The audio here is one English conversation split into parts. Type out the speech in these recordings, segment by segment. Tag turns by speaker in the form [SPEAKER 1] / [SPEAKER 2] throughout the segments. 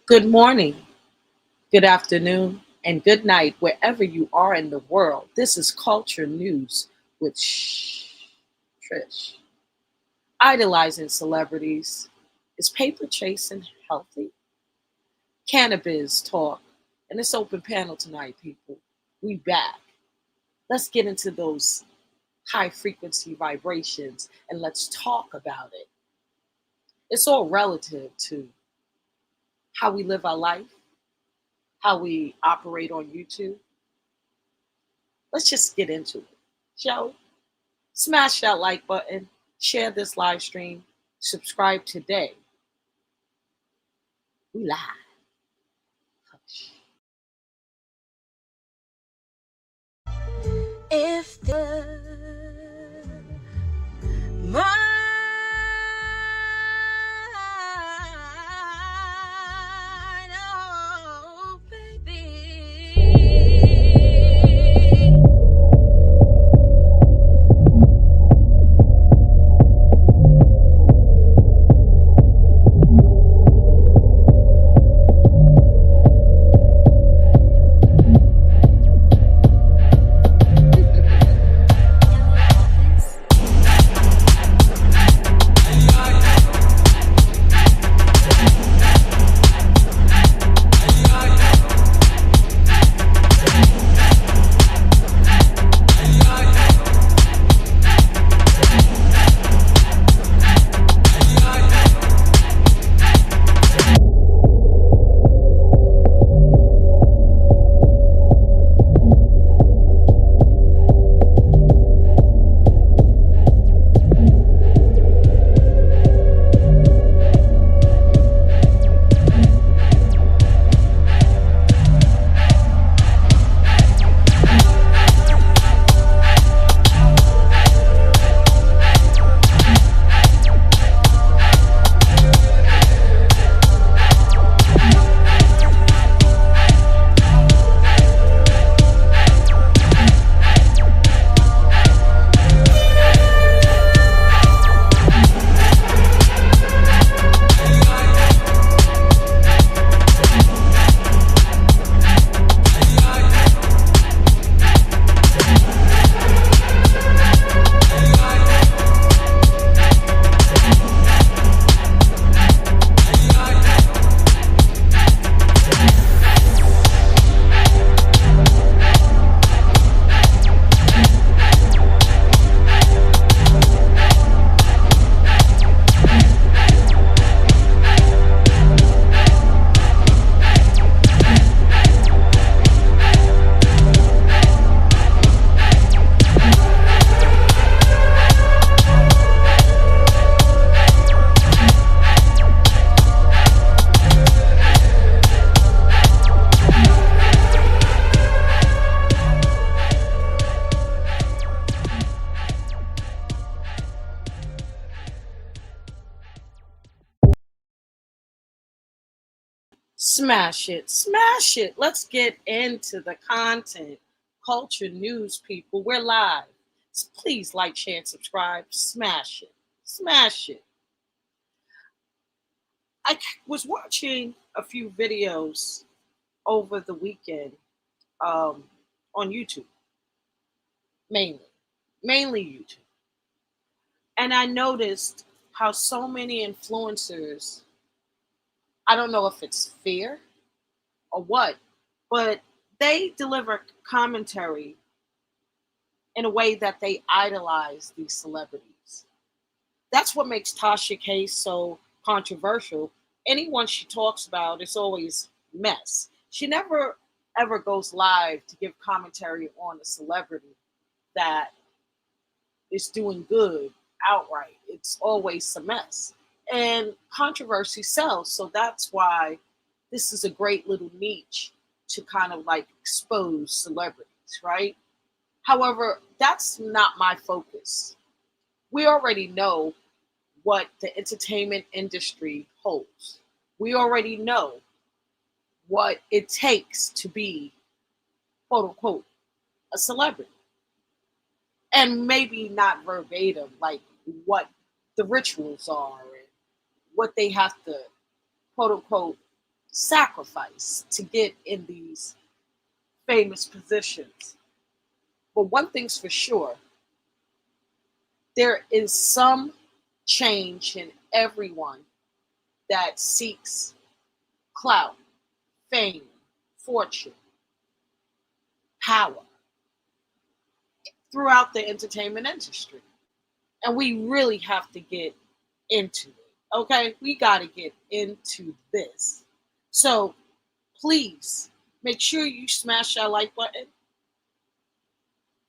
[SPEAKER 1] Good morning, good afternoon, and good night, wherever you are in the world. This is Culture News with Trish. Idolizing celebrities. Is paper chasing healthy? Cannabiz talk. And this open panel tonight, people. We back. Let's get into those high frequency vibrations and let's talk about it. It's all relative to how we live our life, how we operate on YouTube. Let's just get into it, shall we? Smash that like button, share this live stream, subscribe today. We live. Hush.
[SPEAKER 2] If the mine, oh baby.
[SPEAKER 1] Smash it, smash it. Let's get into the content. Culture news, people. We're live. So please like, share, and subscribe. Smash it, smash it. I was watching a few videos over the weekend um, on YouTube, mainly YouTube. And I noticed how so many influencers, I don't know if it's fear or what, but they deliver commentary in a way that they idolize these celebrities. That's what makes Tasha K so controversial. Anyone she talks about is always mess. She never ever goes live to give commentary on a celebrity that is doing good outright. It's always a mess. And controversy sells. So that's why this is a great little niche to kind of like expose celebrities, right? However, that's not my focus. We already know what the entertainment industry holds. We already know what it takes to be, quote unquote, a celebrity. And maybe not verbatim, like what the rituals are and what they have to, quote unquote, sacrifice to get in these famous positions. But one thing's for sure, there is some change in everyone that seeks clout, fame, fortune, power throughout the entertainment industry. And we really have to get into it. Okay? We got to get into this. So please make sure you smash that like button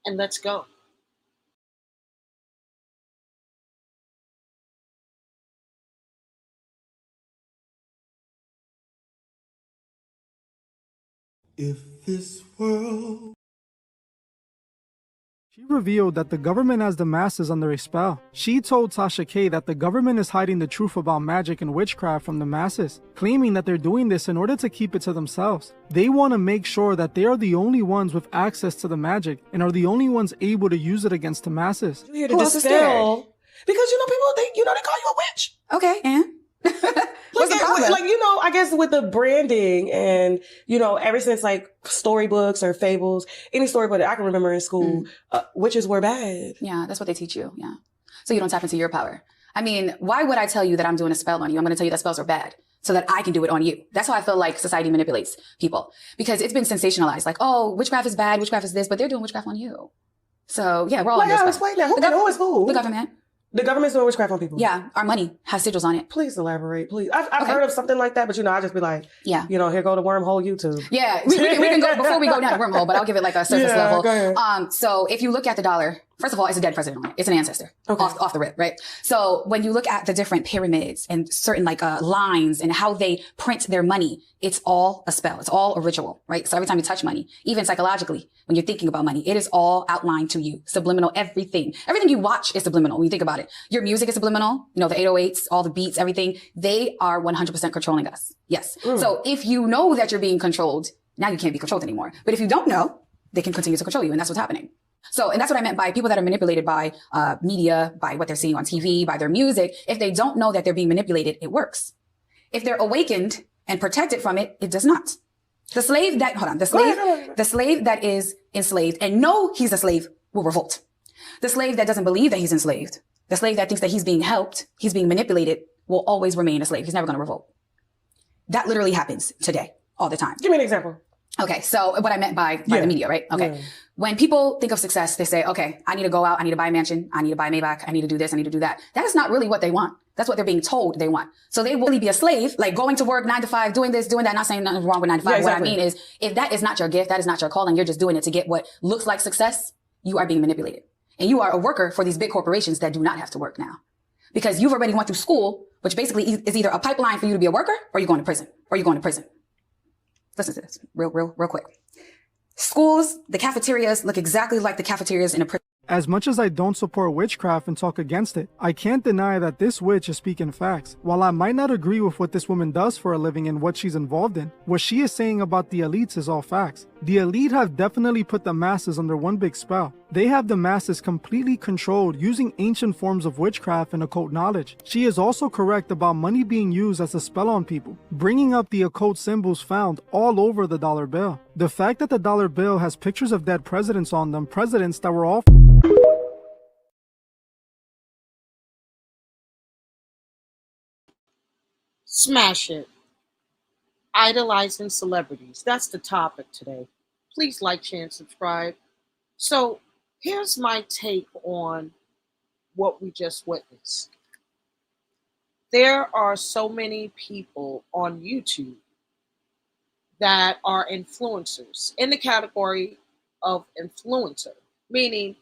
[SPEAKER 1] and let's go.
[SPEAKER 3] If this world
[SPEAKER 4] She revealed that the government has the masses under a spell. She told Tasha K that the government is hiding the truth about magic and witchcraft from the masses, claiming that they're doing this in order to keep it to themselves. They want to make sure that they are the only ones with access to the magic and are the only ones able to use it against the masses.
[SPEAKER 5] You're here to dispel. Because, people, they call you a witch.
[SPEAKER 6] Okay, and? What's the problem?
[SPEAKER 5] I guess with the branding and, ever since like storybooks or fables, any storybook that I can remember in school, witches were bad.
[SPEAKER 6] Yeah, that's what they teach you. Yeah. So you don't tap into your power. I mean, why would I tell you that I'm doing a spell on you? I'm going to tell you that spells are bad so that I can do it on you. That's how I feel like society manipulates people because it's been sensationalized. Like, oh, witchcraft is bad, witchcraft is this, but they're doing witchcraft on you. So yeah, we're all under a spell.
[SPEAKER 5] Explain that. Who is who?
[SPEAKER 6] The government.
[SPEAKER 5] The government's doing witchcraft on people.
[SPEAKER 6] Yeah, our money has sigils on it.
[SPEAKER 5] Please elaborate, please. I've heard of something like that, but I just be like,
[SPEAKER 6] yeah,
[SPEAKER 5] here go the wormhole YouTube.
[SPEAKER 6] Yeah, we can go before we go down the wormhole, but I'll give it like a surface level.
[SPEAKER 5] Go ahead.
[SPEAKER 6] So if you look at the dollar, first of all, it's a dead president on it. It's an ancestor off the rip, right? So when you look at the different pyramids and certain lines and how they print their money, it's all a spell. It's all a ritual, right? So every time you touch money, even psychologically, when you're thinking about money, it is all outlined to you. Subliminal, everything you watch is subliminal when you think about it. Your music is subliminal, the 808s, all the beats, everything. They are 100% controlling us. Yes. So if you know that you're being controlled, now you can't be controlled anymore. But if you don't know, they can continue to control you. And that's what's happening. So, and that's what I meant by people that are manipulated by media, by what they're seeing on TV, by their music. If they don't know that they're being manipulated, it works. If they're awakened and protected from it, it does not. The slave that is enslaved and know he's a slave will revolt. The slave that doesn't believe that he's enslaved, the slave that thinks that he's being helped, he's being manipulated, will always remain a slave. He's never going to revolt. That literally happens today, all the time.
[SPEAKER 5] Give me an example.
[SPEAKER 6] Okay, so what I meant by the media, right? Okay. Yeah. When people think of success, they say, okay, I need to go out, I need to buy a mansion, I need to buy Maybach, I need to do this, I need to do that. That is not really what they want. That's what they're being told they want. So they will really be a slave, like going to work 9 to 5, doing this, doing that, not saying nothing wrong with 9 to 5. Yeah, exactly. What I mean is, if that is not your gift, that is not your calling, you're just doing it to get what looks like success, you are being manipulated. And you are a worker for these big corporations that do not have to work now. Because you've already went through school, which basically is either a pipeline for you to be a worker, or you're going to prison, Listen to this real quick. Schools, the cafeterias look exactly like the cafeterias in a prison.
[SPEAKER 4] As much as I don't support witchcraft and talk against it, I can't deny that this witch is speaking facts. While I might not agree with what this woman does for a living and what she's involved in, what she is saying about the elites is all facts. The elite have definitely put the masses under one big spell. They have the masses completely controlled using ancient forms of witchcraft and occult knowledge. She is also correct about money being used as a spell on people, bringing up the occult symbols found all over the dollar bill. The fact that the dollar bill has pictures of dead presidents on them, presidents that were all
[SPEAKER 1] Smash it. Idolizing celebrities. That's the topic today. Please like, share, and subscribe. So here's my take on what we just witnessed. There are so many people on YouTube that are influencers in the category of influencer, meaning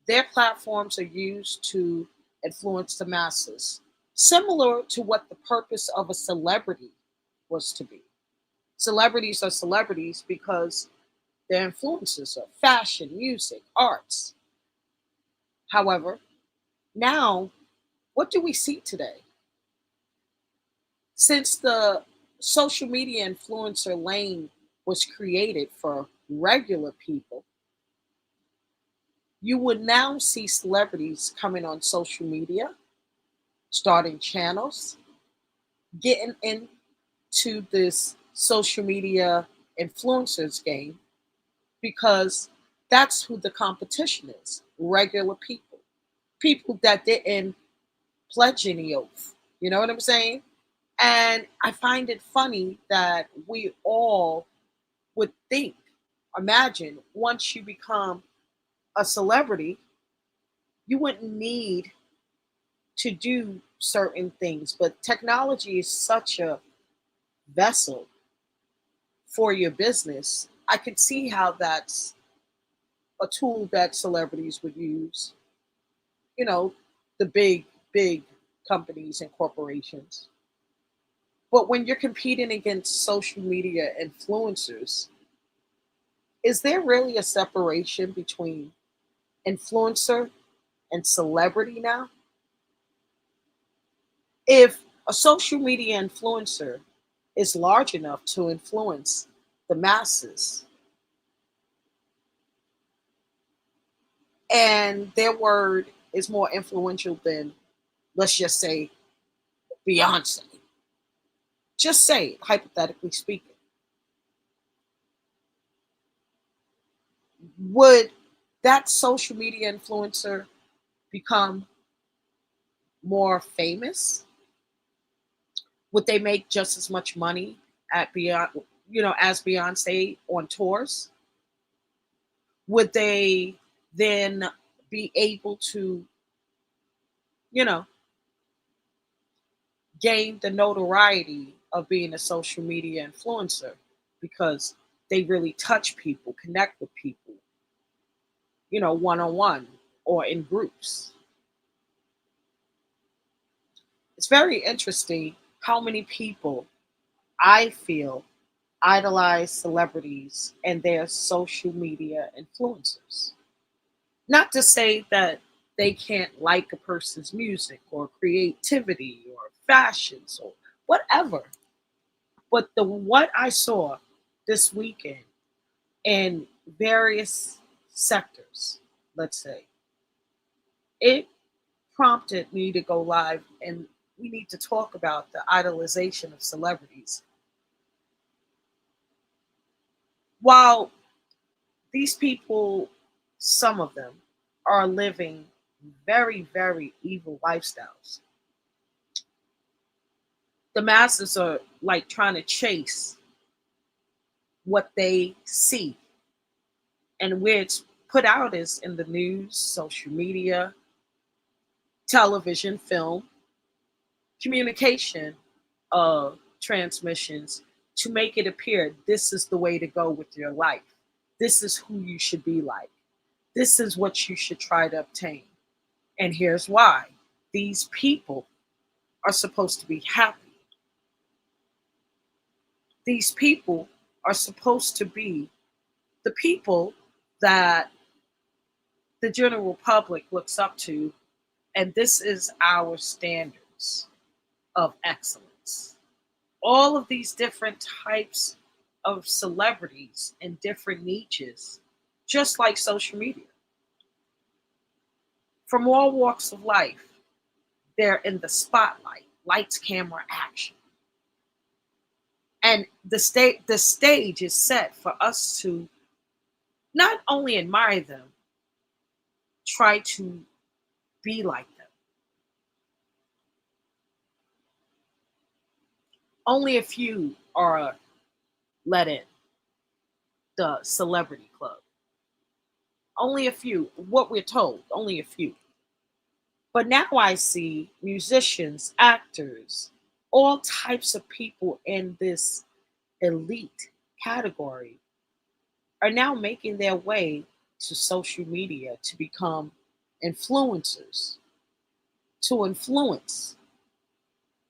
[SPEAKER 1] their platforms are used to influence the masses, similar to what the purpose of a celebrity was to be. Celebrities are celebrities because they're influencers of fashion, music, arts. However, now, what do we see today? Since the social media influencer lane was created for regular people, you would now see celebrities coming on social media, starting channels, getting into this social media influencers game because that's who the competition is: regular people, people that didn't pledge any oath. You know what I'm saying? And I find it funny that we all would think, imagine once you become a celebrity, you wouldn't need to do certain things. But technology is such a vessel for your business. I could see how that's a tool that celebrities would use, you know, the big companies and corporations. But when you're competing against social media influencers, is there really a separation between influencer and celebrity now? If a social media influencer is large enough to influence the masses and their word is more influential than, let's just say, Beyonce, just say, hypothetically speaking, would that social media influencer become more famous? Would they make just as much money at Beyond, as Beyonce on tours? Would they then be able to, you know, gain the notoriety of being a social media influencer because they really touch people, connect with people, one on one or in groups? It's very interesting how many people I feel idolize celebrities and their social media influencers. Not to say that they can't like a person's music or creativity or fashions or whatever, but the what I saw this weekend in various sectors, let's say, it prompted me to go live, and we need to talk about the idolization of celebrities. While these people, some of them, are living very, very evil lifestyles, the masses are like trying to chase what they see. And where it's put out is in the news, social media, television, film, communication transmissions to make it appear this is the way to go with your life. This is who you should be like. This is what you should try to obtain. And here's why: these people are supposed to be happy. These people are supposed to be the people that the general public looks up to, and this is our standards of excellence. All of these different types of celebrities in different niches, just like social media, from all walks of life, they're in the spotlight, lights, camera, action. And the stage is set for us to not only admire them, try to be like them. Only a few are let in the celebrity club. Only a few, what we're told, only a few. But now I see musicians, actors, all types of people in this elite category are now making their way to social media to become influencers, to influence.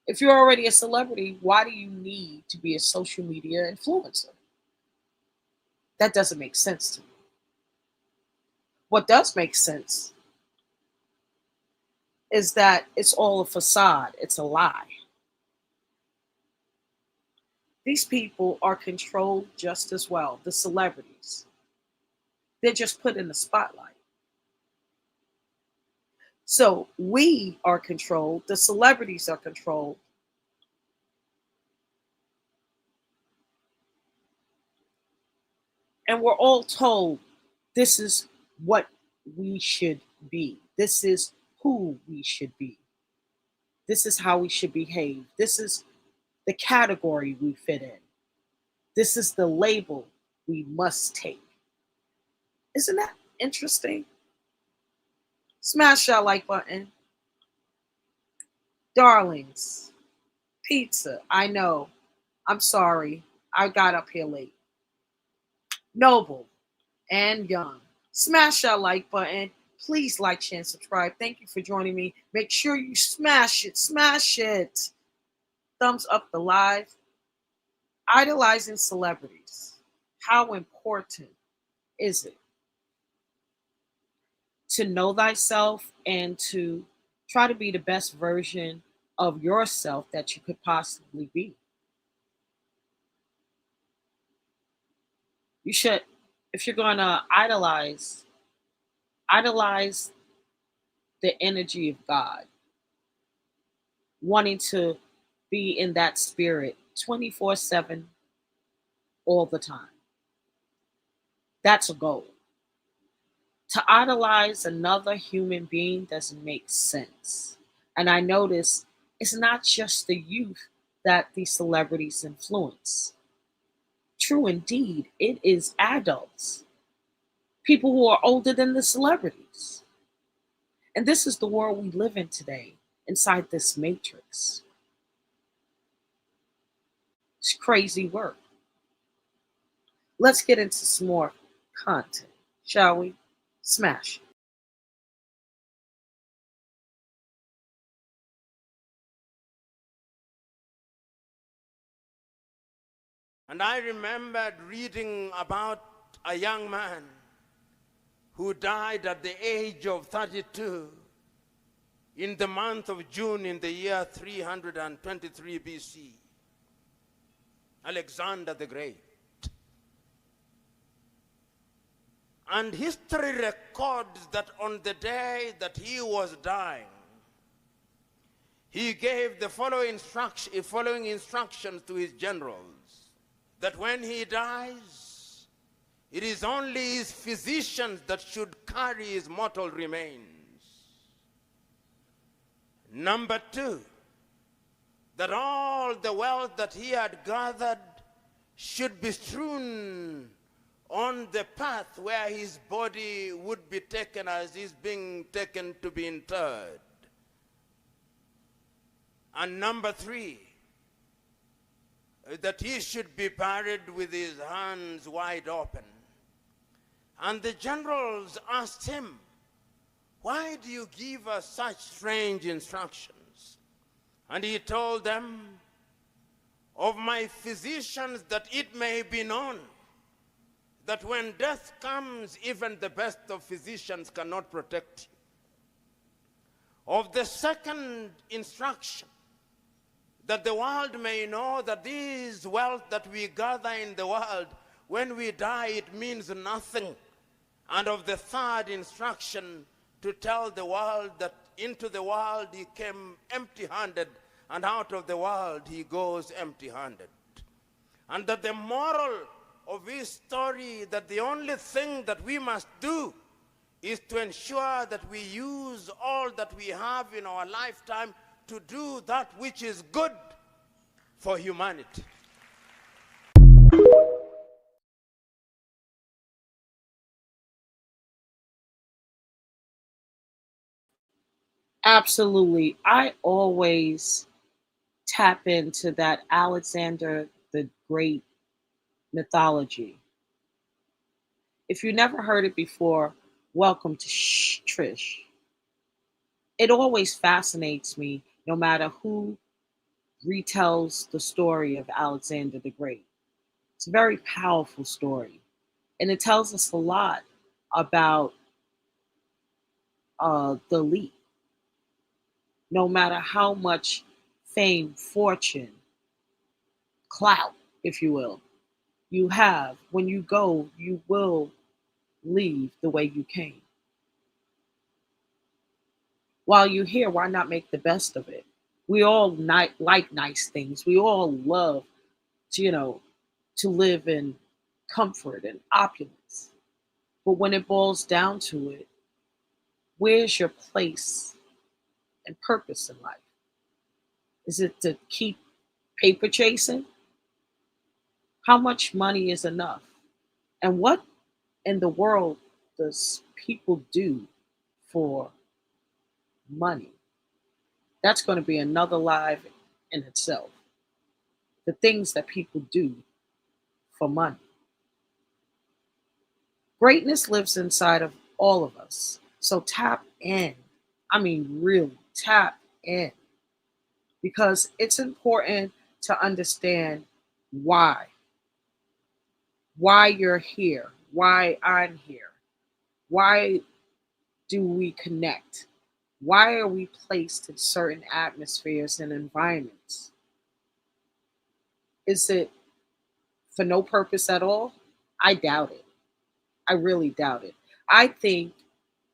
[SPEAKER 1] If you're already a celebrity, why do you need to be a social media influencer? That doesn't make sense to me. What does make sense is that it's all a facade, it's a lie. These people are controlled just as well, the celebrities. They're just put in the spotlight. So we are controlled, the celebrities are controlled, And we're all told this is what we should be. This is who we should be. This is how we should behave. This is the category we fit in. This is the label we must take. Isn't that interesting? Smash that like button. Darlings, pizza, I know. I'm sorry. I got up here late. Noble and Young. Smash that like button. Please like, share, and subscribe. Thank you for joining me. Make sure you smash it. Smash it. Thumbs up the live. Idolizing celebrities. How important is it to know thyself and to try to be the best version of yourself that you could possibly be? You should, if you're going to idolize the energy of God, wanting to be in that spirit 24/7 all the time. That's a goal. To idolize another human being doesn't make sense. And I notice it's not just the youth that these celebrities influence. True indeed, it is adults, people who are older than the celebrities. And this is the world we live in today, inside this matrix. It's crazy work. Let's get into some more content, shall we? Smash.
[SPEAKER 7] And I remembered reading about a young man who died at the age of 32 in the month of June in the year 323 BC. Alexander the Great. And history records that on the day that he was dying, he gave the following instructions to his generals, that when he dies, it is only his physicians that should carry his mortal remains. Number two, that all the wealth that he had gathered should be strewn on the path where his body would be taken as he's being taken to be interred. And number three, that he should be buried with his hands wide open. And the generals asked him, "Why do you give us such strange instructions?" And he told them, "Of my physicians, that it may be known that when death comes, even the best of physicians cannot protect you. Of the second instruction, that the world may know that this wealth that we gather in the world, when we die, it means nothing. And of the third instruction, to tell the world that into the world he came empty-handed, and out of the world he goes empty-handed. And that the moral of his story, that the only thing that we must do is to ensure that we use all that we have in our lifetime to do that which is good for humanity."
[SPEAKER 1] Absolutely. I always tap into that Alexander the Great mythology. If you never heard it before, welcome to Trish. It always fascinates me, no matter who retells the story of Alexander the Great. It's a very powerful story, and it tells us a lot about the elite. No matter how much fame, fortune, clout, if you will, you have, when you go, you will leave the way you came. While you're here, why not make the best of it? We all like nice things. We all love to, to live in comfort and opulence. But when it boils down to it, where's your place and purpose in life? Is it to keep paper chasing? How much money is enough? And what in the world does people do for money? That's going to be another live in itself. The things that people do for money. Greatness lives inside of all of us. So tap in. I mean, really tap in. Because it's important to understand why. Why you're here. Why I'm here. Why do we connect? Why are we placed in certain atmospheres and environments? Is it for no purpose at all? I doubt it. I really doubt it. I think,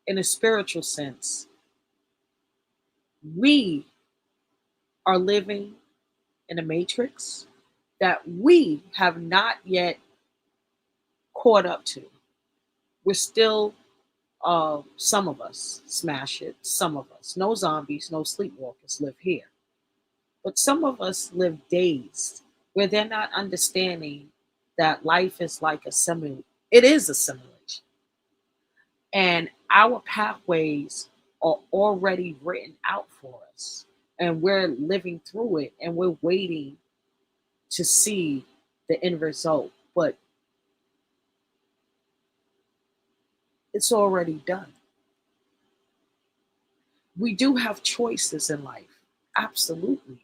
[SPEAKER 1] in a spiritual sense, we are living in a matrix that we have not yet caught up to. We're still, some of us smash it, some of us. No zombies, no sleepwalkers live here. But some of us live dazed where they're not understanding that life is like a simulation. It is a simulation. And our pathways are already written out for us. And we're living through it and we're waiting to see the end result. But it's already done. We do have choices in life. Absolutely.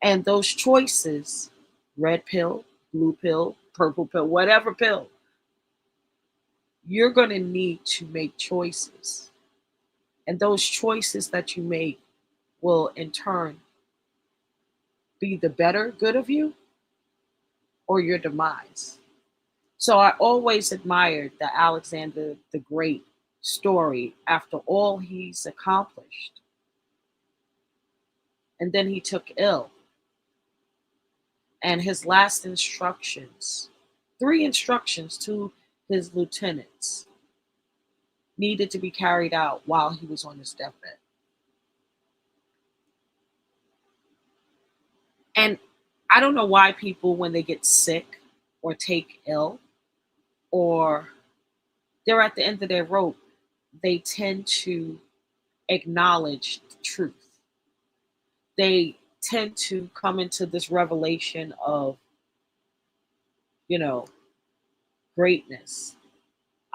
[SPEAKER 1] And those choices, red pill, blue pill, purple pill, whatever pill, you're going to need to make choices. And those choices that you make will in turn be the better good of you or your demise. So I always admired the Alexander the Great story after all he's accomplished. And then he took ill. And his last instructions, three instructions to his lieutenants, needed to be carried out while he was on his deathbed. And I don't know why people, when they get sick or take ill or they're at the end of their rope, they tend to acknowledge the truth. They tend to come into this revelation of, you know, greatness,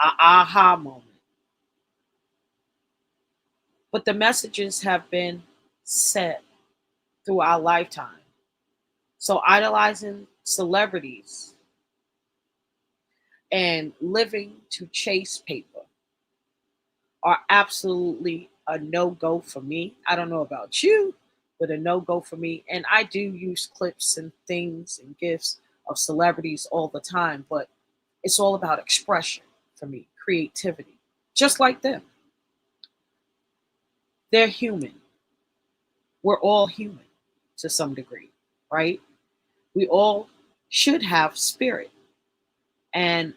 [SPEAKER 1] a aha moment. But the messages have been set through our lifetime. So idolizing celebrities and living to chase paper are absolutely a no-go for me. I don't know about you, but a no-go for me. And I do use clips and things and gifs of celebrities all the time, but it's all about expression for me, creativity. Just like them. They're human. We're all human to some degree, right? We all should have spirit. And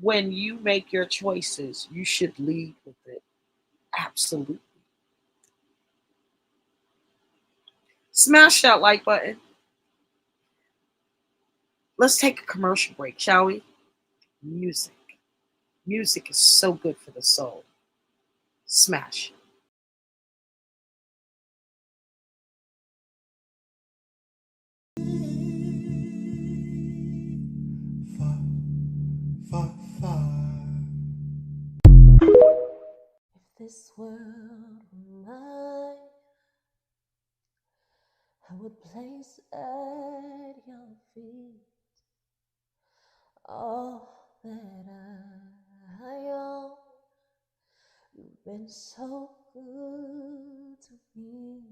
[SPEAKER 1] when you make your choices, you should lead with it. Absolutely. Smash that like button. Let's take a commercial break, shall we? Music. Music is so good for the soul. Smash.
[SPEAKER 3] Far, far, far.
[SPEAKER 2] If this world were mine, I would place at your feet all that I own. You've been so good to me.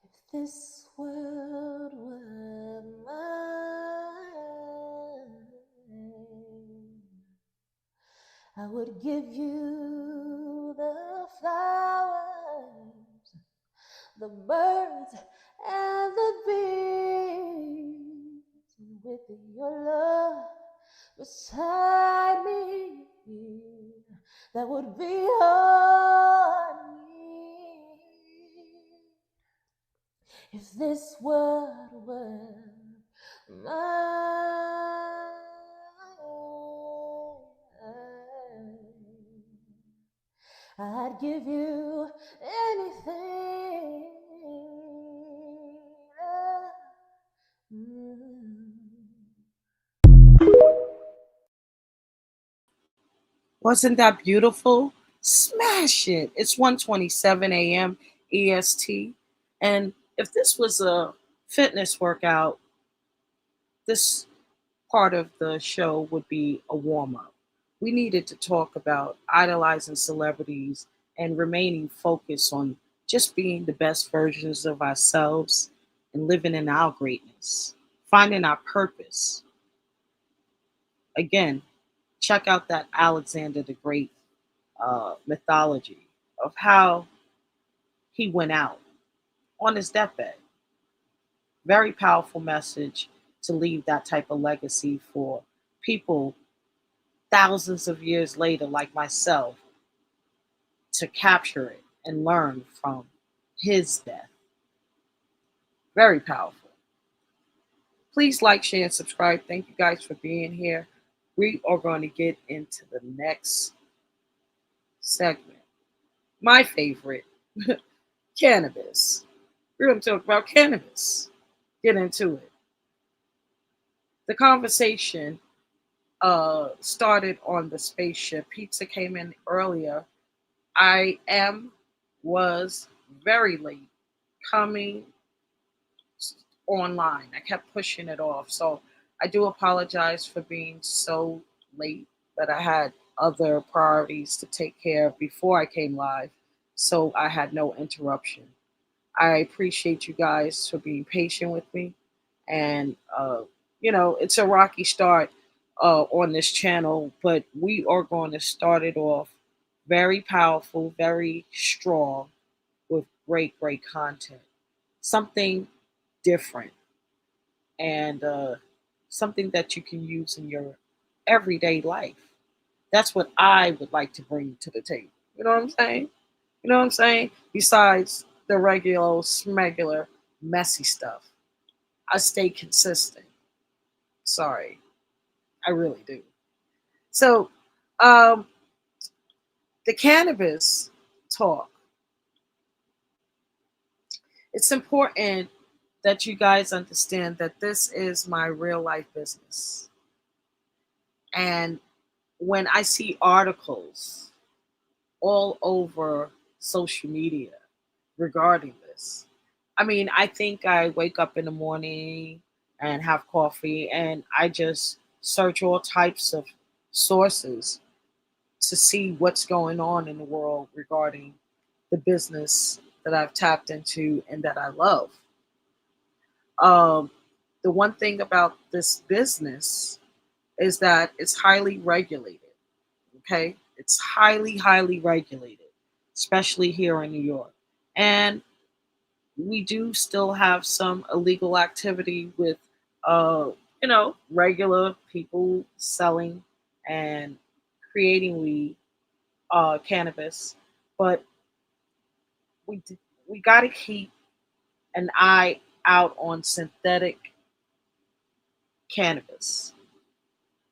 [SPEAKER 2] If this world were mine, I would give you the flowers, the birds, and the bees. with your love beside me, that would be all I need. If this world were mine, I'd give you anything.
[SPEAKER 1] Wasn't that beautiful? Smash it. It's 1:27 a.m. EST. And if this was a fitness workout, this part of the show would be a warm up. We needed to talk about idolizing celebrities and remaining focused on just being the best versions of ourselves and living in our greatness, finding our purpose. Again, check out that Alexander the Great mythology of how he went out on his deathbed. Very powerful message to leave that type of legacy for people thousands of years later, like myself, to capture it and learn from his death. Very powerful. Please like, share, and subscribe. Thank you guys for being here. We are going to get into the next segment. My favorite, cannabis. We're going to talk about cannabis. Get into it. The conversation started on the spaceship. Pizza came in earlier. Was very late coming online. I kept pushing it off. So I do apologize for being so late, but I had other priorities to take care of before I came live. So I had no interruption. I appreciate you guys for being patient with me. And, it's a rocky start on this channel, but we are going to start it off very powerful, very strong, with great, great content. Something different and something that you can use in your everyday life. That's what I would like to bring to the table. You know what I'm saying? You know what I'm saying? Besides the regular, smegular, messy stuff, I stay consistent. Sorry, I really do. So, um, the cannabis talk. It's important that you guys understand that this is my real life business. And when I see articles all over social media regarding this, I mean, I think I wake up in the morning and have coffee and I just search all types of sources to see what's going on in the world regarding the business that I've tapped into and that I love. Um, the one thing about this business is that it's highly regulated. Okay, it's highly, highly regulated, especially here in New York. And we do still have some illegal activity with, regular people selling and creating weed, cannabis. But we we got to keep an eye out on synthetic cannabis,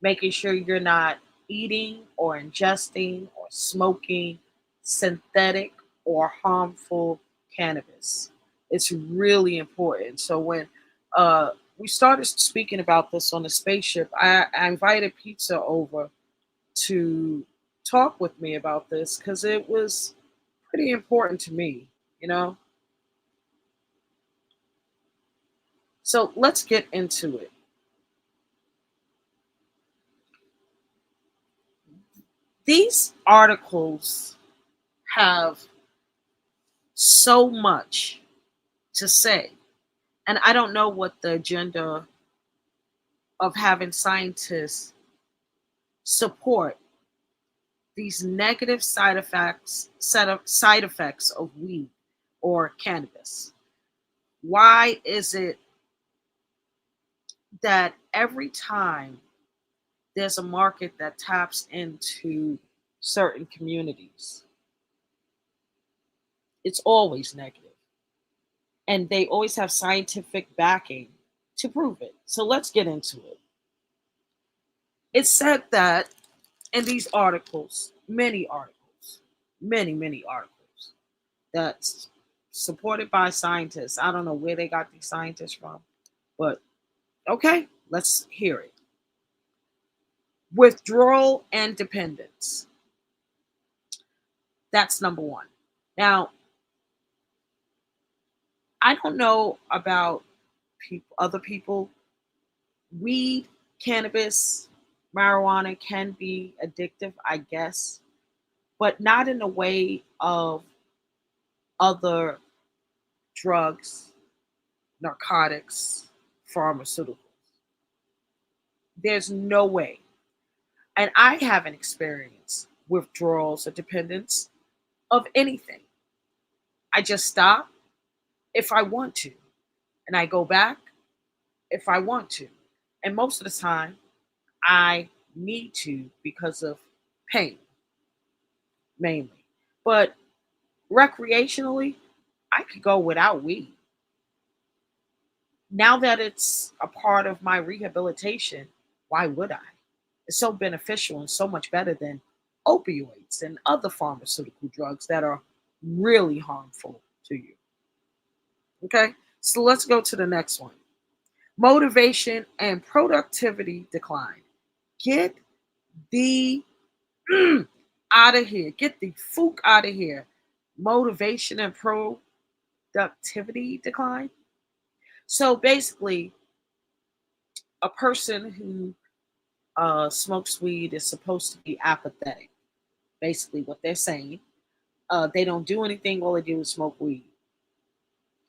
[SPEAKER 1] making sure you're not eating or ingesting or smoking synthetic or harmful cannabis. It's really important. So when we started speaking about this on the spaceship, I invited Pizza over to talk with me about this because it was pretty important to me, you know? So let's get into it. These articles have so much to say. And I don't know what the agenda of having scientists support these negative side effects of weed or cannabis. Why is it that every time there's a market that taps into certain communities, it's always negative. And they always have scientific backing to prove it. So let's get into it. It's said that in these articles, many articles, that's supported by scientists. I don't know where they got these scientists from, but okay, let's hear it. Withdrawal and dependence. That's number one. Now, I don't know about other people. Weed, cannabis, marijuana can be addictive, I guess, but not in the way of other drugs, narcotics, pharmaceuticals. There's no way. And I haven't experienced withdrawals or dependence of anything. I just stop if I want to, and I go back if I want to. And most of the time, I need to because of pain, mainly. But recreationally, I could go without weed. Now that it's a part of my rehabilitation, why would I? It's so beneficial and so much better than opioids and other pharmaceutical drugs that are really harmful to you. Okay, so let's go to the next one. Motivation and productivity decline. Get the out of here. Get the fook out of here. Motivation and productivity decline. So basically, a person who smokes weed is supposed to be apathetic. Basically, what they're saying. They don't do anything. All they do is smoke weed.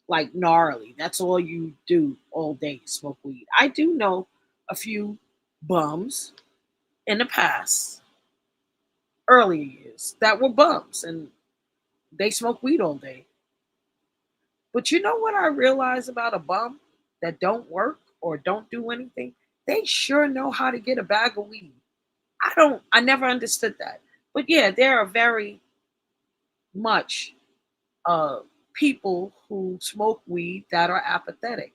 [SPEAKER 1] Like gnarly. That's all you do all day, smoke weed. I do know a few bums in the past, earlier years, that were bums and they smoke weed all day. But you know what I realize about a bum that don't work or don't do anything? They sure know how to get a bag of weed. I never understood that. But yeah, there are very much uh people who smoke weed that are apathetic.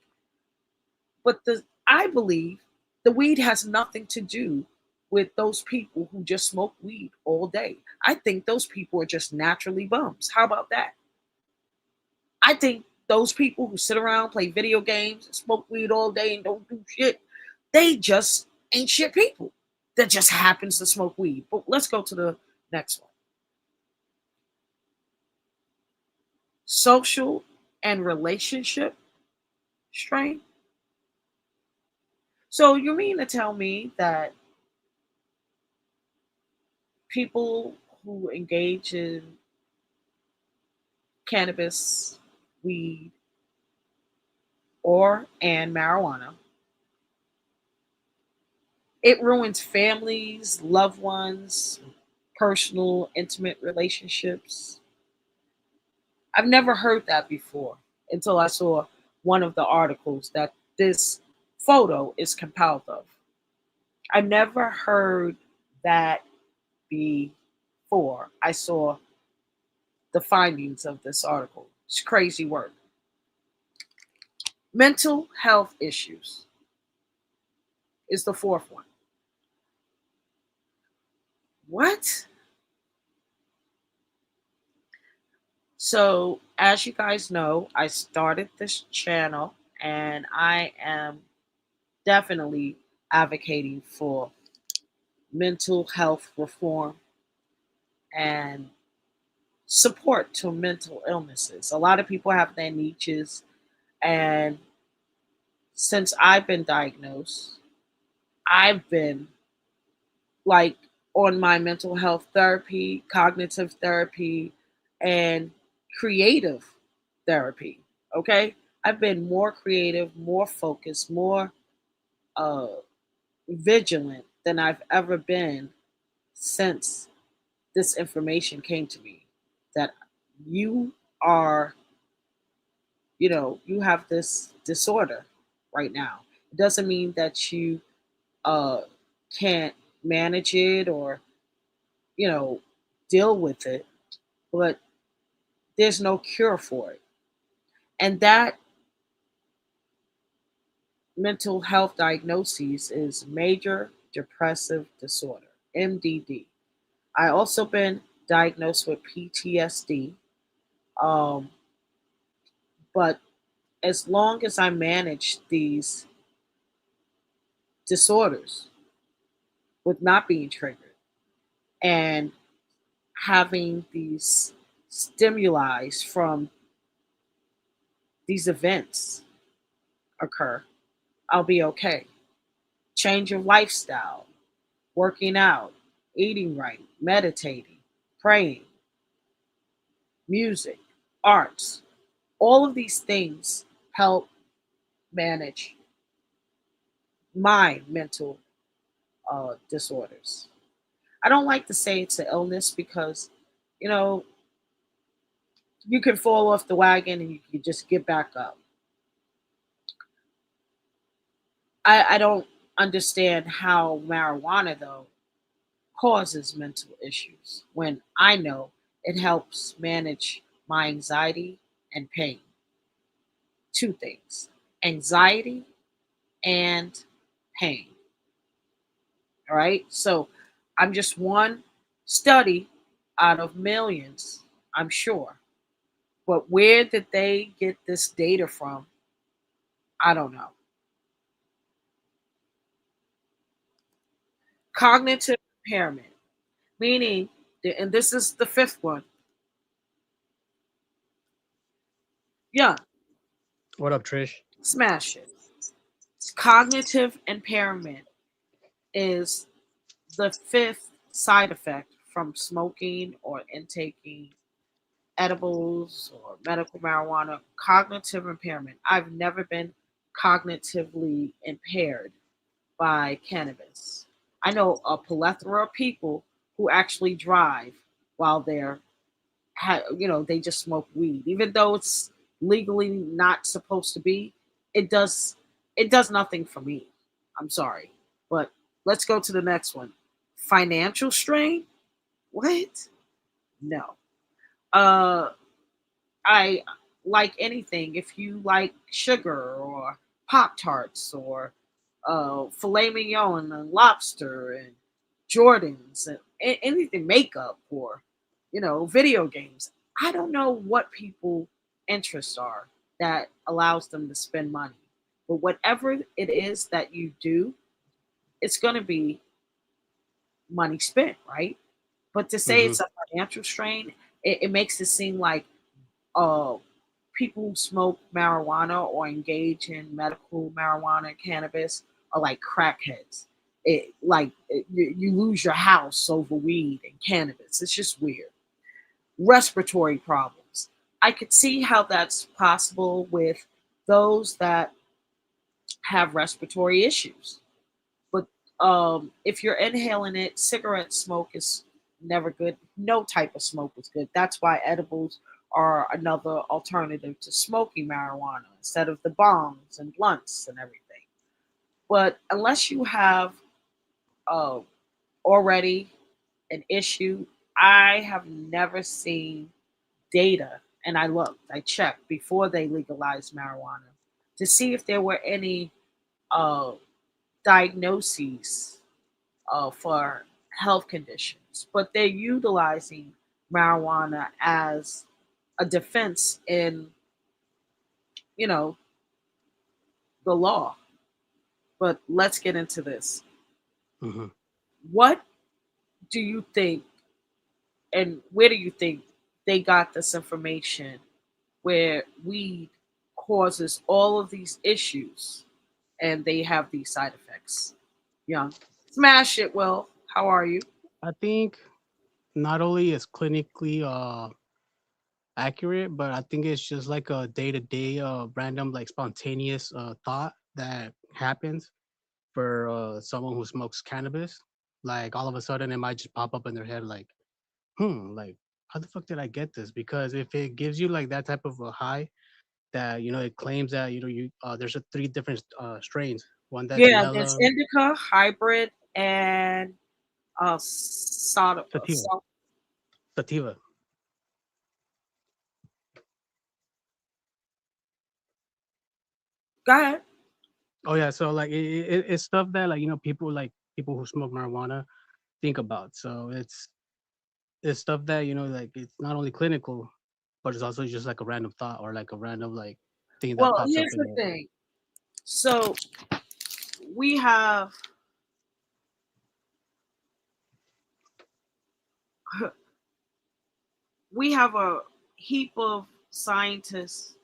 [SPEAKER 1] But I believe the weed has nothing to do with those people who just smoke weed all day. I think those people are just naturally bums. How about that? I think those people who sit around, play video games, and smoke weed all day and don't do shit, they just ain't shit people that just happens to smoke weed. But let's go to the next one. Social and relationship strain. So you mean to tell me that people who engage in cannabis, weed, or and marijuana, it ruins families, loved ones, personal, intimate relationships? I've never heard that before until I saw one of the articles that this photo is compiled of. I never heard that before I saw the findings of this article. It's crazy work. Mental health issues is the fourth one. What? So, as you guys know, I started this channel and I am definitely advocating for mental health reform and support to mental illnesses. A lot of people have their niches, and since I've been diagnosed, I've been like on my mental health therapy, cognitive therapy, and creative therapy. Okay, I've been more creative, more focused, more uh, vigilant than I've ever been since this information came to me that you are, you have this disorder right now. Doesn't mean that you uh, can't manage it or, you know, deal with it, but there's no cure for it. And that mental health diagnosis is major depressive disorder, MDD. I also been diagnosed with PTSD, um, but as long as I manage these disorders with not being triggered and having these stimuli from these events occur, I'll be okay. Change of lifestyle, working out, eating right, meditating, praying, music, arts, all of these things help manage my mental disorders. I don't like to say it's an illness because, you know, you can fall off the wagon and you can just get back up. I don't understand how marijuana, though, causes mental issues when I know it helps manage my anxiety and pain. Two things: anxiety and pain. All right. So I'm just one study out of millions, I'm sure. But where did they get this data from? I don't know. Cognitive impairment, meaning, and this is the fifth one. Yeah,
[SPEAKER 8] What up, Trish?
[SPEAKER 1] smash it. Cognitive impairment is the fifth side effect from smoking or intaking edibles or medical marijuana. Cognitive impairment. I've never been cognitively impaired by cannabis. I know a plethora of people who actually drive while they just smoke weed, even though it's legally not supposed to be. It does nothing for me. I'm sorry, but let's go to the next one. Financial strain? What? No. Uh, I like anything. If you like sugar or Pop Tarts or filet mignon and lobster and Jordans and anything makeup or video games. I don't know what people interests are that allows them to spend money. But whatever it is that you do, it's going to be money spent, right? But to say
[SPEAKER 8] Mm-hmm.
[SPEAKER 1] it's a financial strain, it makes it seem like uh, people who smoke marijuana or engage in medical marijuana and cannabis are like crackheads. You lose your house over weed and cannabis. It's just weird. Respiratory problems. I could see how that's possible with those that have respiratory issues. But if you're inhaling it, cigarette smoke is never good. No type of smoke is good. That's why edibles are another alternative to smoking marijuana instead of the bongs and blunts and everything. But unless you have uh, already an issue, I have never seen data, and I checked before they legalized marijuana to see if there were any uh, diagnoses for health conditions, but they're utilizing marijuana as a defense in, you know, the law. But let's get into this.
[SPEAKER 8] Mm-hmm.
[SPEAKER 1] What do you think, and where do you think they got this information where weed causes all of these issues and they have these side effects? Young. Smash it, Will. How are you?
[SPEAKER 8] I think not only is clinically accurate, but I think it's just like a day to day random like spontaneous thought that happens for someone who smokes cannabis. Like all of a sudden it might just pop up in their head like, like how the fuck did I get this? Because if it gives you like that type of a high that it claims that you there's a three different strains. One that's
[SPEAKER 1] Yeah, there's
[SPEAKER 8] mellow.
[SPEAKER 1] indica, hybrid, and soda.
[SPEAKER 8] Sativa. Sativa.
[SPEAKER 1] Go ahead.
[SPEAKER 8] Oh yeah, so like it's stuff that like people who smoke marijuana think about. So it's stuff that like it's not only clinical, but it's also just like a random thought or like a random like thing that
[SPEAKER 1] Well,
[SPEAKER 8] pops up
[SPEAKER 1] here's
[SPEAKER 8] in
[SPEAKER 1] the
[SPEAKER 8] there.
[SPEAKER 1] thing. So we have we have a heap of scientists,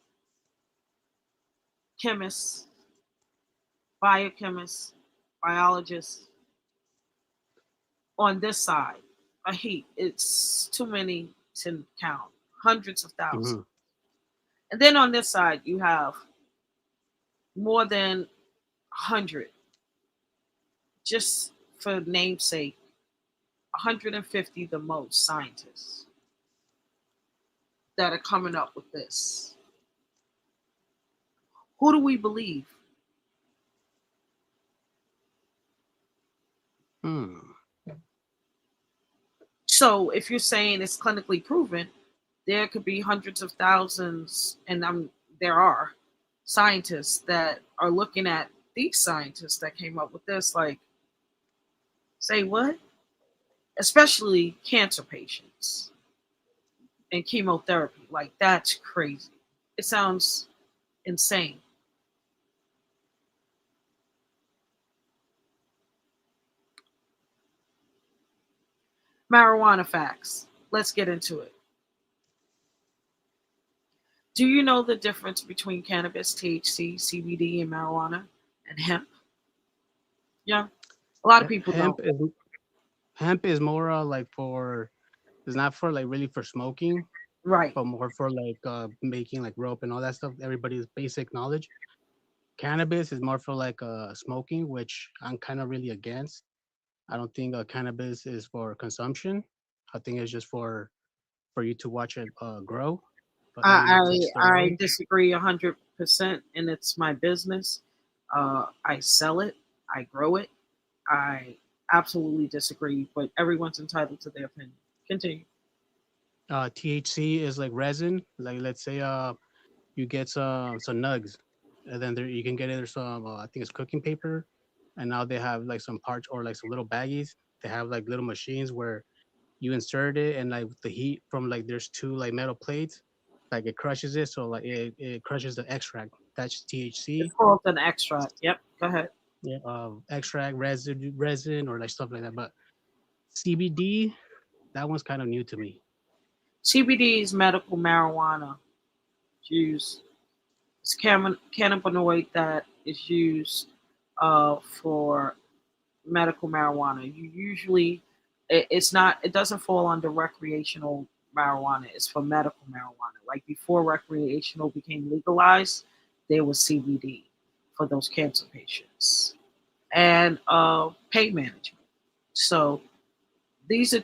[SPEAKER 1] chemists, biochemists, biologists on this side. A heap. It's too many to count. Hundreds of thousands.
[SPEAKER 8] Hmm.
[SPEAKER 1] And then on this side, you have more than 100, just for namesake, 150 the most scientists that are coming up with this. Who do we believe?
[SPEAKER 8] Hmm.
[SPEAKER 1] So if you're saying it's clinically proven, there could be hundreds of thousands, and there are scientists that are looking at these scientists that came up with this, like, say what? Especially cancer patients and chemotherapy. Like, that's crazy. It sounds insane. Marijuana facts. Let's get into it. Do you know the difference between cannabis, THC, CBD, and marijuana and hemp? Yeah, a lot of people
[SPEAKER 8] Hemp
[SPEAKER 1] don't.
[SPEAKER 8] is hemp is more like for it's not for like really for smoking,
[SPEAKER 1] Right.
[SPEAKER 8] but more for like making like rope and all that stuff. Everybody's basic knowledge. Cannabis is more for like smoking, which I'm kind of really against. I don't think cannabis is for consumption. I think it's just for you to watch it grow. But I mean,
[SPEAKER 1] I
[SPEAKER 8] that's each their
[SPEAKER 1] I
[SPEAKER 8] own.
[SPEAKER 1] disagree 100%, and it's my business. I sell it. I grow it. I absolutely disagree, but everyone's entitled to their opinion. Continue.
[SPEAKER 8] THC is like resin. Like let's say you get some nugs, and then there you can get either some I think it's cooking paper, and now they have like some parts or like some little baggies. They have like little machines where you insert it, and like the heat from like there's two like metal plates, like it crushes it, so like it crushes the extract. That's
[SPEAKER 1] It's
[SPEAKER 8] THC.
[SPEAKER 1] called an extract. Yep. Go ahead.
[SPEAKER 8] Yeah, extract resin or like stuff like that. But CBD, that one's kind of new to me.
[SPEAKER 1] CBD is medical marijuana. It's used. It's cannabinoid that is used for medical marijuana. You usually it's not. It doesn't fall under recreational marijuana. It's for medical marijuana. Like before recreational became legalized, there was CBD for those cancer patients and pain management. So these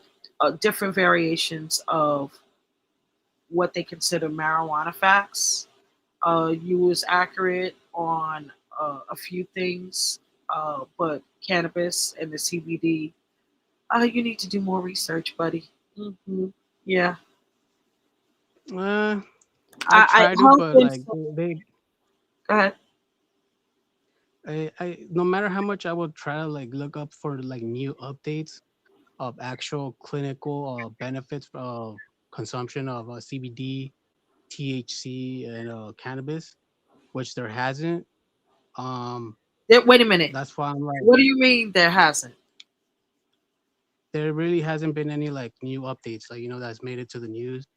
[SPEAKER 1] are different variations of what they consider marijuana facts. You was accurate on a few things, but cannabis and the CBD, you need to do more research, buddy. Yeah,
[SPEAKER 8] Uh, I
[SPEAKER 1] I
[SPEAKER 8] try to,
[SPEAKER 1] health
[SPEAKER 8] but
[SPEAKER 1] and
[SPEAKER 8] like they,
[SPEAKER 1] go ahead.
[SPEAKER 8] no matter how much I will try to like look up for like new updates of actual clinical benefits of consumption of CBD, THC, and cannabis, which there hasn't. Um,
[SPEAKER 1] Wait a minute.
[SPEAKER 8] that's why I'm like,
[SPEAKER 1] What do you mean there hasn't?
[SPEAKER 8] there really hasn't been any like new updates, like that's made it to the news,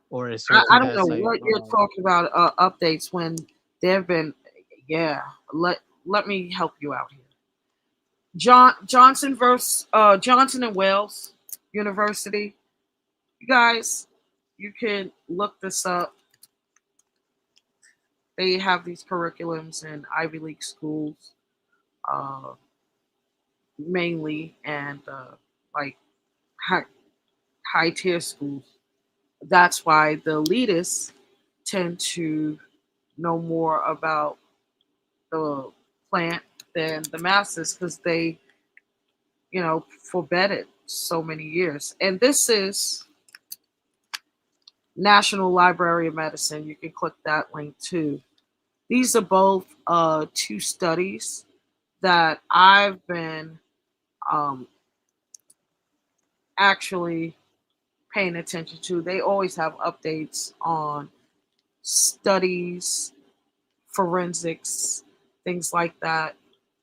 [SPEAKER 8] or is
[SPEAKER 1] I
[SPEAKER 8] something
[SPEAKER 1] don't know
[SPEAKER 8] that's like,
[SPEAKER 1] what you're talking about. Updates when there have been. Yeah, let me help you out here. Johnson versus Johnson and Wales University. You guys, you can look this up. They have these curriculums in Ivy League schools, uh, mainly, and like high, high tier schools. That's why the elitists tend to know more about the plant than the masses because they, forbid it so many years. And this is National Library of Medicine. You can click that link too. These are both two studies that I've been um, actually paying attention to. They always have updates on studies, forensics, things like that.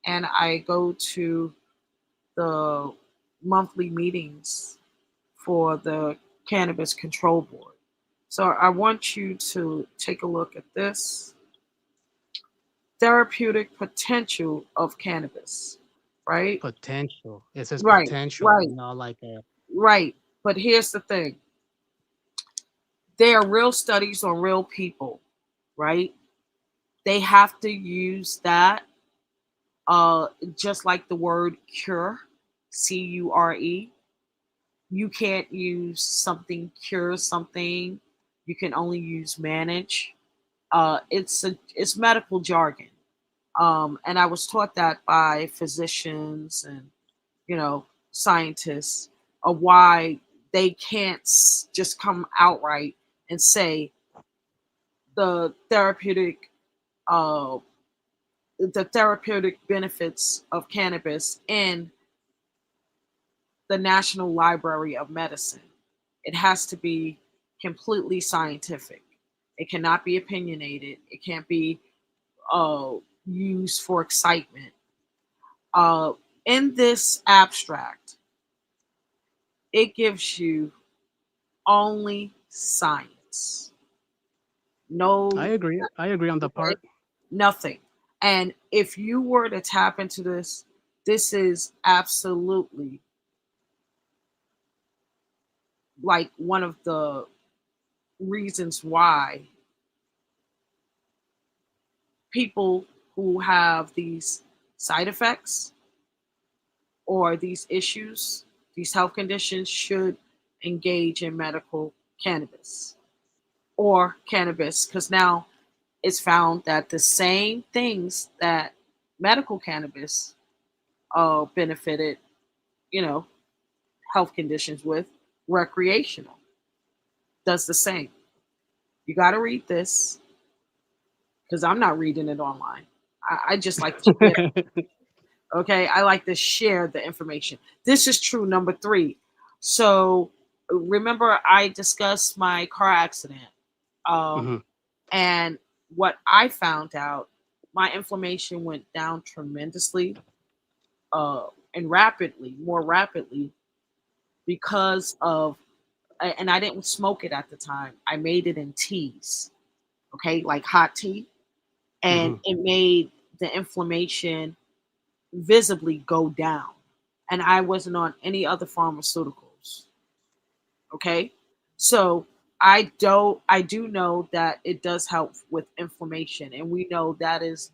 [SPEAKER 1] And I go to the monthly meetings for the Cannabis Control Board. So I want you to take a look at this therapeutic potential of cannabis, right?
[SPEAKER 8] Potential. It says
[SPEAKER 1] Right,
[SPEAKER 8] potential,
[SPEAKER 1] right,
[SPEAKER 8] not like a.
[SPEAKER 1] right. But here's the thing they are real studies on real people, right? They have to use that, uh, just like the word cure, CURE. You can't use something cure something. You can only use manage. It's medical jargon. And I was taught that by physicians and scientists of why they can't just come outright and say the therapeutic uh, the therapeutic benefits of cannabis in the National Library of Medicine. It has to be completely scientific. It cannot be opinionated. It can't be uh, used for excitement. Uh, in this abstract, it gives you only science.
[SPEAKER 8] I
[SPEAKER 1] No,
[SPEAKER 8] agree. I agree on the
[SPEAKER 1] okay,
[SPEAKER 8] part.
[SPEAKER 1] nothing. And if you were to tap into this, this is absolutely like one of the reasons why people who have these side effects or these issues, these health conditions, should engage in medical cannabis or cannabis because now it's found that the same things that medical cannabis benefited, you know, health conditions with, recreational does the same. You got to read this because I'm not reading it online. I just like to share. Okay, I like to share the information. This is true. Number three. So remember, I discussed my car accident, um,
[SPEAKER 8] Hmm.
[SPEAKER 1] and what I found out, my inflammation went down tremendously, uh, and rapidly, more rapidly, because of, and I didn't smoke it at the time. I made it in teas, okay, like hot tea, and
[SPEAKER 8] Hmm.
[SPEAKER 1] it made the inflammation visibly go down. And I wasn't on any other pharmaceuticals. Okay. So I do know that it does help with inflammation. And we know that is,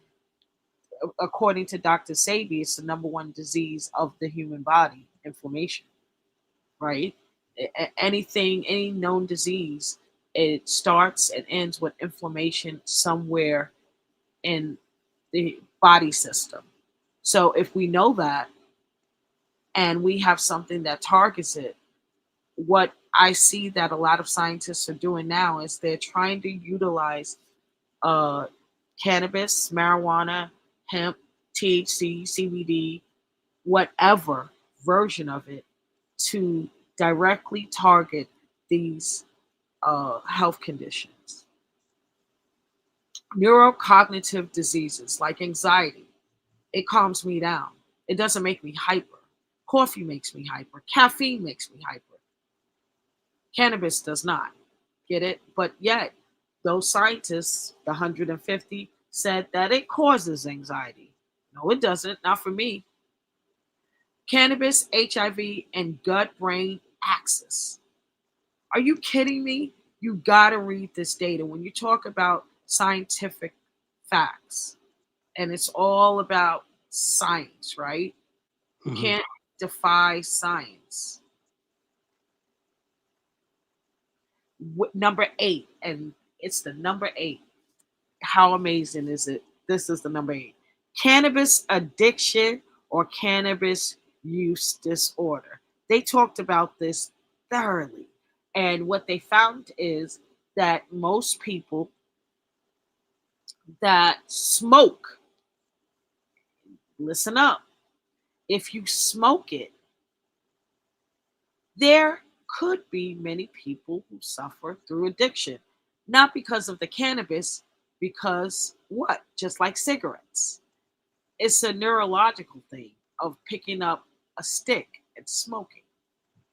[SPEAKER 1] according to Dr. Sabi, it's the number one disease of the human body, inflammation, right? Anything, any known disease, it starts and ends with inflammation somewhere in the body system. So if we know that and we have something that targets it, what I see that a lot of scientists are doing now is they're trying to utilize uh, cannabis, marijuana, hemp, THC, CBD, whatever version of it, to directly target these health conditions. Neurocognitive diseases like anxiety, it calms me down. It doesn't make me hyper. Coffee makes me hyper. Caffeine makes me hyper. Cannabis does not. Get it? But yet, those scientists, the 150, said that it causes anxiety. No, it doesn't. Not for me. Cannabis, HIV, and gut brain axis. Are you kidding me? You got to read this data. When you talk about scientific facts, and it's all about science, right? You
[SPEAKER 8] Hmm.
[SPEAKER 1] can't defy science. Number eight, and it's the number eight. How amazing is it? This is the number eight. cannabis addiction or cannabis use disorder. They talked about this thoroughly. And what they found is that most people that smoke, listen up, if you smoke it, there could be many people who suffer through addiction, not because of the cannabis, because what? Just like cigarettes. It's a neurological thing of picking up a stick and smoking.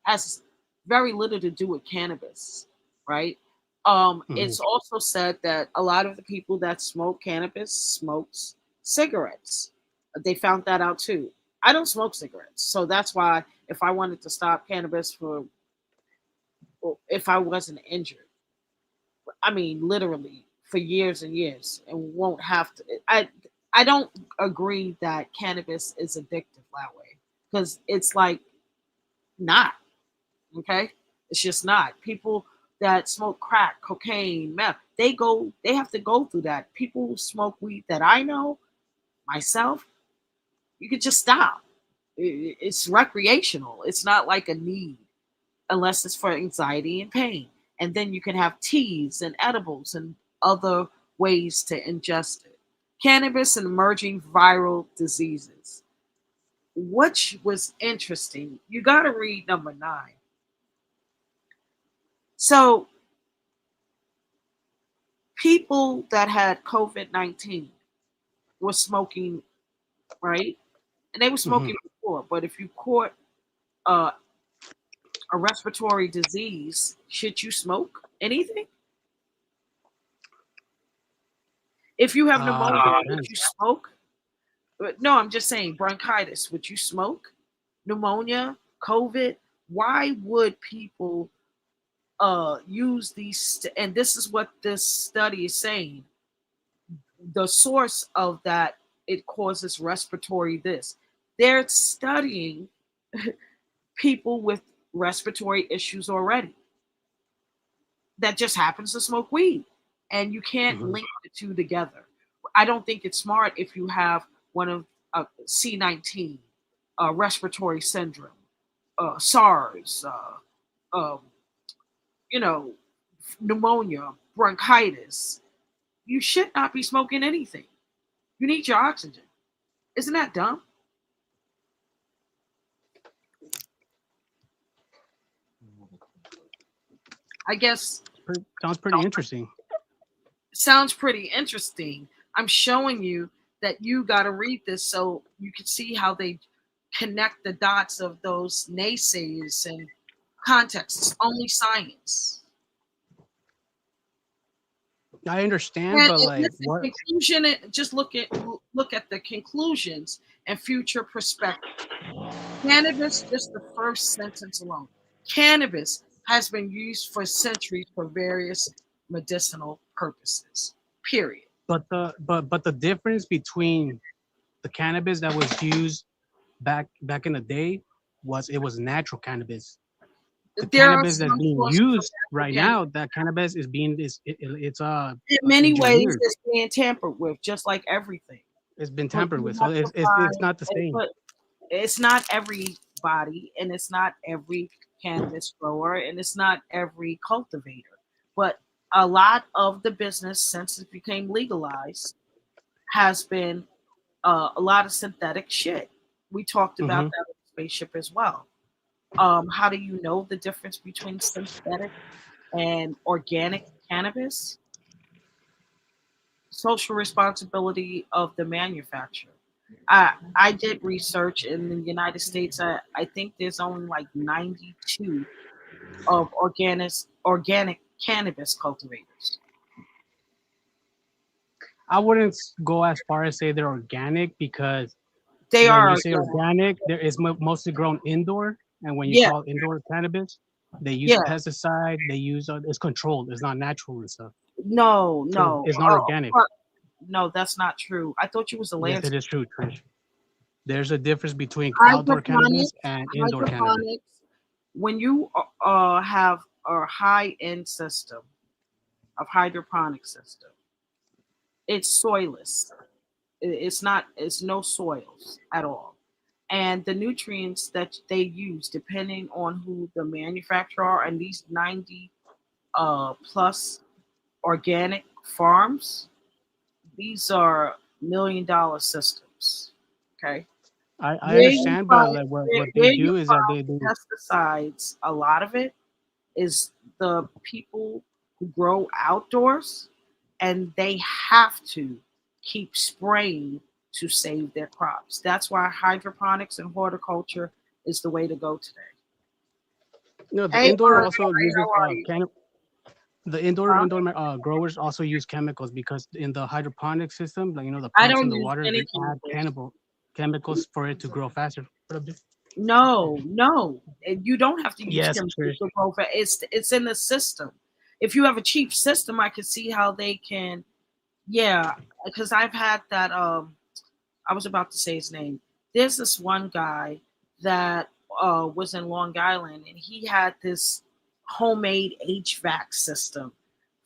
[SPEAKER 1] Has very little to do with cannabis, right?
[SPEAKER 8] Mhm.
[SPEAKER 1] It's also said that a lot of the people that smoke cannabis smokes cigarettes. They found that out too. I don't smoke cigarettes, so that's why if I wanted to stop cannabis for, well, if I wasn't injured, I mean literally for years and years, and won't have to. I don't agree that cannabis is addictive that way because it's like not. Okay, it's just not. People that smoke crack, cocaine, meth, they have to go through that. People who smoke weed that I know, myself, you could just stop. It's recreational. It's not like a need unless it's for anxiety and pain. And then you can have teas and edibles and other ways to ingest it. Cannabis and emerging viral diseases, which was interesting. You got to read number 9. So people that had COVID-19 were smoking, right? And they were
[SPEAKER 8] Mhm.
[SPEAKER 1] smoking before. But if you caught uh, a respiratory disease, should you smoke anything? If you have pneumonia, would
[SPEAKER 8] Depends.
[SPEAKER 1] you smoke? No, I'm just saying bronchitis. Would you smoke? Pneumonia, COVID. Why would people use these? And this is what this study is saying. The source of that, it causes respiratory this. They're studying people with respiratory issues already that just happens to smoke weed, and you can't
[SPEAKER 8] Mhm.
[SPEAKER 1] link the two together. I don't think it's smart if you have one of C19, respiratory syndrome, SARS, um, you know, pneumonia, bronchitis. You should not be smoking anything. You need your oxygen. Isn't that dumb? I guess
[SPEAKER 8] Sounds pretty interesting.
[SPEAKER 1] sounds pretty interesting. I'm showing you that you got to read this so you can see how they connect the dots of those naysayers and context. It's only science.
[SPEAKER 8] I understand,
[SPEAKER 1] And
[SPEAKER 8] but like,
[SPEAKER 1] listen,
[SPEAKER 8] what?
[SPEAKER 1] conclusion. Just look at the conclusions and future perspective. Cannabis, just the first sentence alone. Cannabis has been used for centuries for various medicinal purposes. Period.
[SPEAKER 8] But the difference between the cannabis that was used back in the day was it was natural cannabis. The
[SPEAKER 1] There are
[SPEAKER 8] cannabis that's
[SPEAKER 1] some
[SPEAKER 8] being
[SPEAKER 1] sources of
[SPEAKER 8] used
[SPEAKER 1] natural
[SPEAKER 8] right
[SPEAKER 1] cannabis.
[SPEAKER 8] now, that cannabis is being it's
[SPEAKER 1] In many ways,
[SPEAKER 8] engineered.
[SPEAKER 1] it's being tampered with, just like everything.
[SPEAKER 8] It's been
[SPEAKER 1] But
[SPEAKER 8] tampered
[SPEAKER 1] you
[SPEAKER 8] with, so
[SPEAKER 1] have to find,
[SPEAKER 8] it's not the same.
[SPEAKER 1] but it's not everybody, and it's not every cannabis grower, and it's not every cultivator. But a lot of the business since it became legalized has been a lot of synthetic shit. We talked about
[SPEAKER 8] Hmm.
[SPEAKER 1] that on Spaceship as well. How do you know the difference between synthetic and organic cannabis? Social responsibility of the manufacturer. I did research in the United States. I think there's only like 92 of organic cannabis cultivators.
[SPEAKER 8] I wouldn't go as far as say they're organic because
[SPEAKER 1] They
[SPEAKER 8] when
[SPEAKER 1] are
[SPEAKER 8] you say
[SPEAKER 1] organic.
[SPEAKER 8] organic, there is mostly grown indoor, and when you
[SPEAKER 1] Yeah,
[SPEAKER 8] call indoor cannabis, they use
[SPEAKER 1] yeah.
[SPEAKER 8] pesticide. They use it's controlled. It's not natural and stuff,
[SPEAKER 1] No,
[SPEAKER 8] so
[SPEAKER 1] no.
[SPEAKER 8] it's not organic.
[SPEAKER 1] But no, that's not true. I thought you was a
[SPEAKER 8] Yes, it
[SPEAKER 1] landscape.
[SPEAKER 8] is true, Trish. There's a difference between outdoor cannabis
[SPEAKER 1] Hydroponics,
[SPEAKER 8] and indoor cannabis.
[SPEAKER 1] hydroponics. When you have a high end system of hydroponic system, it's soilless. It's no soils at all. And the nutrients that they use, depending on who the manufacturer are, and these 90 plus organic farms, these are $1 million systems. Okay.
[SPEAKER 8] I
[SPEAKER 1] Where you
[SPEAKER 8] understand, but
[SPEAKER 1] find
[SPEAKER 8] like what they
[SPEAKER 1] where you
[SPEAKER 8] do is that
[SPEAKER 1] find
[SPEAKER 8] they do.
[SPEAKER 1] pesticides, a lot of it is the people who grow outdoors, and they have to keep spraying to save their crops. That's why hydroponics and horticulture is the way to go today.
[SPEAKER 8] No, the
[SPEAKER 1] Hey,
[SPEAKER 8] indoor
[SPEAKER 1] Andre,
[SPEAKER 8] also uses
[SPEAKER 1] how are you?
[SPEAKER 8] the
[SPEAKER 1] Huh?
[SPEAKER 8] indoor growers also use chemicals because in the hydroponic system, like the
[SPEAKER 1] I
[SPEAKER 8] plants in
[SPEAKER 1] don't
[SPEAKER 8] the
[SPEAKER 1] use
[SPEAKER 8] water,
[SPEAKER 1] any
[SPEAKER 8] they add
[SPEAKER 1] chemicals.
[SPEAKER 8] chemicals for it to grow faster.
[SPEAKER 1] No, no. And you don't have to use
[SPEAKER 8] Yes,
[SPEAKER 1] chemicals
[SPEAKER 8] sure.
[SPEAKER 1] to grow fast. It's in the system. If you have a cheap system, I can see how they can. Yeah, because I've had that. I was about to say his name. There's this one guy that was in Long Island, and he had this homemade HVAC system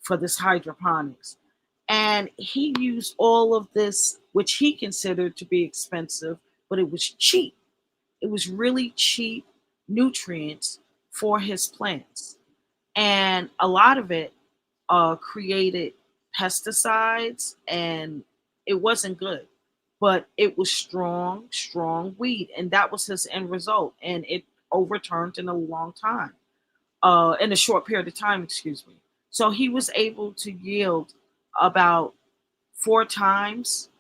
[SPEAKER 1] for this hydroponics. And he used all of this, which he considered to be expensive, but it was cheap. It was really cheap nutrients for his plants. And a lot of it created pesticides, and it wasn't good, but it was strong, strong weed, and that was his end result. And it overturned in a long time, in a short period of time, excuse me. So he was able to yield about 4 times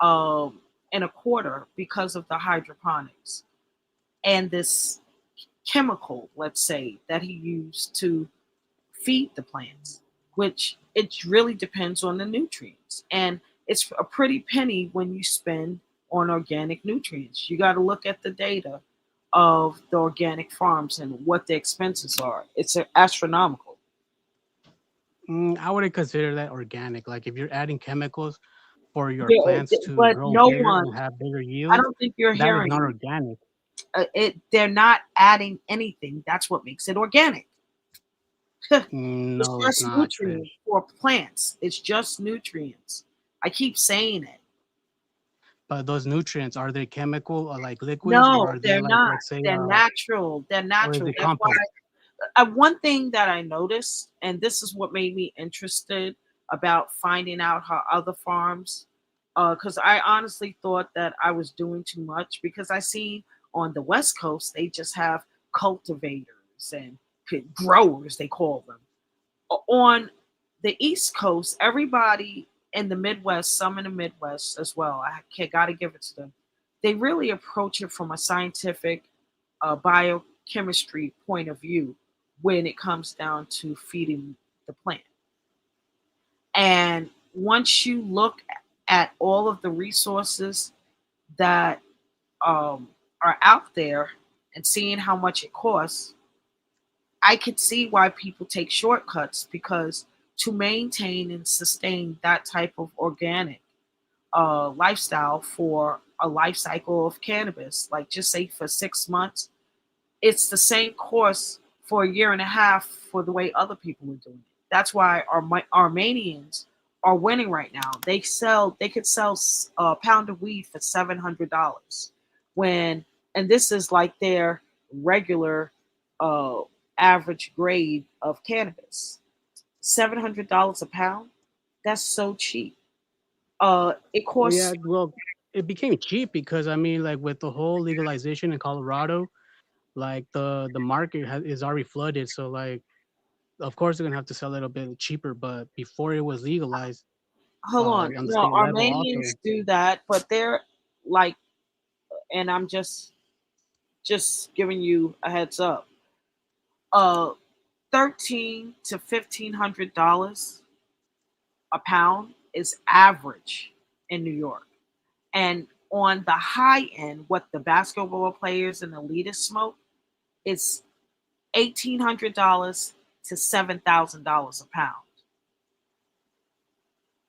[SPEAKER 1] in a quarter because of the hydroponics and this chemical, let's say, that he used to feed the plants, which it really depends on the nutrients. And it's a pretty penny when you spend on organic nutrients. You got to look at the data of the organic farms and what the expenses are. It's astronomical.
[SPEAKER 8] I wouldn't consider that organic. Like if you're adding chemicals for your
[SPEAKER 1] Yeah,
[SPEAKER 8] plants to
[SPEAKER 1] but
[SPEAKER 8] grow
[SPEAKER 1] no
[SPEAKER 8] bigger
[SPEAKER 1] one,
[SPEAKER 8] and have bigger
[SPEAKER 1] I
[SPEAKER 8] yields,
[SPEAKER 1] don't think you're
[SPEAKER 8] that is
[SPEAKER 1] hearing
[SPEAKER 8] not
[SPEAKER 1] me.
[SPEAKER 8] organic.
[SPEAKER 1] They're not adding anything. That's what makes it organic. It's
[SPEAKER 8] No, it's
[SPEAKER 1] just
[SPEAKER 8] not, Trish.
[SPEAKER 1] nutrients for plants. It's just nutrients. I keep saying it.
[SPEAKER 8] But those nutrients, are they chemical or like liquids, or
[SPEAKER 1] No,
[SPEAKER 8] are they
[SPEAKER 1] they're
[SPEAKER 8] like,
[SPEAKER 1] not.
[SPEAKER 8] let's say,
[SPEAKER 1] They're natural. They're
[SPEAKER 8] or is
[SPEAKER 1] natural.
[SPEAKER 8] it
[SPEAKER 1] That's why
[SPEAKER 8] compost?
[SPEAKER 1] one thing that I noticed, and this is what made me interested about finding out how other farms, because I honestly thought that I was doing too much because I see on the West Coast they just have cultivators and growers, they call them. On the East Coast, everybody in the Midwest, some in the Midwest as well, got to give it to them. They really approach it from a scientific biochemistry point of view when it comes down to feeding the plant. And once you look at all of the resources that are out there and seeing how much it costs, I could see why people take shortcuts because to maintain and sustain that type of organic lifestyle for a life cycle of cannabis, like just say for 6 months, it's the same course for a year and a half for the way other people are doing it. That's why Armenians are winning right now. They could sell a pound of weed for $700 when, and this is like their regular uh, average grade of cannabis. $700 a pound. That's so cheap. It
[SPEAKER 8] Well, yeah,
[SPEAKER 1] costs.
[SPEAKER 8] well, it became cheap because I mean, like with the whole legalization in Colorado, like the market is already flooded. So like, of course, they're gonna have to sell it a bit cheaper. But before it was legalized,
[SPEAKER 1] Hold on.
[SPEAKER 8] on the
[SPEAKER 1] No,
[SPEAKER 8] state level,
[SPEAKER 1] Armenians
[SPEAKER 8] also.
[SPEAKER 1] do that, but they're like, and I'm just giving you a heads up. Uh, $1,300 to $1,500 a pound is average in New York, and on the high end, what the basketball players and elitists smoke, it's $1,800 to $7,000 a pound.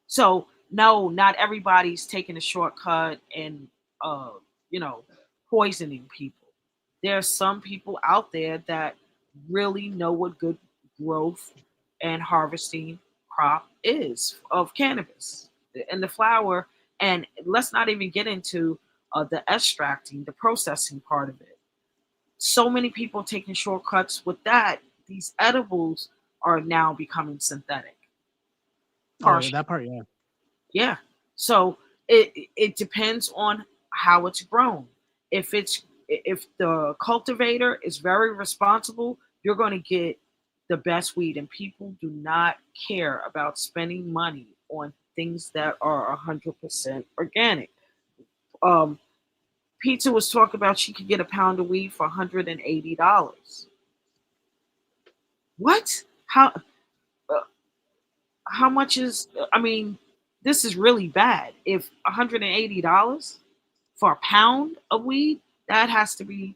[SPEAKER 1] So no, not everybody's taking a shortcut and uh, you know, poisoning people. There are some people out there that really know what good growth and harvesting crop is of cannabis and the flower And let's not even get into the extracting, the processing part of it. So many people taking shortcuts with that. These edibles are now becoming synthetic.
[SPEAKER 8] Oh, yeah,
[SPEAKER 1] Partially,
[SPEAKER 8] that part, yeah.
[SPEAKER 1] yeah. So it depends on how it's grown. If the cultivator is very responsible, you're going to get the best weed. And people do not care about spending money on things that are 100% organic. Um, Pizza was talking about she could get a pound of weed for $180. What? Uh, how much is? I mean, this is really bad. If $180 for a pound of weed, that has to be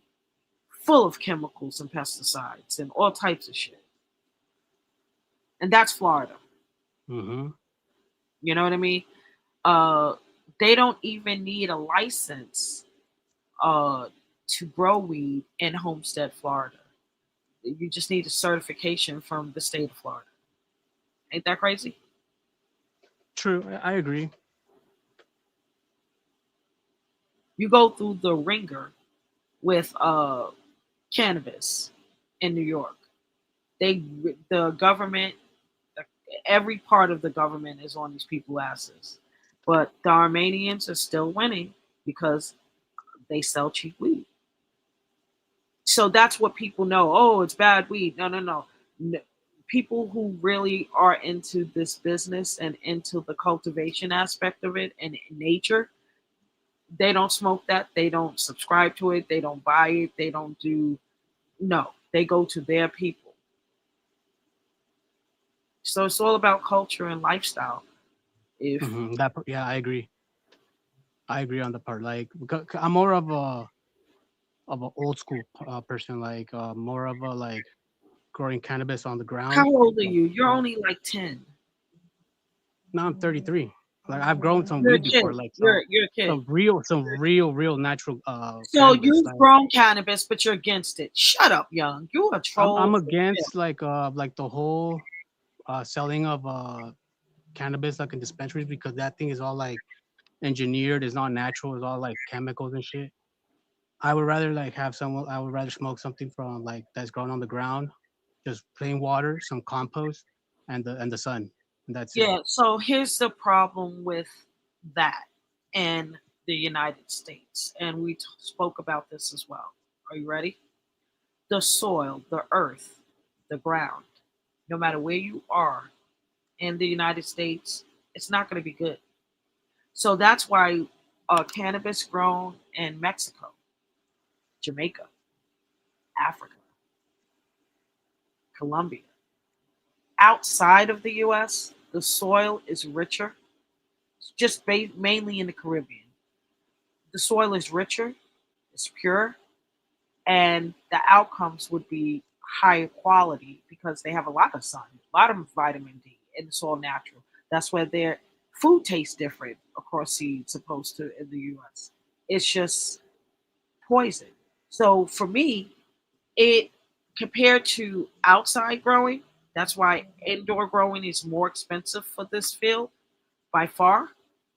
[SPEAKER 1] full of chemicals and pesticides and all types of shit. And that's Florida.
[SPEAKER 8] Mm-hmm.
[SPEAKER 1] You know what I mean? Uh, they don't even need a license to grow weed in Homestead, Florida. You just need a certification from the state of Florida. Ain't that crazy?
[SPEAKER 8] True, I agree.
[SPEAKER 1] You go through the ringer with cannabis in New York. They the government, every part of the government is on these people's asses, but the Armenians are still winning because they sell cheap weed. So that's what people know. Oh, it's bad weed. No, no, no. People who really are into this business and into the cultivation aspect of it and nature, they don't smoke that. They don't subscribe to it. They don't buy it. They don't do, no, they go to their people. So it's all about culture and lifestyle. If
[SPEAKER 8] Yeah, I agree. I agree on the part. Like, I'm more of an old school person. Like, more of a like growing cannabis on the
[SPEAKER 1] How
[SPEAKER 8] ground.
[SPEAKER 1] old are
[SPEAKER 8] Like,
[SPEAKER 1] you? You're only like 10.
[SPEAKER 8] now I'm 33. Like, I've grown some
[SPEAKER 1] You're a
[SPEAKER 8] weed
[SPEAKER 1] kid.
[SPEAKER 8] before. Like
[SPEAKER 1] You're a kid.
[SPEAKER 8] real natural
[SPEAKER 1] So
[SPEAKER 8] cannabis.
[SPEAKER 1] you've
[SPEAKER 8] Like,
[SPEAKER 1] grown cannabis, but you're against it. Shut up, young. You a
[SPEAKER 8] I'm
[SPEAKER 1] troll.
[SPEAKER 8] against like the whole selling of cannabis like in dispensaries, because that thing is all like engineered. It's not natural. It's all like chemicals and shit. I would rather like have someone. I would rather smoke something from like that's grown on the ground, just plain water, some compost, and the sun, and that's it.
[SPEAKER 1] Yeah, so here's the problem with that in the United States. And we spoke about this as well. Are you ready? The soil, the earth, the ground, no matter where you are in the United States, it's not going to be good. So that's why cannabis grown in Mexico, Jamaica, Africa, Colombia, outside of the US, the soil is richer, just mainly in the Caribbean. The soil is richer, it's pure, and the outcomes would be higher quality because they have a lot of sun, a lot of vitamin D, and it's all natural. That's where their food tastes different across seeds opposed to in the US. It's just poison. So for me, it compared to outside growing, that's why indoor growing is more expensive for this field by far.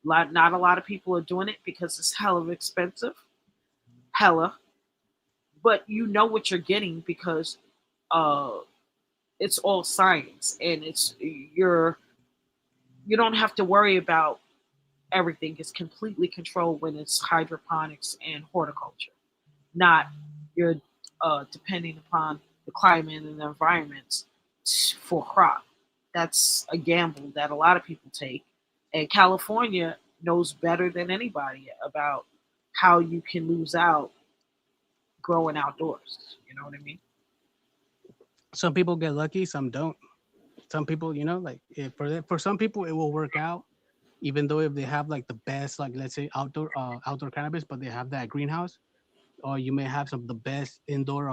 [SPEAKER 1] Not a lot of people are doing it because it's hella expensive, hella. But you know what you're getting because uh, it's all science, and you don't have to worry about everything. It's completely controlled when it's hydroponics and horticulture, not you're depending upon the climate and the environment for crop. That's a gamble that a lot of people take, and California knows better than anybody about how you can lose out growing outdoors. You know what I mean?
[SPEAKER 8] Some people get lucky, some don't. Some people, like for some people it will work out, even though if they have like the best, like let's say outdoor cannabis, but they have that greenhouse, or you may have some of the best indoor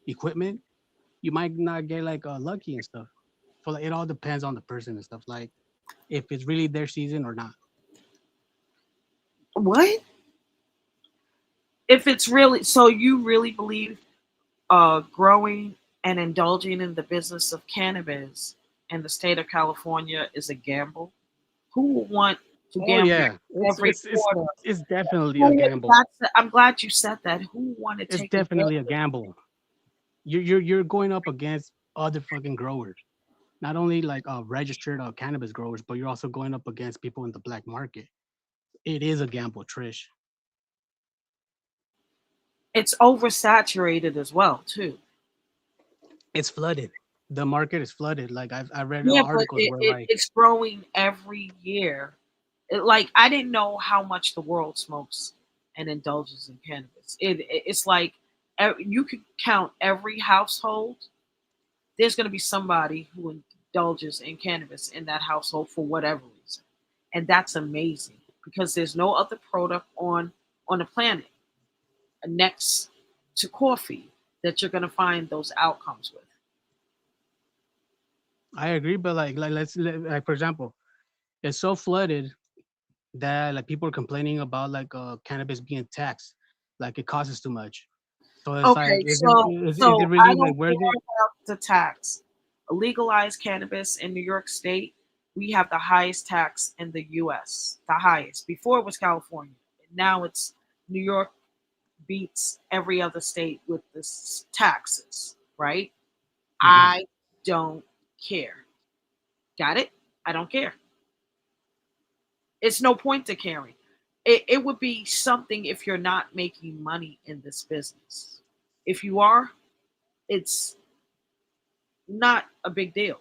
[SPEAKER 8] equipment, you might not get like lucky and stuff. So like, it all depends on the person and stuff. Like if it's really their season or not.
[SPEAKER 1] What if it's really so? You really believe growing and indulging in the business of cannabis in the state of California is a gamble? Who would want to
[SPEAKER 8] Oh
[SPEAKER 1] gamble
[SPEAKER 8] yeah,
[SPEAKER 1] every quarter.
[SPEAKER 8] it's definitely a gamble.
[SPEAKER 1] I'm glad you said that. Who want to
[SPEAKER 8] It's
[SPEAKER 1] take a
[SPEAKER 8] definitely a
[SPEAKER 1] gamble?
[SPEAKER 8] gamble. You're going up against other fucking growers. Not only like registered cannabis growers, but you're also going up against people in the black market. It is a gamble, Trish.
[SPEAKER 1] It's oversaturated as well, too.
[SPEAKER 8] It's flooded. The market is flooded. Like I read
[SPEAKER 1] Yeah, but
[SPEAKER 8] articles where like
[SPEAKER 1] it's growing every year. Like I didn't know how much the world smokes and indulges in cannabis. It's like you could count every household. There's going to be somebody who indulges in cannabis in that household for whatever reason, and that's amazing because there's no other product on the planet next to coffee that you're going to find those outcomes with.
[SPEAKER 8] I agree, but like for example, it's so flooded that like people are complaining about like cannabis being taxed, like it costs too much. So it's like,
[SPEAKER 1] Okay, so
[SPEAKER 8] is it
[SPEAKER 1] I
[SPEAKER 8] really like
[SPEAKER 1] don't
[SPEAKER 8] worth
[SPEAKER 1] care
[SPEAKER 8] it?
[SPEAKER 1] about the tax. Legalized cannabis in New York State, we have the highest tax in the U.S. The highest. Before it was California. Now it's New York beats every other state with this taxes. Right?
[SPEAKER 8] Hmm.
[SPEAKER 1] I don't care. Got it? I don't care. It's no point to caring. It would be something if you're not making money in this business. If you are, it's not a big deal.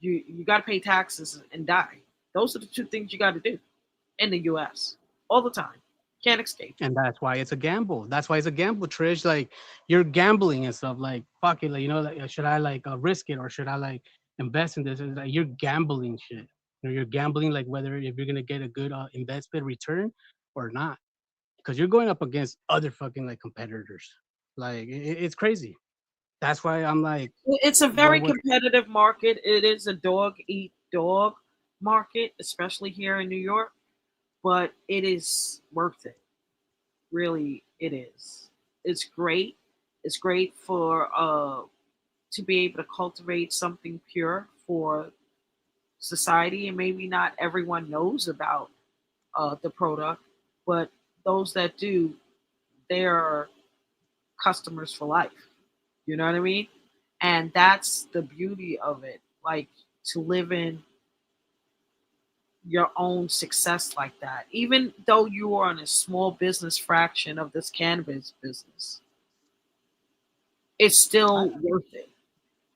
[SPEAKER 1] You got to pay taxes and die. Those are the two things you got to do in the U.S. all the time. Can't escape it.
[SPEAKER 8] And that's why it's a gamble. That's why it's a gamble, Trish. Like you're gambling and stuff. Like fuck it, like you know, like should I like risk it or should I like invest in this? It's like you're gambling shit. You know, you're gambling like whether if you're gonna get a good investment return or not, because you're going up against other fucking like competitors. Like it's crazy. That's why I'm like,
[SPEAKER 1] It's a very
[SPEAKER 8] what?
[SPEAKER 1] competitive market. It is a dog eat dog market, especially here in New York, but it is worth it. Really, it is. It's great. It's great for to be able to cultivate something pure for society, and maybe not everyone knows about the product, but those that do, they're customers for life. You know what I mean? And that's the beauty of it. Like to live in your own success like that, even though you are in a small business fraction of this cannabis business, it's
[SPEAKER 8] I,
[SPEAKER 1] still worth it.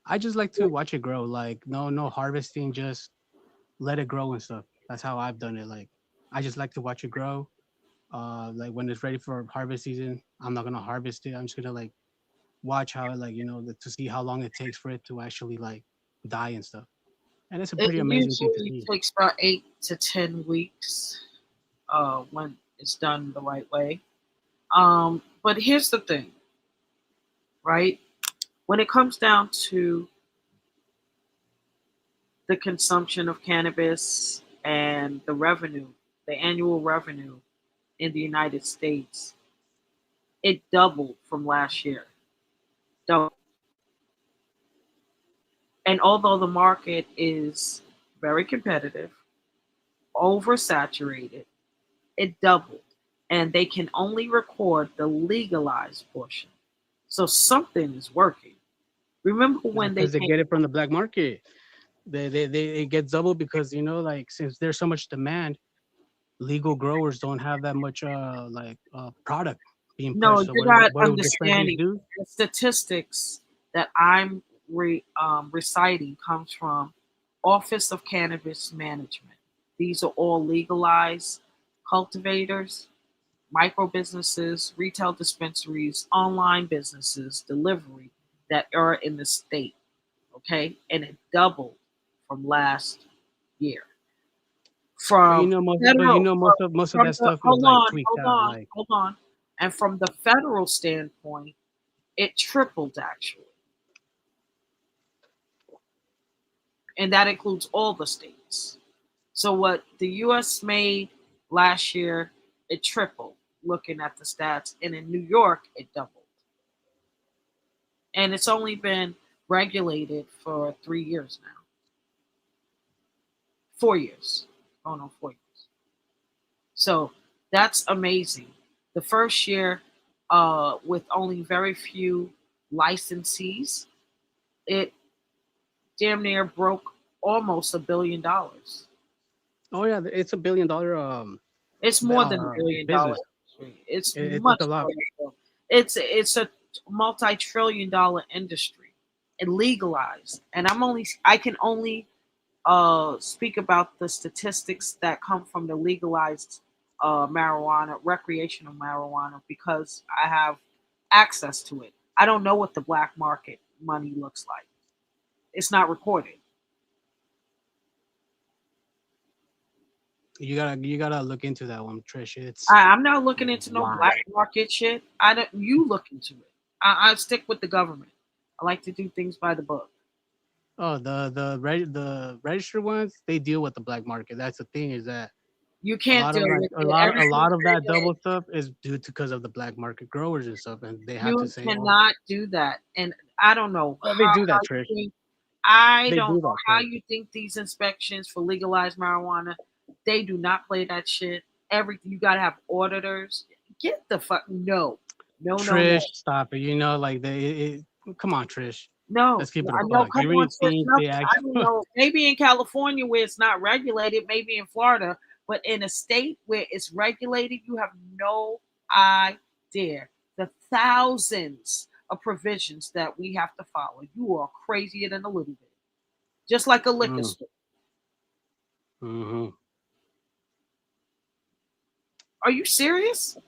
[SPEAKER 8] I just like to watch it grow. Like no harvesting, just let it grow and stuff. That's how I've done it. Like I just like to watch it grow. Like when it's ready for harvest season, I'm not gonna harvest it. I'm just gonna like watch how it like to see how long it takes for it to actually like die and stuff. And it's a
[SPEAKER 1] It
[SPEAKER 8] pretty amazing thing to
[SPEAKER 1] usually
[SPEAKER 8] see.
[SPEAKER 1] takes about 8 to 10 weeks when it's done the right way. But here's the thing, right? When it comes down to the consumption of cannabis and the revenue, the annual revenue in the United States, it doubled from last year. Doubled. And although the market is very competitive, oversaturated, it doubled. And they can only record the legalized portion. So something is working. Remember when they
[SPEAKER 8] Because they
[SPEAKER 1] came?
[SPEAKER 8] get it from the black market. They it gets double because like since there's so much demand, legal growers don't have that much product being
[SPEAKER 1] No,
[SPEAKER 8] pushed. So
[SPEAKER 1] you're not
[SPEAKER 8] what do dispensaries
[SPEAKER 1] understanding.
[SPEAKER 8] do?
[SPEAKER 1] The statistics that I'm reciting comes from Office of Cannabis Management. These are all legalized cultivators, micro businesses, retail dispensaries, online businesses, delivery that are in the state. Okay, and it doubled from last year.
[SPEAKER 8] But
[SPEAKER 1] From federal,
[SPEAKER 8] most of
[SPEAKER 1] from
[SPEAKER 8] that
[SPEAKER 1] the
[SPEAKER 8] stuff is like tweaked out. Like
[SPEAKER 1] hold on, and from the federal standpoint, it tripled actually, and that includes all the states. So what the U.S. made last year, it tripled. Looking at the stats, and in New York, it doubled, and it's only been regulated for 3 years now. 4 years. Oh no, 4 years. So that's amazing. The first year, with only very few licensees, it damn near broke almost $1 billion.
[SPEAKER 8] Oh yeah, it's $1 billion
[SPEAKER 1] It's more than $1 billion
[SPEAKER 8] business.
[SPEAKER 1] industry. It's
[SPEAKER 8] It's
[SPEAKER 1] much
[SPEAKER 8] a lot.
[SPEAKER 1] more than that. It's a multi-trillion-dollar industry. It legalized, and I can only speak about the statistics that come from the legalized marijuana, recreational marijuana, because I have access to it. I don't know what the black market money looks like. It's not recorded.
[SPEAKER 8] You gotta look into that one, Trish. It's
[SPEAKER 1] I'm not looking into no
[SPEAKER 8] wild.
[SPEAKER 1] black market shit. I don't. You look into it. I stick with the government. I like to do things by the book.
[SPEAKER 8] Oh, the registered ones, they deal with the black market. That's the thing, is that
[SPEAKER 1] You
[SPEAKER 8] a
[SPEAKER 1] can't
[SPEAKER 8] lot of
[SPEAKER 1] deal
[SPEAKER 8] like
[SPEAKER 1] with it.
[SPEAKER 8] a
[SPEAKER 1] Everything's
[SPEAKER 8] lot of that
[SPEAKER 1] regulated.
[SPEAKER 8] double stuff is due to because of the black market growers and stuff, and they have to
[SPEAKER 1] You
[SPEAKER 8] say, oh,
[SPEAKER 1] cannot do that. And I don't know
[SPEAKER 8] well, they do
[SPEAKER 1] how
[SPEAKER 8] that,
[SPEAKER 1] you
[SPEAKER 8] Trish.
[SPEAKER 1] think. I
[SPEAKER 8] They
[SPEAKER 1] don't
[SPEAKER 8] do
[SPEAKER 1] know
[SPEAKER 8] that,
[SPEAKER 1] how
[SPEAKER 8] Trish.
[SPEAKER 1] you think these inspections for legalized marijuana. They do not play that shit. Everything you gotta have auditors. Get the fuck no, no, no,
[SPEAKER 8] Trish,
[SPEAKER 1] no.
[SPEAKER 8] stop it. Like come on, Trish.
[SPEAKER 1] No,
[SPEAKER 8] Let's keep it a
[SPEAKER 1] I know.
[SPEAKER 8] buck.
[SPEAKER 1] Come
[SPEAKER 8] You
[SPEAKER 1] on,
[SPEAKER 8] really
[SPEAKER 1] sis.
[SPEAKER 8] think
[SPEAKER 1] No,
[SPEAKER 8] they
[SPEAKER 1] I don't
[SPEAKER 8] actually?
[SPEAKER 1] know. Maybe in California where it's not regulated, maybe in Florida, but in a state where it's regulated, you have no idea the thousands of provisions that we have to follow. You are crazier than a little bit, just like a liquor
[SPEAKER 8] Mm,
[SPEAKER 1] store.
[SPEAKER 8] hmm.
[SPEAKER 1] Are you serious?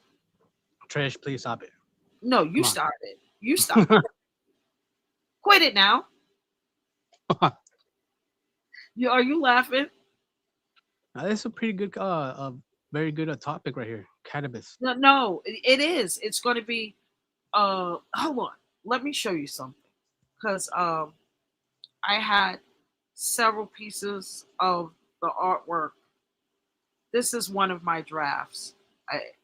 [SPEAKER 8] Trish, please stop it.
[SPEAKER 1] No, you
[SPEAKER 8] Come on.
[SPEAKER 1] started. You started. Quit it now. Are you laughing?
[SPEAKER 8] That's a pretty good, very good topic right here. Cannabis.
[SPEAKER 1] No, no, it is. It's going to be. Hold on. Let me show you something, because I had several pieces of the artwork. This is one of my drafts.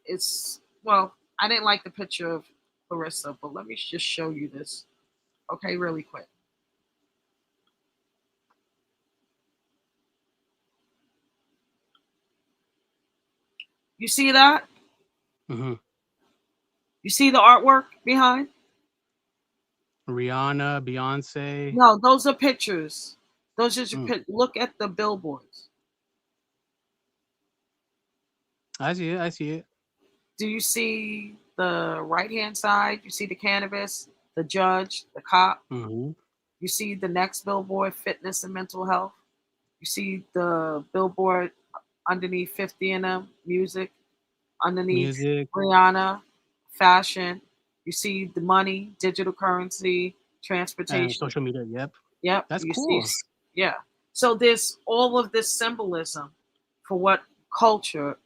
[SPEAKER 1] It's well, I didn't like the picture of Clarissa, but let me just show you this. Okay, really quick. You see that?
[SPEAKER 8] Hmm.
[SPEAKER 1] You see the artwork behind?
[SPEAKER 8] Rihanna, Beyonce.
[SPEAKER 1] No, those are pictures. Those are your
[SPEAKER 8] Mm,
[SPEAKER 1] look at the billboards.
[SPEAKER 8] I see it. I see it.
[SPEAKER 1] Do you see the right hand side? You see the cannabis, the judge, the cop.
[SPEAKER 8] Hmm.
[SPEAKER 1] You see the next billboard, fitness and mental health. You see the billboard underneath 50 and them, music, underneath
[SPEAKER 8] Music
[SPEAKER 1] Rihanna, fashion. You see the money, digital currency,
[SPEAKER 8] and
[SPEAKER 1] transportation.
[SPEAKER 8] social media. Yep.
[SPEAKER 1] Yep.
[SPEAKER 8] That's
[SPEAKER 1] You see,
[SPEAKER 8] cool.
[SPEAKER 1] yeah. So there's all of this symbolism for what culture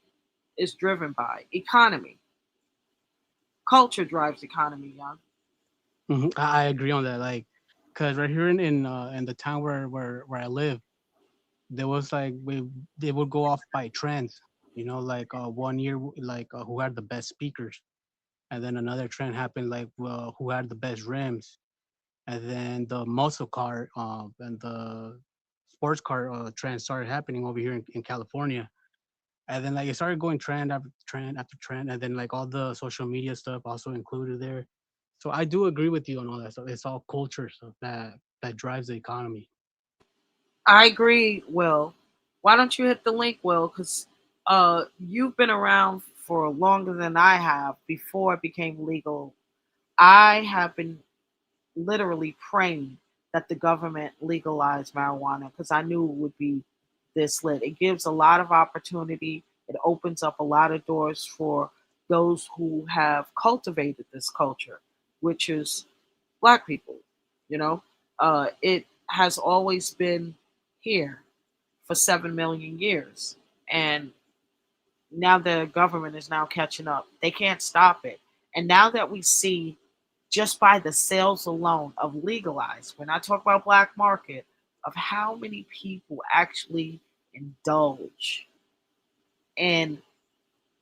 [SPEAKER 1] is driven by. Economy. Culture drives economy, young.
[SPEAKER 8] I agree on that. Like, cause right here in the town where I live, there was like they would go off by trends. Like one year, like who had the best speakers, and then another trend happened, like who had the best rims, and then the muscle car and the sports car trend started happening over here in California. And then like it started going trend after trend after trend, and then like all the social media stuff also included there. So I do agree with you on all that stuff. It's all culture stuff that drives the economy.
[SPEAKER 1] I agree, Will. Why don't you hit the link, Will? Because you've been around for longer than I have before it became legal. I have been literally praying that the government legalized marijuana because I knew it would be this lit. It gives a lot of opportunity. It opens up a lot of doors for those who have cultivated this culture, which is black people. You know, it has always been here for 7 million years, and now the government is now catching up. They can't stop it, and now that we see just by the sales alone of legalized, when I talk about black market, of how many people actually indulge in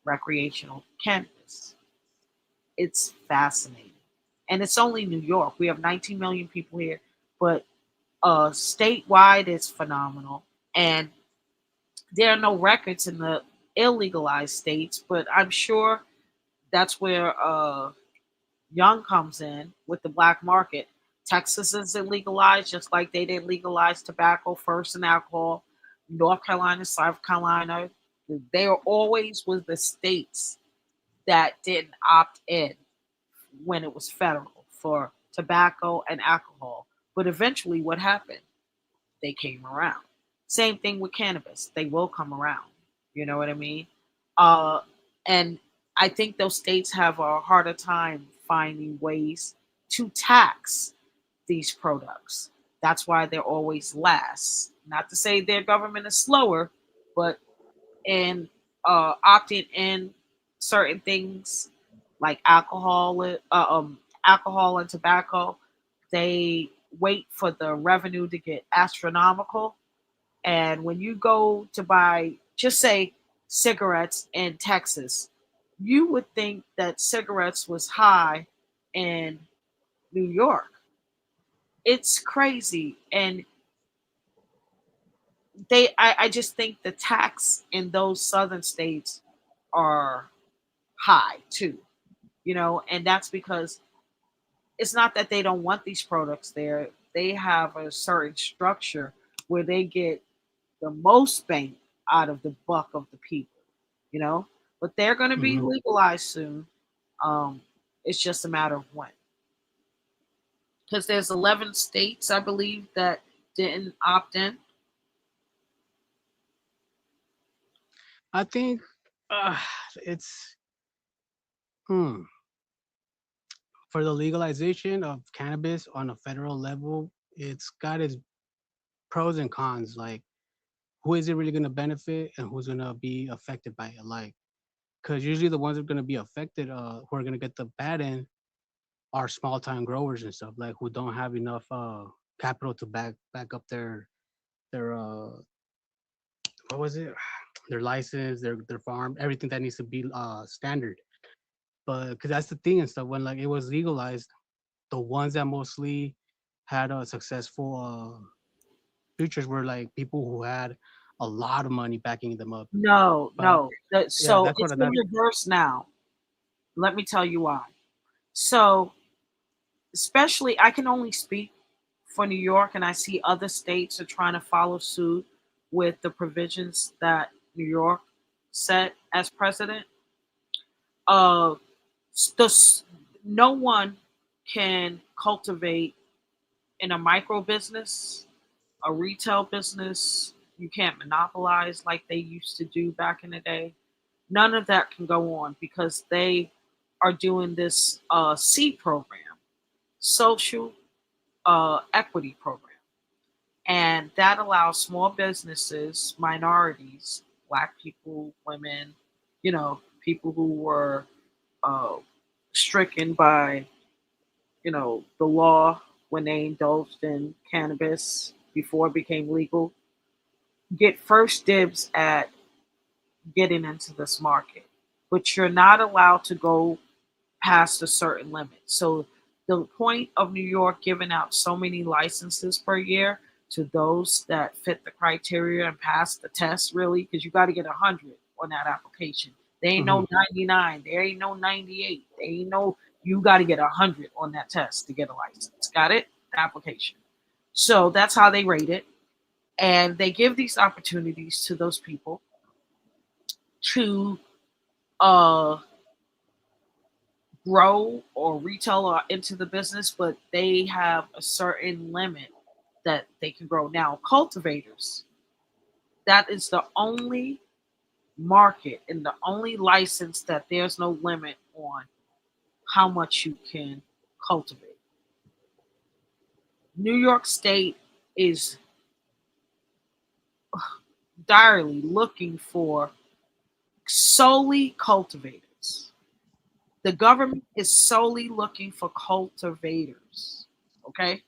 [SPEAKER 1] recreational cannabis. It's fascinating. And it's only New York. We have 19 million people here, but statewide it's phenomenal. And there are no records in the illegalized states, but I'm sure that's where Young comes in with the black market. Texas isn't legalized, just like they didn't legalize tobacco first and alcohol. North Carolina, South Carolina, they are always was the states that didn't opt in when it was federal for tobacco and alcohol. But eventually, what happened? They came around. Same thing with cannabis. They will come around. You know what I mean? Uh, and I think those states have a harder time finding ways to tax these products. That's why they're always last. Not to say their government is slower, but in opting in certain things like alcohol and tobacco, they wait for the revenue to get astronomical. And when you go to buy, just say, cigarettes in Texas, you would think that cigarettes was high in New York. It's crazy. And I just think the tax in those southern states are high too, and that's because it's not that they don't want these products there. They have a certain structure where they get the most bang out of the buck of the people, you know. But they're going to be
[SPEAKER 8] Hmm.
[SPEAKER 1] legalized soon. It's just a matter of when, because there's 11 states, I believe, that didn't opt in.
[SPEAKER 8] I think uh, it's hmm, for the legalization of cannabis on a federal level. It's got its pros and cons. Like, who is it really going to benefit, and who's going to be affected by it? Like, because usually the ones that are going to be affected, who are going to get the bad end, are small time growers and stuff, like who don't have enough capital to back up their what was it, their license, their farm, everything that needs to be standard. But because that's the thing and stuff, when like it was legalized, the ones that mostly had a successful futures were like people who had a lot of money backing them up.
[SPEAKER 1] No,
[SPEAKER 8] But
[SPEAKER 1] no.
[SPEAKER 8] yeah,
[SPEAKER 1] So
[SPEAKER 8] that's
[SPEAKER 1] it's
[SPEAKER 8] what
[SPEAKER 1] in
[SPEAKER 8] that.
[SPEAKER 1] reverse now. Let me tell you why. So, especially, I can only speak for New York, and I see other states are trying to follow suit with the provisions that New York set as precedent. Uh, the, no one can cultivate in a micro business, a retail business. You can't monopolize like they used to do back in the day. None of that can go on because they are doing this C program, social equity program. And that allows small businesses, minorities, black people, women, people who were uh, stricken by, the law when they indulged in cannabis before it became legal, get first dibs at getting into this market. But you're not allowed to go past a certain limit. So the point of New York giving out so many licenses per year to those that fit the criteria and pass the test, really, because you got to get 100 on that application. There ain't
[SPEAKER 8] Mhm.
[SPEAKER 1] no 99. There ain't no 98. There ain't no, you got to get 100 on that test to get a license. Got it? The application. So that's how they rate it. And they give these opportunities to those people to uh, grow or retail or into the business, but they have a certain limit that they can grow. Now, cultivators, that is the only market and the only license that there's no limit on how much you can cultivate. New York State is direly looking for solely cultivators. The government is solely looking for cultivators. Okay?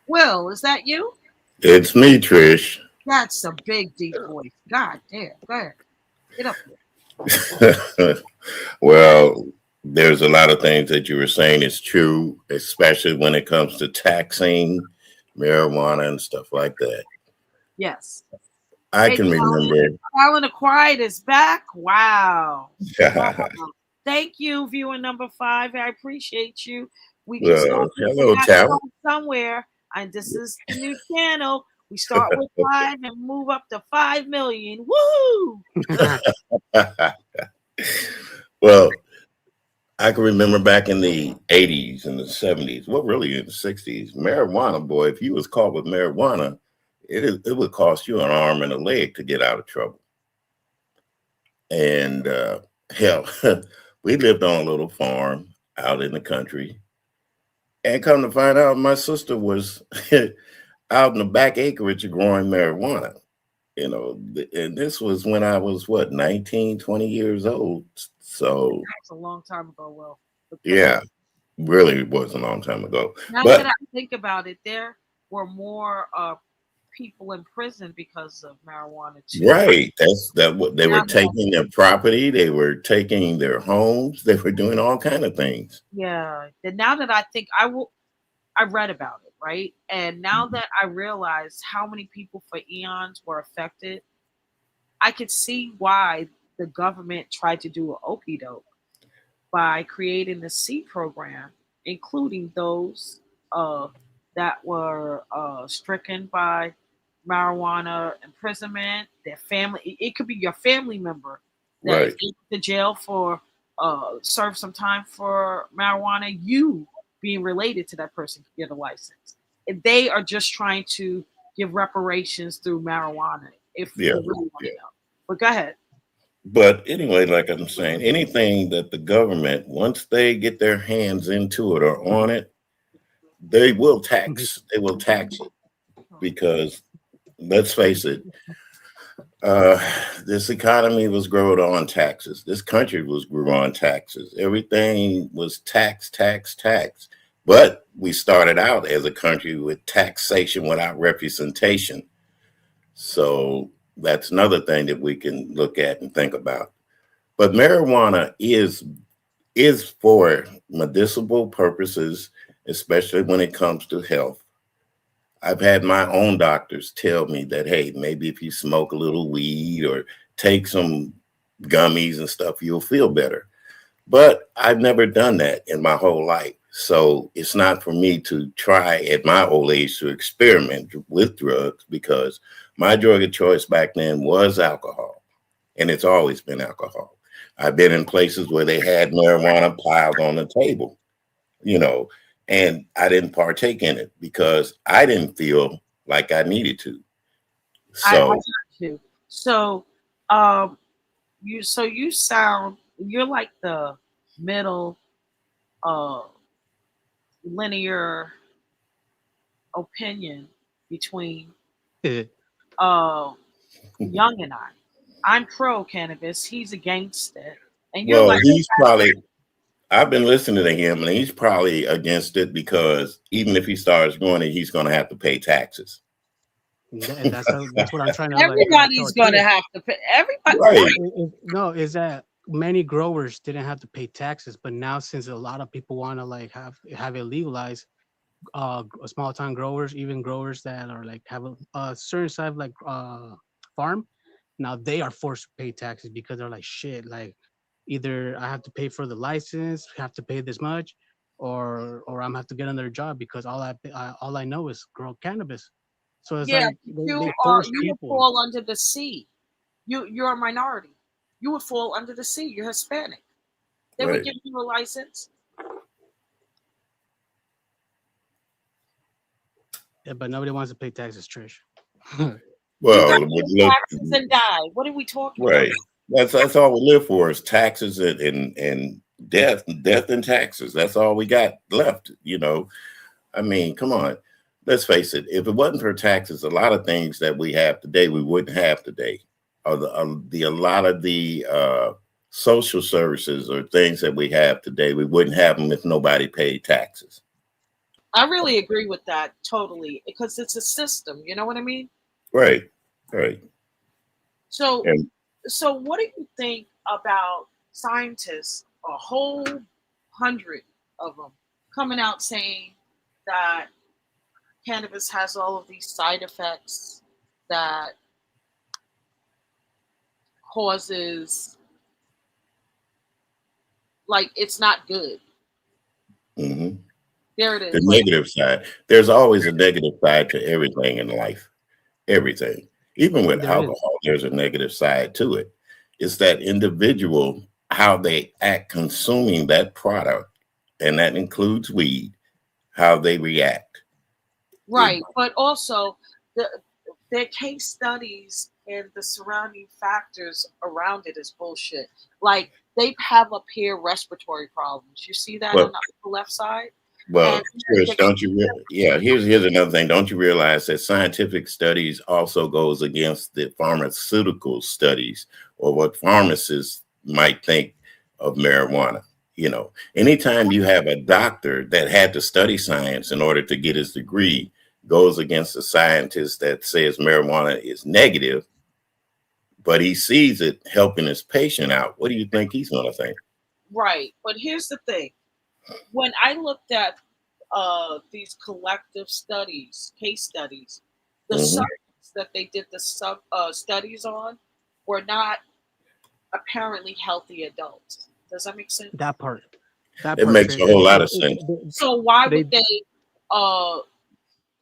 [SPEAKER 1] Will, is that you?
[SPEAKER 9] It's me, Trish.
[SPEAKER 1] That's a big deep voice. God damn. Go ahead. Get up here.
[SPEAKER 9] Well, there's a lot of things that you were saying is true, especially when it comes to taxing marijuana and stuff like that.
[SPEAKER 1] Yes.
[SPEAKER 9] I
[SPEAKER 1] Hey,
[SPEAKER 9] can remember.
[SPEAKER 1] Colin Acquired is back. Wow. Wow. Thank you, viewer number 5. I appreciate you. We can start with
[SPEAKER 9] Hello,
[SPEAKER 1] that
[SPEAKER 9] talent.
[SPEAKER 1] somewhere. And this is the new channel. We start with 5 and move up to 5 million. Woo!
[SPEAKER 9] Well, I can remember back in the 80s and the 70s, well, really in the 60s, marijuana, boy, if you was caught with marijuana, it would cost you an arm and a leg to get out of trouble. And hell, we lived on a little farm out in the country. And come to find out, my sister was out in the back acreage growing marijuana. You know, and this was when I was, what, 19, 20 years old. So,
[SPEAKER 1] That's a long time ago, Will.
[SPEAKER 9] yeah, really was a long time ago.
[SPEAKER 1] Now
[SPEAKER 9] But
[SPEAKER 1] that I think about it, there were more people in prison because of marijuana too.
[SPEAKER 9] right, that's that what they were
[SPEAKER 1] Now that
[SPEAKER 9] taking their property, they were taking their homes, they were doing all kind of things.
[SPEAKER 1] yeah. And now that I think I read about it, right? And now that I realize how many people for eons were affected, I could see why the government tried to do an okey doke by creating the C program, including those uh, that were stricken by marijuana imprisonment, their family. It could be your family member that if
[SPEAKER 9] Right,
[SPEAKER 1] you went to jail for serve some time for marijuana, you being related to that person can get a license. And they are just trying to give reparations through marijuana if
[SPEAKER 9] yeah,
[SPEAKER 1] you really want
[SPEAKER 9] yeah.
[SPEAKER 1] to know. But go ahead.
[SPEAKER 9] But anyway, like I'm saying, anything that the government, once they get their hands into it or on it, they will tax it because let's face it, uh, this economy was grown on taxes. This country was grew on taxes. Everything was tax, tax, tax. But we started out as a country with taxation without representation. So that's another thing that we can look at and think about. But marijuana is for medicinal purposes, especially when it comes to health. I've had my own doctors tell me that, hey, maybe if you smoke a little weed or take some gummies and stuff, you'll feel better. But I've never done that in my whole life. So it's not for me to try at my old age to experiment with drugs because my drug of choice back then was alcohol, and it's always been alcohol. I've been in places where they had marijuana piled on the table, you know, and I didn't partake in it because I didn't feel like I needed to.
[SPEAKER 1] I
[SPEAKER 9] So,
[SPEAKER 1] got you. So, um, you sound you're like the middle uh linear opinion between
[SPEAKER 8] Yeah.
[SPEAKER 1] uh Young and I. I'm pro cannabis. He's against it, and you're
[SPEAKER 9] well,
[SPEAKER 1] like,
[SPEAKER 9] he's probably, I've been listening to him and he's probably against it because even if he starts growing it, he's going to have to pay taxes.
[SPEAKER 8] And that's what I'm trying to like tell
[SPEAKER 1] everybody's gonna
[SPEAKER 8] Tia.
[SPEAKER 1] have to pay. Everybody,
[SPEAKER 9] Right.
[SPEAKER 8] No, is that many growers didn't have to pay taxes, but now since a lot of people want to like have it legalized, small town growers, even growers that are like have a certain size like farm, now they are forced to pay taxes because they're like shit, like either I have to pay for the license, have to pay this much, or I'm have to get another job because all I know is grow cannabis. So it's
[SPEAKER 1] yeah,
[SPEAKER 8] like
[SPEAKER 1] but
[SPEAKER 8] they force
[SPEAKER 1] you would
[SPEAKER 8] people.
[SPEAKER 1] fall under the C. You're a minority. You would fall under the C. You're Hispanic. They would
[SPEAKER 9] Right.
[SPEAKER 1] give you a license.
[SPEAKER 8] Yeah, but nobody wants to pay taxes, Trish.
[SPEAKER 1] You
[SPEAKER 9] Well,
[SPEAKER 1] got to pay taxes and die. What are we talking about?
[SPEAKER 9] right. That's all we live for is taxes and death and taxes. That's all we got left. You know, I mean, come on. Let's face it. If it wasn't for taxes, a lot of things that we have today, we wouldn't have today. Or the a lot of the social services or things that we have today, we wouldn't have them if nobody paid taxes.
[SPEAKER 1] I really agree with that totally because it's a system. You know what I mean?
[SPEAKER 9] Right. Right.
[SPEAKER 1] So,
[SPEAKER 9] And
[SPEAKER 1] what do you think about scientists, a whole hundred of them, coming out saying that cannabis has all of these side effects? that causes, like, it's not good.
[SPEAKER 9] Hmm.
[SPEAKER 1] There it
[SPEAKER 9] The
[SPEAKER 1] is. Like,
[SPEAKER 9] negative side. There's always a negative side to everything in life. Everything. Even with
[SPEAKER 8] There is.
[SPEAKER 9] alcohol, there's a negative side to it. It's that individual, how they act consuming that product, and that includes weed, how they react. It,
[SPEAKER 1] right. But also, the their case studies and the surrounding factors around it is bullshit. Like, they have up here respiratory problems. You see that on
[SPEAKER 9] well,
[SPEAKER 1] the upper left side? And
[SPEAKER 9] well, Chris,
[SPEAKER 1] the
[SPEAKER 9] don't you? Yeah, here's another thing. Don't you realize that scientific studies also goes against the pharmaceutical studies or what pharmacists might think of marijuana? You know, anytime you have a doctor that had to study science in order to get his degree, goes against a scientist that says marijuana is negative, but he sees it helping his patient out. What do you think he's going to think?
[SPEAKER 1] right. But here's the thing. When I looked at these collective studies, case studies, the
[SPEAKER 9] Hmm.
[SPEAKER 1] subjects that they did the studies on were not apparently healthy adults. Does that make sense?
[SPEAKER 8] That part. That
[SPEAKER 9] It
[SPEAKER 8] part,
[SPEAKER 9] makes a
[SPEAKER 8] Trish.
[SPEAKER 9] whole lot of sense.
[SPEAKER 1] So why
[SPEAKER 8] They
[SPEAKER 1] would they uh,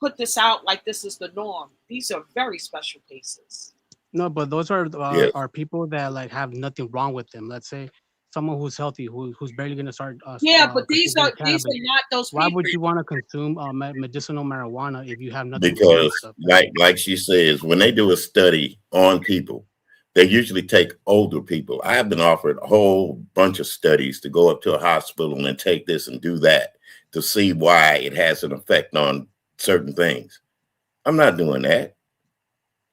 [SPEAKER 1] put this out like this is the norm? These are very special cases.
[SPEAKER 8] no, but those are
[SPEAKER 9] Yes,
[SPEAKER 8] people that like have nothing wrong with them. Let's say someone who's healthy, who's barely gonna start
[SPEAKER 1] Yeah, but
[SPEAKER 8] consuming
[SPEAKER 1] these
[SPEAKER 8] cannabis.
[SPEAKER 1] are not those
[SPEAKER 8] Why
[SPEAKER 1] people.
[SPEAKER 8] would you want to consume medicinal marijuana if you have nothing wrong with
[SPEAKER 9] because
[SPEAKER 8] stuff?
[SPEAKER 9] like she says, when they do a study on people, they usually take older people. I've been offered a whole bunch of studies to go up to a hospital and take this and do that to see why it has an effect on certain things. I'm not doing that.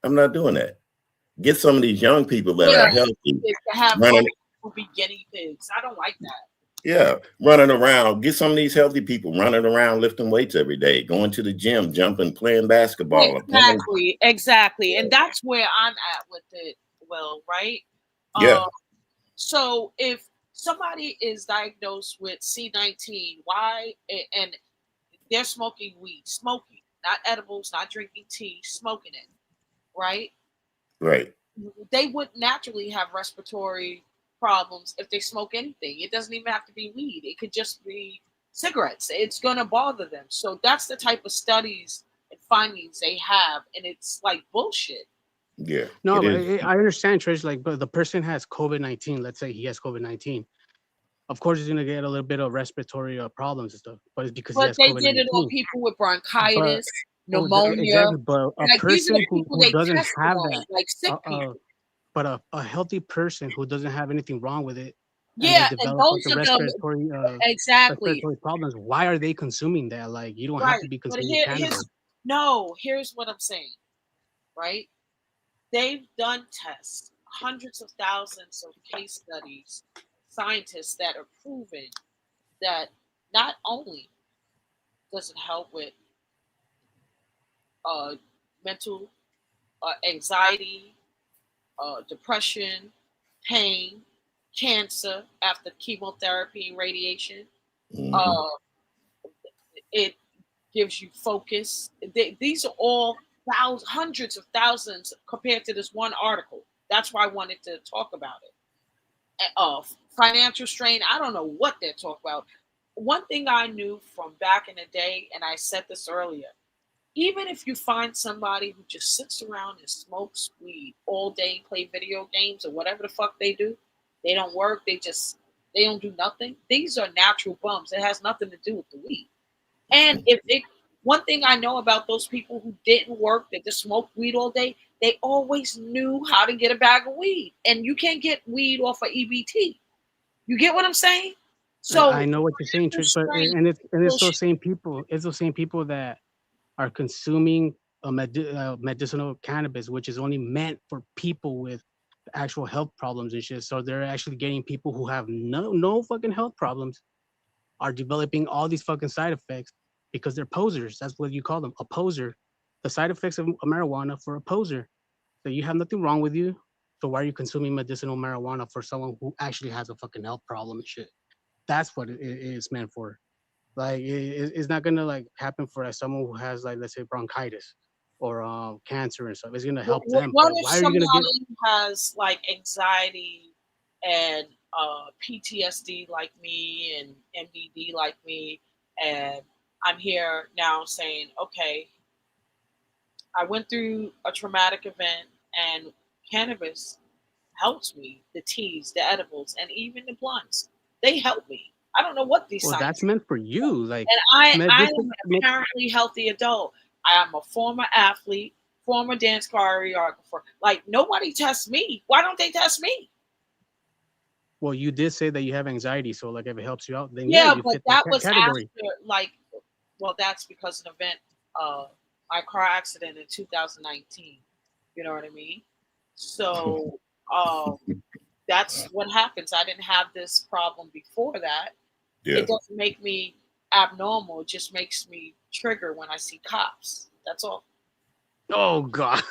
[SPEAKER 9] I'm not doing that. Get some of these young people that
[SPEAKER 1] Yeah,
[SPEAKER 9] are healthy
[SPEAKER 1] to have
[SPEAKER 9] running.
[SPEAKER 1] old people be guinea pigs. I don't like that.
[SPEAKER 9] Yeah, running around. Get some of these healthy people running around lifting weights every day, going to the gym, jumping, playing basketball, or playing.
[SPEAKER 1] Exactly. And that's where I'm at with it, Will, right?
[SPEAKER 9] Yeah,
[SPEAKER 1] Uh, so if somebody is diagnosed with C19, why, and they're smoking weed, smoking, not edibles, not drinking tea, smoking it, right?
[SPEAKER 9] right.
[SPEAKER 1] They would naturally have respiratory problems if they smoke anything. It doesn't even have to be weed. It could just be cigarettes. It's going to bother them. So that's the type of studies and findings they have, and it's like bullshit.
[SPEAKER 9] Yeah,
[SPEAKER 8] No,
[SPEAKER 9] it
[SPEAKER 8] but
[SPEAKER 9] is.
[SPEAKER 8] I understand, Trish. Like, but the person has COVID-19. Let's say he has COVID-19. Of course, he's gonna get a little bit of respiratory problems and stuff, but it's because he
[SPEAKER 1] But
[SPEAKER 8] has
[SPEAKER 1] they did it on
[SPEAKER 8] COVID-19.
[SPEAKER 1] people with
[SPEAKER 8] But
[SPEAKER 1] bronchitis,
[SPEAKER 8] exactly.
[SPEAKER 1] pneumonia.
[SPEAKER 8] But a
[SPEAKER 1] Like, these are the
[SPEAKER 8] person
[SPEAKER 1] people
[SPEAKER 8] who
[SPEAKER 1] they
[SPEAKER 8] doesn't
[SPEAKER 1] tested
[SPEAKER 8] have
[SPEAKER 1] on,
[SPEAKER 8] that,
[SPEAKER 1] like sick
[SPEAKER 8] uh,
[SPEAKER 1] people.
[SPEAKER 8] but a healthy person who doesn't have anything wrong with it, and they
[SPEAKER 1] Yeah, and
[SPEAKER 8] develop like
[SPEAKER 1] those
[SPEAKER 8] a
[SPEAKER 1] are the exactly
[SPEAKER 8] respiratory problems. Why are they consuming that? Like, you don't have
[SPEAKER 1] right.
[SPEAKER 8] to be
[SPEAKER 1] But
[SPEAKER 8] consuming cannabis.
[SPEAKER 1] here's what I'm saying, right? They've done tests, hundreds of thousands of case studies, scientists that are proven that not only does it help with uh, mental anxiety, depression, pain, cancer after chemotherapy and radiation,
[SPEAKER 9] Hmm.
[SPEAKER 1] uh, it gives you focus. These are all hundreds of thousands compared to this one article. That's why I wanted to talk about it. Financial strain. I don't know what they're talking about. One thing I knew from back in the day, and I said this earlier, even if you find somebody who just sits around and smokes weed all day and play video games or whatever the fuck they do, they don't work, they don't do nothing. These are natural bums. It has nothing to do with the weed. And if it one thing I know about those people who didn't work, that just smoked weed all day, they always knew how to get a bag of weed. And you can't get weed off of EBT. You get what I'm saying?
[SPEAKER 8] I
[SPEAKER 1] So
[SPEAKER 8] know what you're saying, Trish, but it's those
[SPEAKER 1] bullshit.
[SPEAKER 8] same people. It's those same people that are consuming medicinal cannabis, which is only meant for people with actual health problems and shit. So they're actually getting people who have no fucking health problems are developing all these fucking side effects because they're posers. That's what you call them, a poser. The side effects of marijuana for a poser. So you have nothing wrong with you. So why are you consuming medicinal marijuana for someone who actually has a fucking health problem and shit? That's what it is meant for. Like it's not gonna like happen for someone who has like let's say bronchitis. or cancer and stuff. It's gonna help them.
[SPEAKER 1] What
[SPEAKER 8] But
[SPEAKER 1] if
[SPEAKER 8] why are you gonna get?
[SPEAKER 1] somebody has like anxiety and PTSD like me and MDD like me, and I'm here now saying, okay, I went through a traumatic event, and cannabis helps me. The teas, the edibles, and even the blunts, they help me. I don't know what these
[SPEAKER 8] Well, that's
[SPEAKER 1] science.
[SPEAKER 8] meant for you. Like
[SPEAKER 1] And I am
[SPEAKER 8] medicine.
[SPEAKER 1] an apparently healthy adult. I am a former athlete, former dance choreographer. Like nobody tests me. Why don't they test me?
[SPEAKER 8] Well, you did say that you have anxiety, so like if it helps you out, then yeah,
[SPEAKER 1] Yeah,
[SPEAKER 8] you
[SPEAKER 1] but
[SPEAKER 8] fit that
[SPEAKER 1] that was
[SPEAKER 8] category.
[SPEAKER 1] after like, well, that's because an event, my car accident in 2019. You know what I mean? So that's what happens. I didn't have this problem before that.
[SPEAKER 9] Yeah.
[SPEAKER 1] It doesn't make me abnormal. It just makes me trigger when I see cops. That's all.
[SPEAKER 8] Oh God.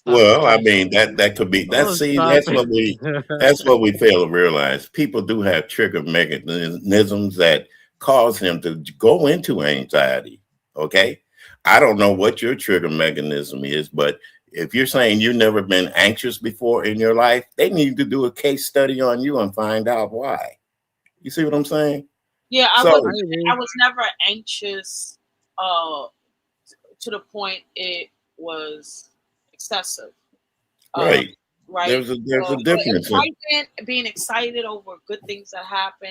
[SPEAKER 9] Well, I mean that could be
[SPEAKER 8] Oh, stop
[SPEAKER 9] that's what we fail to realize. People do have trigger mechanisms that cause him to go into anxiety. Okay. I don't know what your trigger mechanism is, but if you're saying you've never been anxious before in your life, they need to do a case study on you and find out why. You see what I'm saying?
[SPEAKER 1] Yeah,
[SPEAKER 9] So
[SPEAKER 1] I was never anxious to the point it was excessive. Uh,
[SPEAKER 9] right.
[SPEAKER 1] right?
[SPEAKER 9] There's a
[SPEAKER 1] So
[SPEAKER 9] difference.
[SPEAKER 1] excitement, being excited over good things that happen,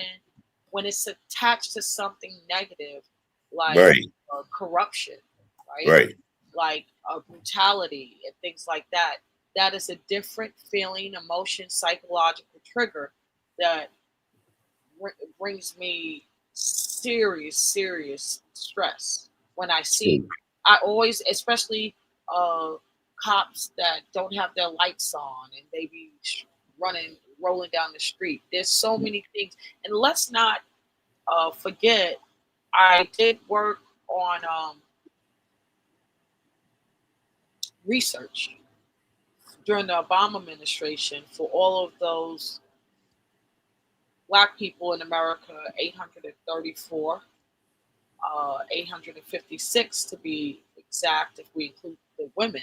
[SPEAKER 1] when it's attached to something negative, like
[SPEAKER 9] Right.
[SPEAKER 1] corruption, right?
[SPEAKER 9] Right.
[SPEAKER 1] Like brutality and things like that. That is a different feeling, emotion, psychological trigger that brings me serious stress when I see it.
[SPEAKER 9] True.
[SPEAKER 1] I always, especially cops that don't have their lights on and they be rolling down the street. There's so many things, and let's not forget. I did work on research during the Obama administration for all of those black people in America, 834, 856 to be exact if we include the women.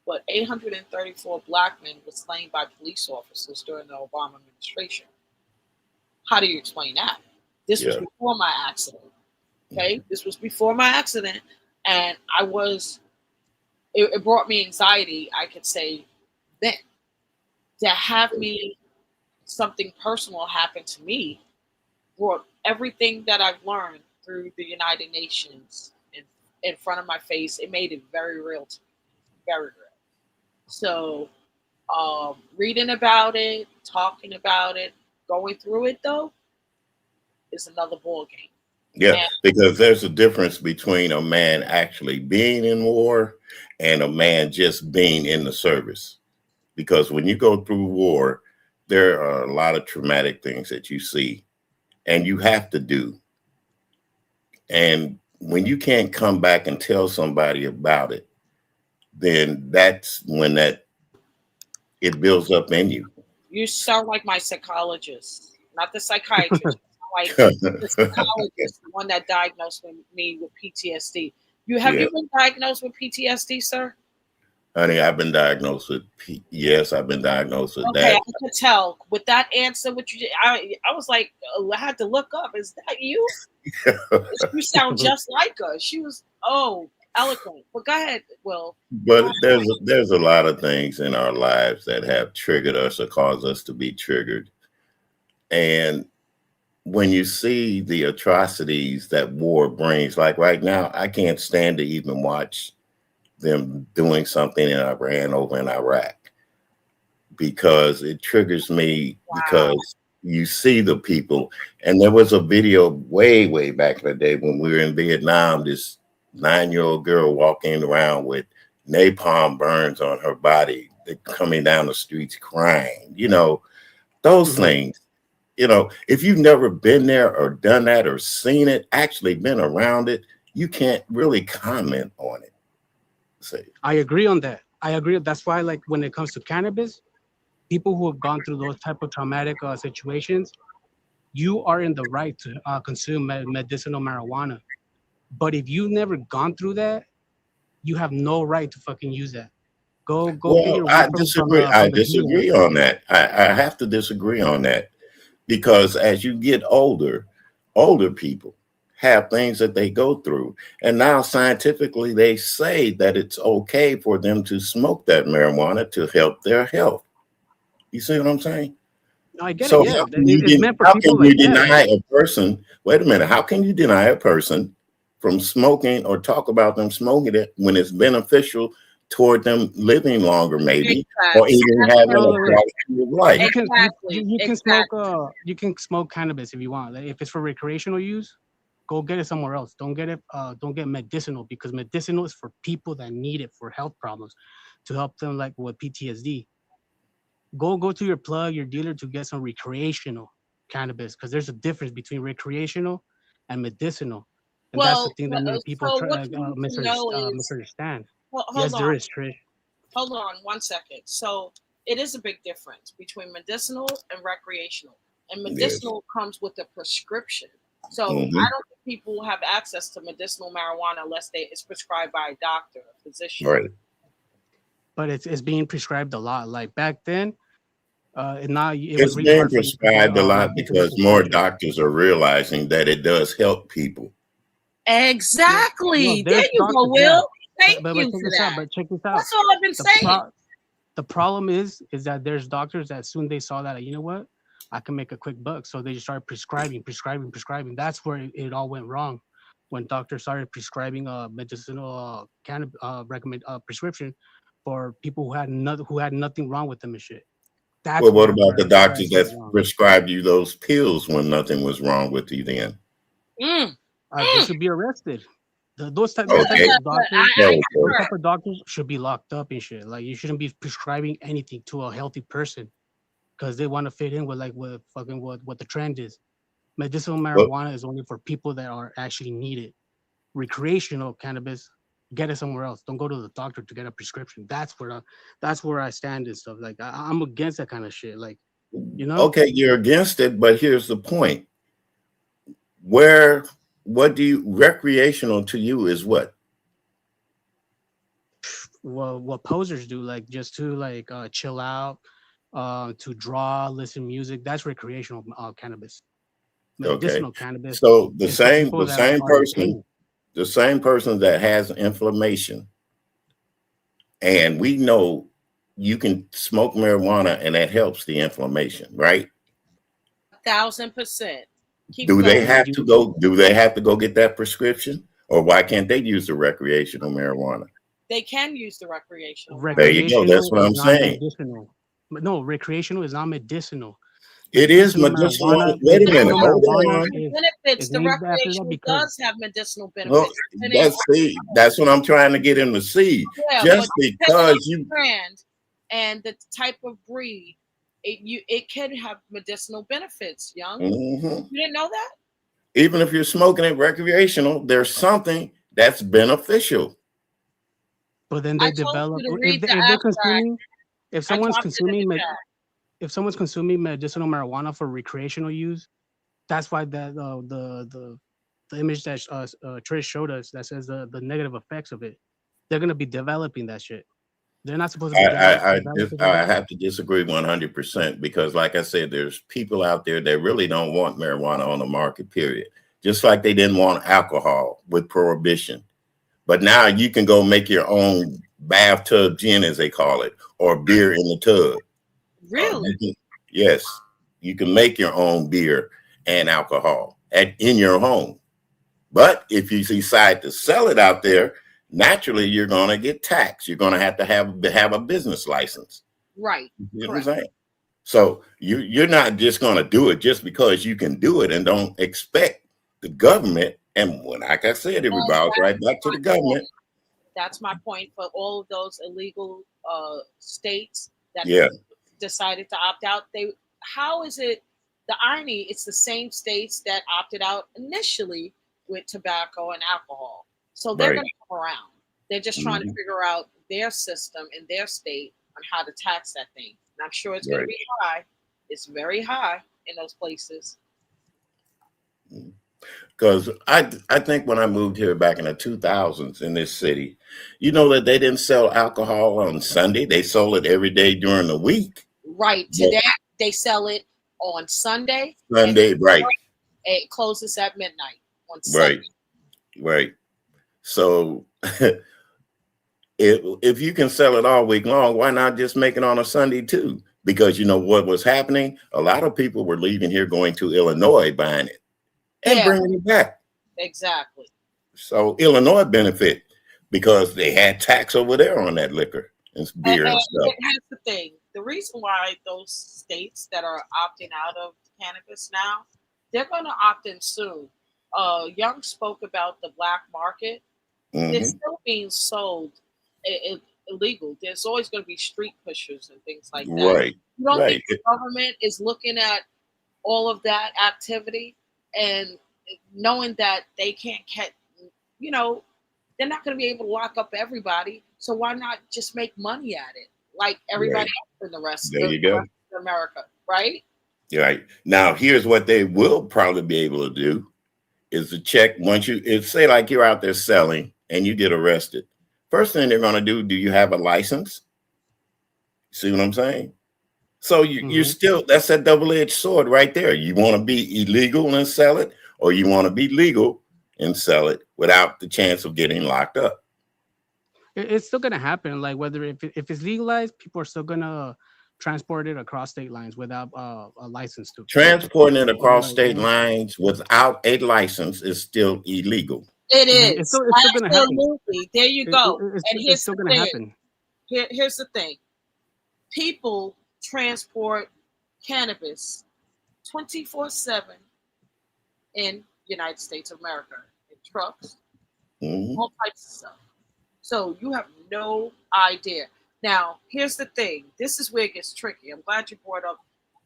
[SPEAKER 1] But 834 black men were slain by police officers during the Obama administration. How do you explain that? This was
[SPEAKER 9] Yeah.
[SPEAKER 1] before my accident. Okay, this was before my accident, and it brought me anxiety. I could say then to have me something personal happen to me brought everything that I've learned through the United Nations in front of my face. It made it very real to me, very real. So, reading about it, talking about it, going through it though, is another ball game.
[SPEAKER 9] Yeah,
[SPEAKER 1] And
[SPEAKER 9] because there's a difference between a man actually being in war and a man just being in the service. Because when you go through war, there are a lot of traumatic things that you see and you have to do. And when you can't come back and tell somebody about it, then that's when it builds up in you.
[SPEAKER 1] you sound like my psychologist, not the psychiatrist. Like the psychologist, the one that diagnosed me with PTSD. Have
[SPEAKER 9] Yeah,
[SPEAKER 1] you been diagnosed with PTSD, sir?
[SPEAKER 9] honey, I've been diagnosed with yes, I've been diagnosed with
[SPEAKER 1] Okay, I
[SPEAKER 9] that.
[SPEAKER 1] could tell with that answer. What you did, I was like, I had to look up. Is that you? You sound just like her. She was eloquent. But go ahead, Will.
[SPEAKER 9] But there's a lot of things in our lives that have triggered us or caused us to be triggered. And when you see the atrocities that war brings, like right now, I can't stand to even watch them doing something in Iran over in Iraq because it triggers me
[SPEAKER 1] Wow.
[SPEAKER 9] because you see the people. And there was a video way back in the day when we were in Vietnam, this 9-year-old girl walking around with napalm burns on her body, coming down the streets crying, those things. If you've never been there or done that or seen it, actually been around it, you can't really comment on it.
[SPEAKER 8] I agree on that. I agree. That's why, like, when it comes to cannabis, people who have gone through those type of traumatic situations, you are in the right to consume medicinal marijuana. But if you've never gone through that, you have no right to fucking use that. Go get
[SPEAKER 9] Well,
[SPEAKER 8] your
[SPEAKER 9] I
[SPEAKER 8] weed
[SPEAKER 9] disagree.
[SPEAKER 8] from
[SPEAKER 9] I
[SPEAKER 8] the dealer.
[SPEAKER 9] disagree on that. I have to disagree on that because as you get older, older people have things that they go through. And now scientifically, they say that it's okay for them to smoke that marijuana to help their health. You see what I'm saying?
[SPEAKER 8] No, I get it.
[SPEAKER 9] So
[SPEAKER 8] Yeah, it's meant for
[SPEAKER 9] how
[SPEAKER 8] people
[SPEAKER 9] can you
[SPEAKER 8] like that.
[SPEAKER 9] deny a person? Wait a minute. How can you deny a person from smoking or talk about them smoking it when it's beneficial toward them living longer, maybe, or
[SPEAKER 1] Exactly.
[SPEAKER 9] even
[SPEAKER 1] That's
[SPEAKER 9] having
[SPEAKER 1] what
[SPEAKER 9] a
[SPEAKER 8] No,
[SPEAKER 1] it
[SPEAKER 8] look,
[SPEAKER 9] quality of life?
[SPEAKER 8] you can smoke you can smoke cannabis if you want. Like, if it's for recreational use, go get it somewhere else. Don't get medicinal, because medicinal is for people that need it for health problems, to help them like with PTSD. Go to your plug, your dealer, to get some recreational cannabis, because there's a difference between recreational and medicinal, and that's the
[SPEAKER 1] Well,
[SPEAKER 8] thing that many people
[SPEAKER 1] so what you need to know is,
[SPEAKER 8] misunderstand.
[SPEAKER 1] hold
[SPEAKER 8] Yes, there
[SPEAKER 1] on,
[SPEAKER 8] is, Trish.
[SPEAKER 1] hold on 1 second. So it is a big difference between medicinal and recreational. And
[SPEAKER 9] Yes.
[SPEAKER 1] medicinal comes with a prescription. So I
[SPEAKER 9] Hmm.
[SPEAKER 1] don't think people have access to medicinal marijuana unless it's prescribed by a doctor, a physician.
[SPEAKER 9] Right.
[SPEAKER 8] But it's being prescribed a lot. Like back then, it was
[SPEAKER 9] It's
[SPEAKER 8] really
[SPEAKER 9] being
[SPEAKER 8] hard for you to get
[SPEAKER 9] prescribed a lot
[SPEAKER 8] medicinal
[SPEAKER 9] because more
[SPEAKER 8] prescription.
[SPEAKER 9] doctors are realizing that it does help people.
[SPEAKER 8] No,
[SPEAKER 1] Exactly. There
[SPEAKER 8] there's
[SPEAKER 1] you go,
[SPEAKER 8] doctors, yeah.
[SPEAKER 1] Will. Thank
[SPEAKER 8] But
[SPEAKER 1] you
[SPEAKER 8] check
[SPEAKER 1] for
[SPEAKER 8] this out.
[SPEAKER 1] that.
[SPEAKER 8] But check this out.
[SPEAKER 1] That's all I've been
[SPEAKER 8] The
[SPEAKER 1] saying.
[SPEAKER 8] the problem is that there's doctors that soon they saw that, you know what, I can make a quick buck, so they just started prescribing. That's where it all went wrong, when doctors started prescribing medicinal recommend prescription for people who had nothing wrong with them and shit. That's
[SPEAKER 9] Well, what about the
[SPEAKER 8] where it
[SPEAKER 9] doctors
[SPEAKER 8] went
[SPEAKER 9] that
[SPEAKER 8] wrong.
[SPEAKER 9] prescribed you those pills when nothing was wrong with you then?
[SPEAKER 1] Mm.
[SPEAKER 8] They should be arrested. Those type
[SPEAKER 9] Okay.
[SPEAKER 8] of doctors,
[SPEAKER 9] So,
[SPEAKER 8] those type of doctors should be locked up and shit. Like, you shouldn't be prescribing anything to a healthy person because they want to fit in with what the trend is. Medicinal
[SPEAKER 9] well,
[SPEAKER 8] marijuana is only for people that are actually needed. Recreational cannabis, get it somewhere else. Don't go to the doctor to get a prescription. That's where I stand and stuff. Like, I'm against that kind of shit. Like, you know.
[SPEAKER 9] okay, you're against it, but here's the point. What do you, recreational to you is what?
[SPEAKER 8] Well, what posers do, like, just to like chill out, to draw, listen music. That's recreational cannabis.
[SPEAKER 9] Okay.
[SPEAKER 8] Medicinal cannabis
[SPEAKER 9] So
[SPEAKER 8] is for people that are in pain.
[SPEAKER 9] the same person that has inflammation, and we know you can smoke marijuana and that helps the inflammation, right?
[SPEAKER 1] 1,000%. Keep
[SPEAKER 9] Do they
[SPEAKER 1] going.
[SPEAKER 9] have to go? Do they have to go get that prescription, or why can't they use the recreational marijuana?
[SPEAKER 1] They can use the recreational
[SPEAKER 9] There
[SPEAKER 1] marijuana.
[SPEAKER 9] you go. That's
[SPEAKER 8] Recreational
[SPEAKER 9] what
[SPEAKER 8] is
[SPEAKER 9] I'm
[SPEAKER 8] not
[SPEAKER 9] saying.
[SPEAKER 8] medicinal. But no, recreational is not medicinal.
[SPEAKER 9] It is medicinal. Wait a minute.
[SPEAKER 8] Medicinal
[SPEAKER 9] Hold
[SPEAKER 8] marijuana
[SPEAKER 9] on.
[SPEAKER 1] Benefits.
[SPEAKER 8] is
[SPEAKER 1] The
[SPEAKER 8] named after that
[SPEAKER 1] recreational
[SPEAKER 8] because
[SPEAKER 1] does have medicinal
[SPEAKER 9] Well,
[SPEAKER 1] benefits. Depending
[SPEAKER 9] that's what I'm trying to get him to see.
[SPEAKER 1] yeah,
[SPEAKER 9] Just
[SPEAKER 1] but depending on
[SPEAKER 9] because you,
[SPEAKER 1] the brand and the type of breed, it can have medicinal benefits. Young,
[SPEAKER 9] Mhm.
[SPEAKER 1] you didn't know that?
[SPEAKER 9] Even if you're smoking it recreational, there's something that's beneficial.
[SPEAKER 8] but then
[SPEAKER 1] I
[SPEAKER 8] they
[SPEAKER 1] told
[SPEAKER 8] develop,
[SPEAKER 1] you to read the
[SPEAKER 8] if they're
[SPEAKER 1] abstract.
[SPEAKER 8] consuming, if
[SPEAKER 1] I
[SPEAKER 8] someone's
[SPEAKER 1] dropped it in
[SPEAKER 8] consuming
[SPEAKER 1] the chat.
[SPEAKER 8] if someone's consuming medicinal marijuana for recreational use, that's why the image that Trish showed us that says the negative effects of it, they're gonna be developing that shit. They're not supposed to be developing
[SPEAKER 9] I
[SPEAKER 8] it.
[SPEAKER 9] have to disagree 100% because, like I said, there's people out there that really don't want marijuana on the market, period. Just like they didn't want alcohol with prohibition. But now you can go make your own bathtub gin, as they call it, or beer in the tub.
[SPEAKER 1] Really?
[SPEAKER 9] Yes, you can make your own beer and alcohol in your home. But if you decide to sell it out there, naturally you're going to get taxed. You're going to have a business license.
[SPEAKER 1] Right.
[SPEAKER 9] You know what I'm saying? So you're not just going to do it just because you can do it, and don't expect the government. And when, like I said, it revolves right back to the government.
[SPEAKER 1] That's my point for all of those illegal states that
[SPEAKER 9] Yeah.
[SPEAKER 1] decided to opt out. How is it? The irony, it's the same states that opted out initially with tobacco and alcohol. So they're
[SPEAKER 9] Right.
[SPEAKER 1] going to come around. They're just trying to figure out their system in their state on how to tax that thing. And I'm sure it's going to
[SPEAKER 9] Right.
[SPEAKER 1] be high. It's very high in those places.
[SPEAKER 9] Because I think when I moved here back in the 2000s in this city, you know that they didn't sell alcohol on Sunday. They sold it every day during the week.
[SPEAKER 1] Right.
[SPEAKER 9] But
[SPEAKER 1] Today they sell it on Sunday, and
[SPEAKER 9] Sunday, right,
[SPEAKER 1] it closes at midnight on
[SPEAKER 9] right,
[SPEAKER 1] Sunday.
[SPEAKER 9] right. So if you can sell it all week long, why not just make it on a Sunday too? Because you know what was happening? A lot of people were leaving here going to Illinois buying it and
[SPEAKER 1] Yeah,
[SPEAKER 9] bringing it back.
[SPEAKER 1] exactly.
[SPEAKER 9] So Illinois benefit because they had tax over there on that liquor and beer and stuff.
[SPEAKER 1] Here's the thing: the reason why those states that are opting out of cannabis now, they're going to opt in soon. Young spoke about the black market. They're
[SPEAKER 9] Hmm.
[SPEAKER 1] still being sold illegal. There's always going to be street pushers and things like that.
[SPEAKER 9] Right,
[SPEAKER 1] You don't think
[SPEAKER 9] right.
[SPEAKER 1] the government is looking at all of that activity and knowing that they can't catch, you know, they're not going to be able to lock up everybody. So why not just make money at it like everybody
[SPEAKER 9] Right.
[SPEAKER 1] else in the rest,
[SPEAKER 9] There you go.
[SPEAKER 1] of America, right?
[SPEAKER 9] Right. Now, here's what they will probably be able to do is to check once say like you're out there selling and you get arrested. First thing they're going to do you have a license? See what I'm saying? So you're still, that's a double-edged sword right there. You want to be illegal and sell it, or you want to be legal and sell it without the chance of getting locked up.
[SPEAKER 8] It's still gonna happen. Like whether if it's legalized, people are still gonna transport it across state lines without a license to.
[SPEAKER 9] Transporting it across
[SPEAKER 8] Like,
[SPEAKER 9] state lines without a license is still illegal.
[SPEAKER 1] It
[SPEAKER 8] It's
[SPEAKER 1] is.
[SPEAKER 8] still gonna happen.
[SPEAKER 1] Absolutely. There you go. And
[SPEAKER 8] It's
[SPEAKER 1] here's
[SPEAKER 8] still
[SPEAKER 1] the
[SPEAKER 8] gonna
[SPEAKER 1] thing.
[SPEAKER 8] happen.
[SPEAKER 1] Here's the thing. People transport cannabis 24/7 in United States of America in trucks,
[SPEAKER 9] Mhm.
[SPEAKER 1] all types of stuff. So you have no idea. Now, here's the thing. This is where it gets tricky. I'm glad you brought up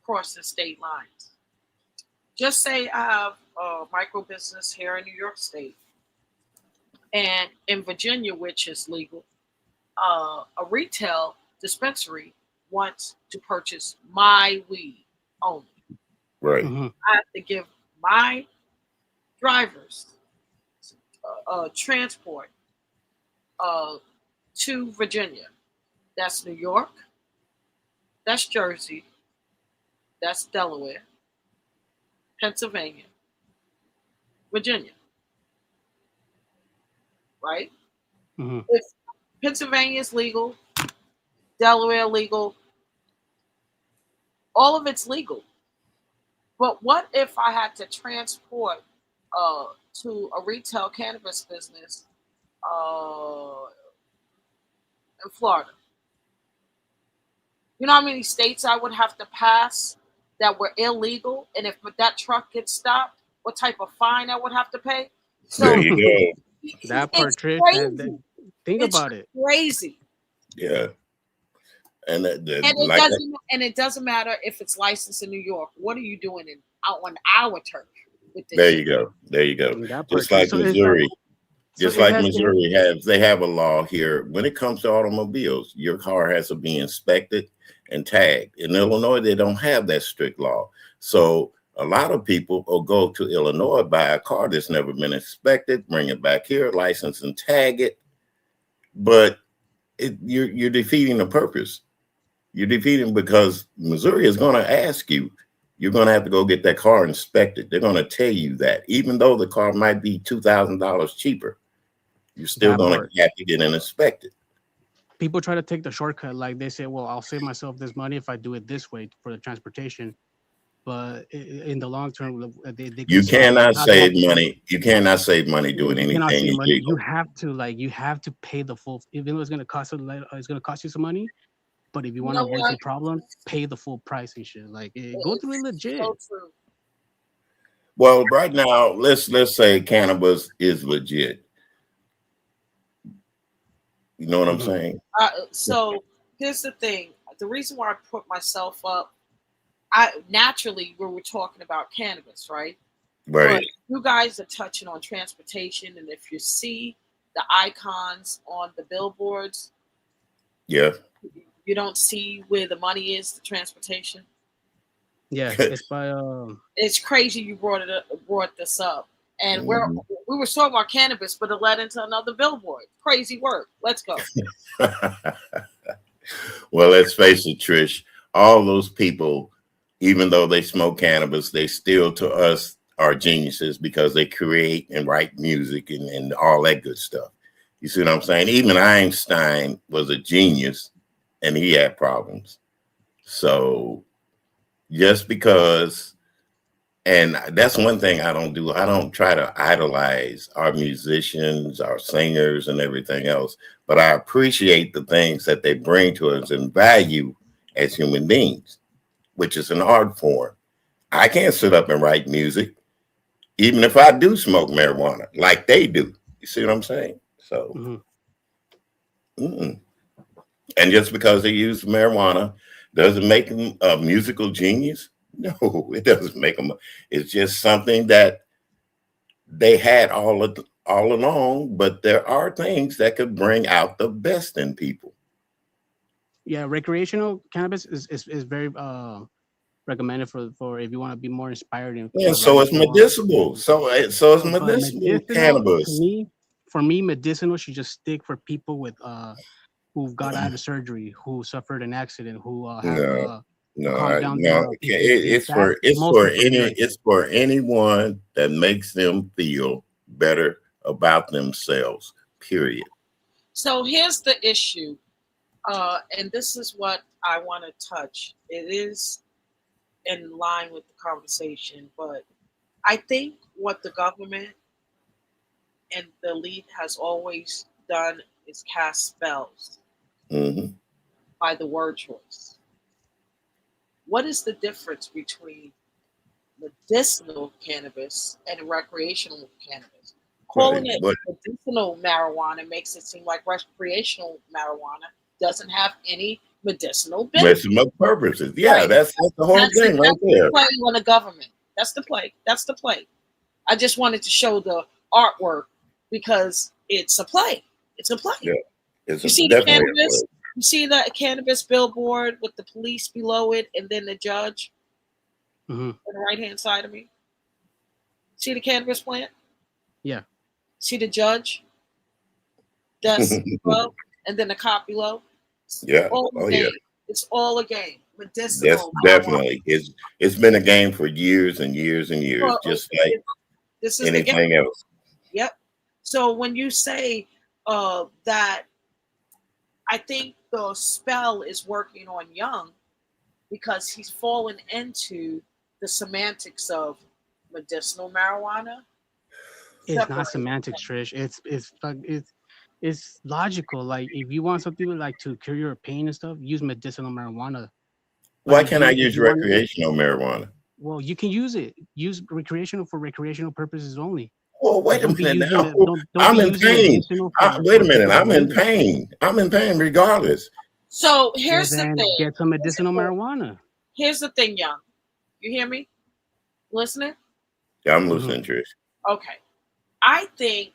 [SPEAKER 1] crossing state lines. Just say I have a micro business here in New York State and in Virginia, which is legal, a retail dispensary wants to purchase my weed only.
[SPEAKER 9] Right.
[SPEAKER 1] I have to give my drivers transport to Virginia. That's New York. That's Jersey. That's Delaware. Pennsylvania. Virginia. Right? If Pennsylvania is legal, Delaware legal, all of it's legal. But what if I had to transport to a retail cannabis business in Florida? You know how many states I would have to pass that were illegal? And if that truck gets stopped, what type of fine I would have to pay? So
[SPEAKER 9] There you go.
[SPEAKER 8] That part,
[SPEAKER 1] it's
[SPEAKER 8] Trish.
[SPEAKER 1] crazy.
[SPEAKER 8] Think
[SPEAKER 1] It's
[SPEAKER 8] about it.
[SPEAKER 1] crazy.
[SPEAKER 9] Yeah. And
[SPEAKER 1] It doesn't matter if it's licensed in New York. What are you doing out on our turf with this?
[SPEAKER 9] there you go. There you go.
[SPEAKER 8] That part,
[SPEAKER 9] Just like
[SPEAKER 8] so it's
[SPEAKER 9] Missouri. Just like Missouri
[SPEAKER 8] has.
[SPEAKER 9] they have a law here. When it comes to automobiles, your car has to be inspected and tagged. In Illinois, they don't have that strict law. So a lot of people will go to Illinois, buy a car that's never been inspected, bring it back here, license and tag it. But you're defeating the purpose. You're defeating because Missouri is going to ask you, you're going to have to go get that car inspected. They're going to tell you that, even though the car might be $2,000 cheaper, you're still going to have to get it inspected.
[SPEAKER 8] People try to take the shortcut. Like they say, well, I'll save myself this money if I do it this way for the transportation. But in the long term,
[SPEAKER 9] you cannot save money. You cannot save money doing anything illegal.
[SPEAKER 8] You have to pay the full. Even though it's going to cost you some money. But if you want to avoid some problem, pay the full price and shit. Like go through it legit. So true.
[SPEAKER 9] Well, right now, let's say cannabis is legit. You know what I'm saying?
[SPEAKER 1] So here's the thing. The reason why I put myself up, naturally we were talking about cannabis, right?
[SPEAKER 9] Right.
[SPEAKER 1] But you guys are touching on transportation, and if you see the icons on the billboards,
[SPEAKER 9] yeah,
[SPEAKER 1] you don't see where the money is, the transportation.
[SPEAKER 8] Yeah, it's by
[SPEAKER 1] It's crazy you brought this up. And we were talking about cannabis, but it led into another billboard. Crazy work. Let's go.
[SPEAKER 9] Well, let's face it, Trish. All those people, even though they smoke cannabis, they still to us are geniuses because they create and write music and all that good stuff. You see what I'm saying? Even Einstein was a genius and he had problems. So just because, and that's one thing I don't do. I don't try to idolize our musicians, our singers, and everything else. But I appreciate the things that they bring to us and value as human beings, which is an art form. I can't sit up and write music, even if I do smoke marijuana, like they do. You see what I'm saying? So, and just because they use marijuana doesn't make them a musical genius. No, it doesn't make them. It's just something that they had all along. But there are things that could bring out the best in people.
[SPEAKER 8] Yeah, recreational cannabis is very recommended for if you want to be more inspired.
[SPEAKER 9] Yeah, so it's medicinal. So it's medicinal cannabis.
[SPEAKER 8] For me, medicinal should just stick for people with who've got out of surgery, who suffered an accident, who have
[SPEAKER 9] it's for anyone that makes them feel better about themselves. Period.
[SPEAKER 1] So here's the issue, and this is what I want to touch. It is in line with the conversation, but I think what the government and the elite has always done is cast spells by the word choice. What is the difference between medicinal cannabis and recreational cannabis? Calling it medicinal marijuana makes it seem like recreational marijuana doesn't have any medicinal benefits.
[SPEAKER 9] Medicinal purposes. Yeah, right. That's the whole thing right there.
[SPEAKER 1] That's the play on the government. That's the play. That's the play. I just wanted to show the artwork because it's a play. It's a play.
[SPEAKER 9] Yeah,
[SPEAKER 1] you see the cannabis. You see the cannabis billboard with the police below it, and then the judge on the right-hand side of me. See the cannabis plant?
[SPEAKER 8] Yeah.
[SPEAKER 1] See the judge? That's below, and then the cop below.
[SPEAKER 9] Yeah.
[SPEAKER 1] Yeah. It's all a game. Medicinal.
[SPEAKER 9] Yes, definitely. It's been a game for years and years and years, just like
[SPEAKER 1] this is
[SPEAKER 9] anything else.
[SPEAKER 1] Yep. So when you say that, I think the spell is working on Young because he's fallen into the semantics of medicinal marijuana.
[SPEAKER 8] It's not semantics, Trish. It's logical. Like if you want something like to cure your pain and stuff, use medicinal marijuana.
[SPEAKER 9] Why can't I use recreational marijuana?
[SPEAKER 8] Well, you can use it. Use recreational for recreational purposes only.
[SPEAKER 9] Well, wait a minute now. I'm in pain. Wait a minute. I'm in pain. I'm in pain regardless.
[SPEAKER 1] So here's the thing.
[SPEAKER 8] Get some medicinal marijuana.
[SPEAKER 1] Here's the thing, Young. You hear me? Listening?
[SPEAKER 9] Yeah, I'm listening, Trish.
[SPEAKER 1] Okay. I think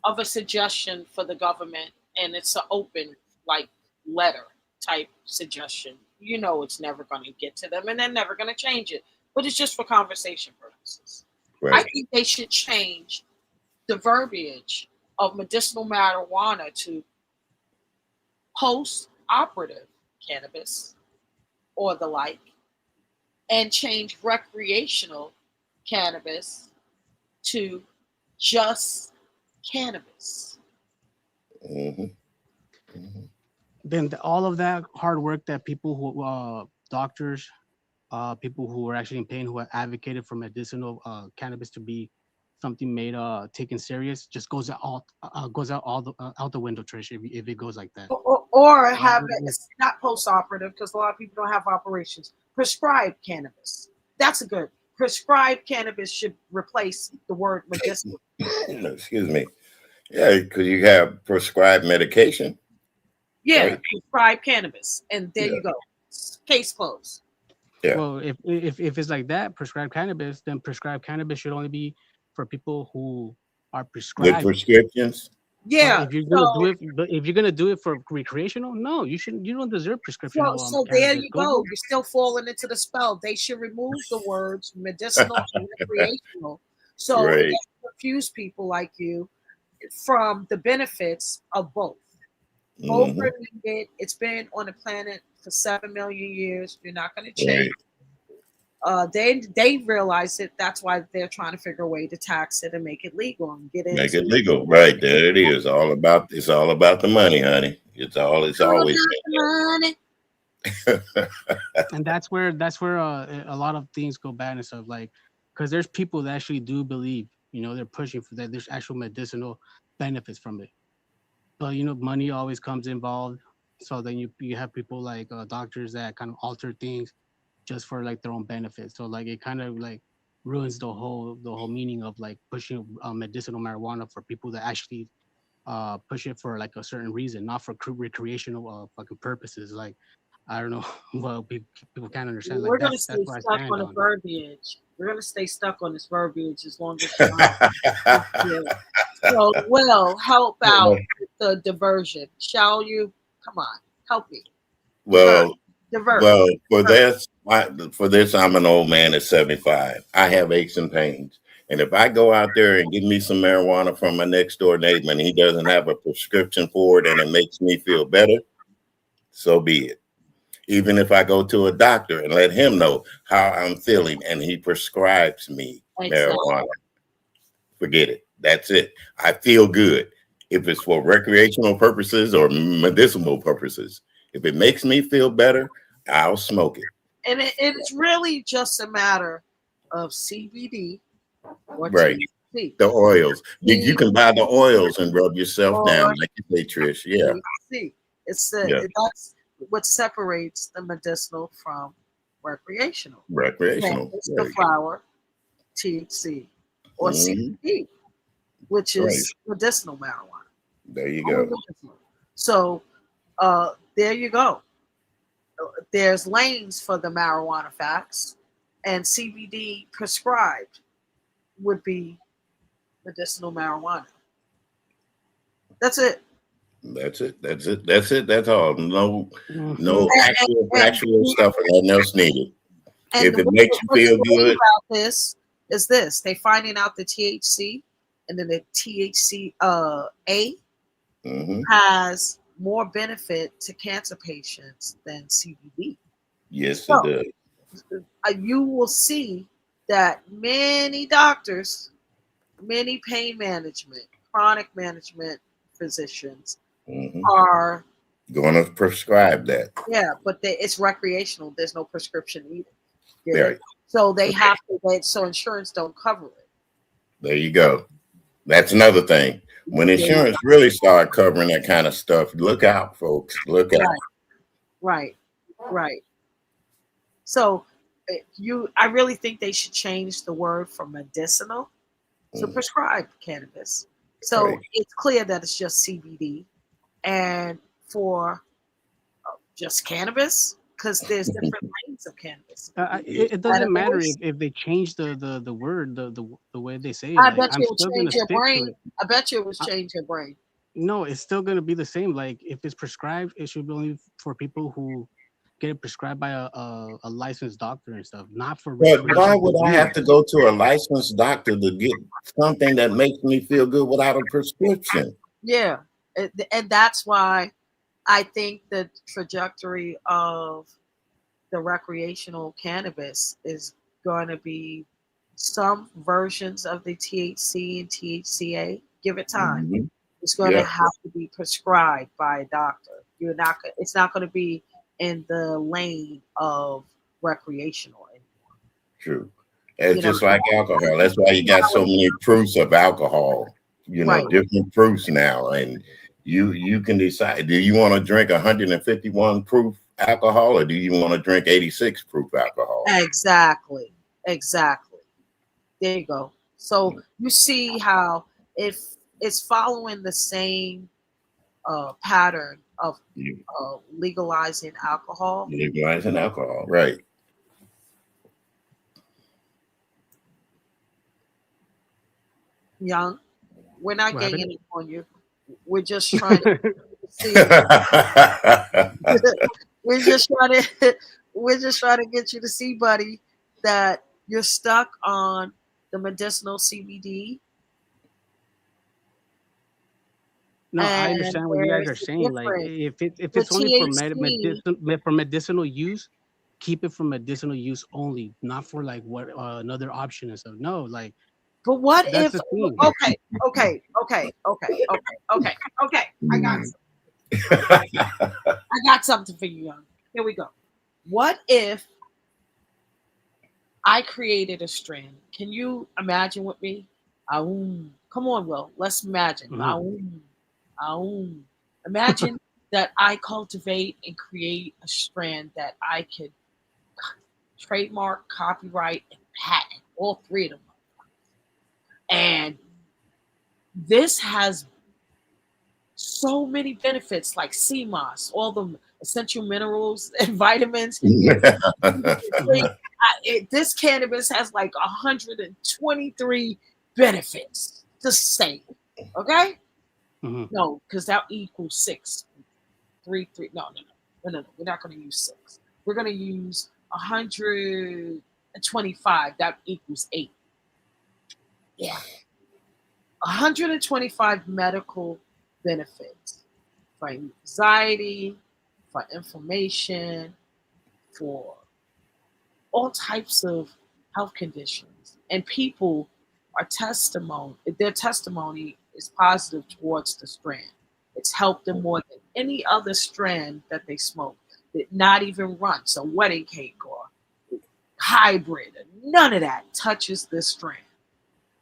[SPEAKER 1] of a suggestion for the government, and it's an open, like, letter type suggestion. You know it's never going to get to them, and they're never going to change it. But it's just for conversation purposes. Right. I think they should change the verbiage of medicinal marijuana to post-operative cannabis or the like, and change recreational cannabis to just cannabis.
[SPEAKER 8] Then all of that hard work that people who doctors, people who are actually in pain, who have advocated for medicinal cannabis to be something made taken serious, just goes out the window, Trish. If it goes like that,
[SPEAKER 1] or have it not post-operative because a lot of people don't have operations. Prescribed cannabis. That's a good. Prescribed cannabis should replace the word medicinal.
[SPEAKER 9] Excuse me. Yeah, because you have prescribed medication.
[SPEAKER 1] Yeah, right. Prescribed cannabis, and there you go. Case closed.
[SPEAKER 8] Yeah. Well, if it's like that, prescribed cannabis, then prescribed cannabis should only be for people who are prescribed
[SPEAKER 9] with prescriptions.
[SPEAKER 1] Yeah.
[SPEAKER 8] If you're gonna do it for recreational, no, you shouldn't. You don't deserve prescription.
[SPEAKER 1] So there you go. You're still falling into the spell. They should remove the words medicinal and recreational. So confuse people like you from the benefits of both. Both
[SPEAKER 9] Mhm.
[SPEAKER 1] are needed. It's been on the planet for 7 million years. You're not going to change.
[SPEAKER 9] Right.
[SPEAKER 1] They realize it. That's why they're trying to figure a way to tax it and make it legal and get
[SPEAKER 9] Make
[SPEAKER 1] into
[SPEAKER 9] it legal. Right. There it is. It's all about the money, honey. It's always
[SPEAKER 1] money.
[SPEAKER 9] been
[SPEAKER 8] And that's where a lot of things go bad and stuff, like, because there's people that actually do believe, they're pushing for that. There's actual medicinal benefits from it, but money always comes involved. So then you have people like doctors that kind of alter things just for like their own benefit. So like it kind of like ruins the whole meaning of like pushing medicinal marijuana for people that actually push it for like a certain reason, not for recreational fucking purposes. Like, I don't know. Well, people can't understand. Like
[SPEAKER 1] We're gonna
[SPEAKER 8] that's
[SPEAKER 1] stay
[SPEAKER 8] what I
[SPEAKER 1] stuck
[SPEAKER 8] stand
[SPEAKER 1] on the
[SPEAKER 8] on.
[SPEAKER 1] verbiage. We're gonna stay stuck on this verbiage as long as you So, Will, help out with the diversion. Shall you? Come on, help me.
[SPEAKER 9] well.
[SPEAKER 1] Divert.
[SPEAKER 9] Well, for this, I'm an old man at 75. I have aches and pains, and if I go out there and give me some marijuana from my next door neighbor and he doesn't have a prescription for it and it makes me feel better, so be it. Even if I go to a doctor and let him know how I'm feeling and he prescribes me marijuana, forget it. That's it. I feel good. If it's for recreational purposes or medicinal purposes, if it makes me feel better, I'll smoke it.
[SPEAKER 1] And it's really just a matter of CBD or
[SPEAKER 9] Right.
[SPEAKER 1] THC.
[SPEAKER 9] The oils. You can buy the oils and rub yourself down,
[SPEAKER 1] Or
[SPEAKER 9] like you say, Trish. Yeah.
[SPEAKER 1] THC.
[SPEAKER 9] Yeah.
[SPEAKER 1] That's what separates the medicinal from recreational.
[SPEAKER 9] Recreational.
[SPEAKER 1] It's
[SPEAKER 9] Right.
[SPEAKER 1] the flower, THC, or
[SPEAKER 9] Mhm.
[SPEAKER 1] CBD, which
[SPEAKER 9] Right.
[SPEAKER 1] is medicinal marijuana.
[SPEAKER 9] There you
[SPEAKER 1] Only
[SPEAKER 9] go.
[SPEAKER 1] medicinal. So there you go. There's lanes for the marijuana facts, and CBD prescribed would be medicinal marijuana. That's it.
[SPEAKER 9] That's it. That's it. That's it. That's all. No
[SPEAKER 8] Mhm.
[SPEAKER 9] actual factual stuff and nothing else needed.
[SPEAKER 1] And
[SPEAKER 9] If it makes you
[SPEAKER 1] what's
[SPEAKER 9] feel
[SPEAKER 1] great
[SPEAKER 9] good,
[SPEAKER 1] about this is this: they finding out the THC and then the THC A
[SPEAKER 9] mhm.
[SPEAKER 1] has more benefit to cancer patients than CBD.
[SPEAKER 9] Yes,
[SPEAKER 1] So
[SPEAKER 9] it does.
[SPEAKER 1] you will see that many doctors, many pain management, chronic management physicians
[SPEAKER 9] Mhm.
[SPEAKER 1] are
[SPEAKER 9] Going to prescribe that.
[SPEAKER 1] but it's recreational. There's no prescription needed. Get
[SPEAKER 9] Right.
[SPEAKER 1] it? So they
[SPEAKER 9] Okay.
[SPEAKER 1] have to. So insurance don't cover it.
[SPEAKER 9] There you go. That's another thing. When
[SPEAKER 1] There you
[SPEAKER 9] insurance really start covering that kind of stuff, look out, folks. Look out.
[SPEAKER 1] Right. So I really think they should change the word from medicinal to
[SPEAKER 9] Mm.
[SPEAKER 1] prescribed cannabis. So
[SPEAKER 9] Right.
[SPEAKER 1] it's clear that it's just CBD, and for just cannabis, because there's different lanes of cannabis.
[SPEAKER 8] It doesn't matter if they change the word the way they say it.
[SPEAKER 1] I
[SPEAKER 8] Like,
[SPEAKER 1] bet
[SPEAKER 8] I'm
[SPEAKER 1] you it will
[SPEAKER 8] still gonna
[SPEAKER 1] change your
[SPEAKER 8] stick to
[SPEAKER 1] brain.
[SPEAKER 8] it.
[SPEAKER 1] I bet you it will change your brain.
[SPEAKER 8] No, it's still gonna be the same. Like if it's prescribed, it should be only for people who get it prescribed by a licensed doctor and stuff, not for
[SPEAKER 9] But why would I have
[SPEAKER 8] use.
[SPEAKER 9] to go to a licensed doctor to get something that makes me feel good without a prescription?
[SPEAKER 1] Yeah, and that's why I think the trajectory of the recreational cannabis is going to be some versions of the THC and THCA. Give it time.
[SPEAKER 9] Mhm.
[SPEAKER 1] It's going to
[SPEAKER 9] Yeah.
[SPEAKER 1] have to be prescribed by a doctor. You're not. It's not going to be in the lane of recreational anymore.
[SPEAKER 9] True. It's just like alcohol. That's why you got so many proofs of alcohol.
[SPEAKER 1] Right.
[SPEAKER 9] Different proofs now, and you can decide. Do you want to drink 151 proof alcohol, or do you want to drink 86 proof alcohol?
[SPEAKER 1] Exactly. There you go. So you see how if it's following the same pattern of legalizing alcohol.
[SPEAKER 9] Legalizing alcohol, right?
[SPEAKER 1] Young, we're not
[SPEAKER 8] What
[SPEAKER 1] ganging
[SPEAKER 8] happened?
[SPEAKER 1] it on you. We're just trying to see. we're just trying to get you to see, buddy, that you're stuck on the medicinal CBD
[SPEAKER 8] No, I
[SPEAKER 1] and
[SPEAKER 8] understand what you guys
[SPEAKER 1] there's
[SPEAKER 8] are
[SPEAKER 1] the
[SPEAKER 8] saying. Like
[SPEAKER 1] difference.
[SPEAKER 8] if
[SPEAKER 1] The
[SPEAKER 8] it's only for
[SPEAKER 1] THC,
[SPEAKER 8] for medicinal use, keep it for medicinal use only, not for like what another option and stuff. No, like
[SPEAKER 1] but what
[SPEAKER 8] that's
[SPEAKER 1] if?
[SPEAKER 8] the thing.
[SPEAKER 1] Okay, okay, okay, okay, okay, okay, okay. I got something for you, young. Here we go. What if I created a strand? Can you imagine with me? Aum. Come on, Will. Let's imagine.
[SPEAKER 8] Mhm.
[SPEAKER 1] Aum. Aum. Imagine that I cultivate and create a strand that I could trademark, copyright, and patent all three of them. And this has so many benefits like sea moss, all the essential minerals and vitamins.
[SPEAKER 8] Mhm.
[SPEAKER 1] This cannabis has like 123 benefits to say. Okay?
[SPEAKER 8] Mhm.
[SPEAKER 1] No, because that equals six. Three, three. No. We're not going to use six. We're going to use 125. That equals eight. Yeah. 125 medical benefits for anxiety, for inflammation, for all types of health conditions. And people are their testimony is positive towards the strand. It's helped them more than any other strand that they smoke. Did not even run. So wedding cake or hybrid, none of that touches this strand.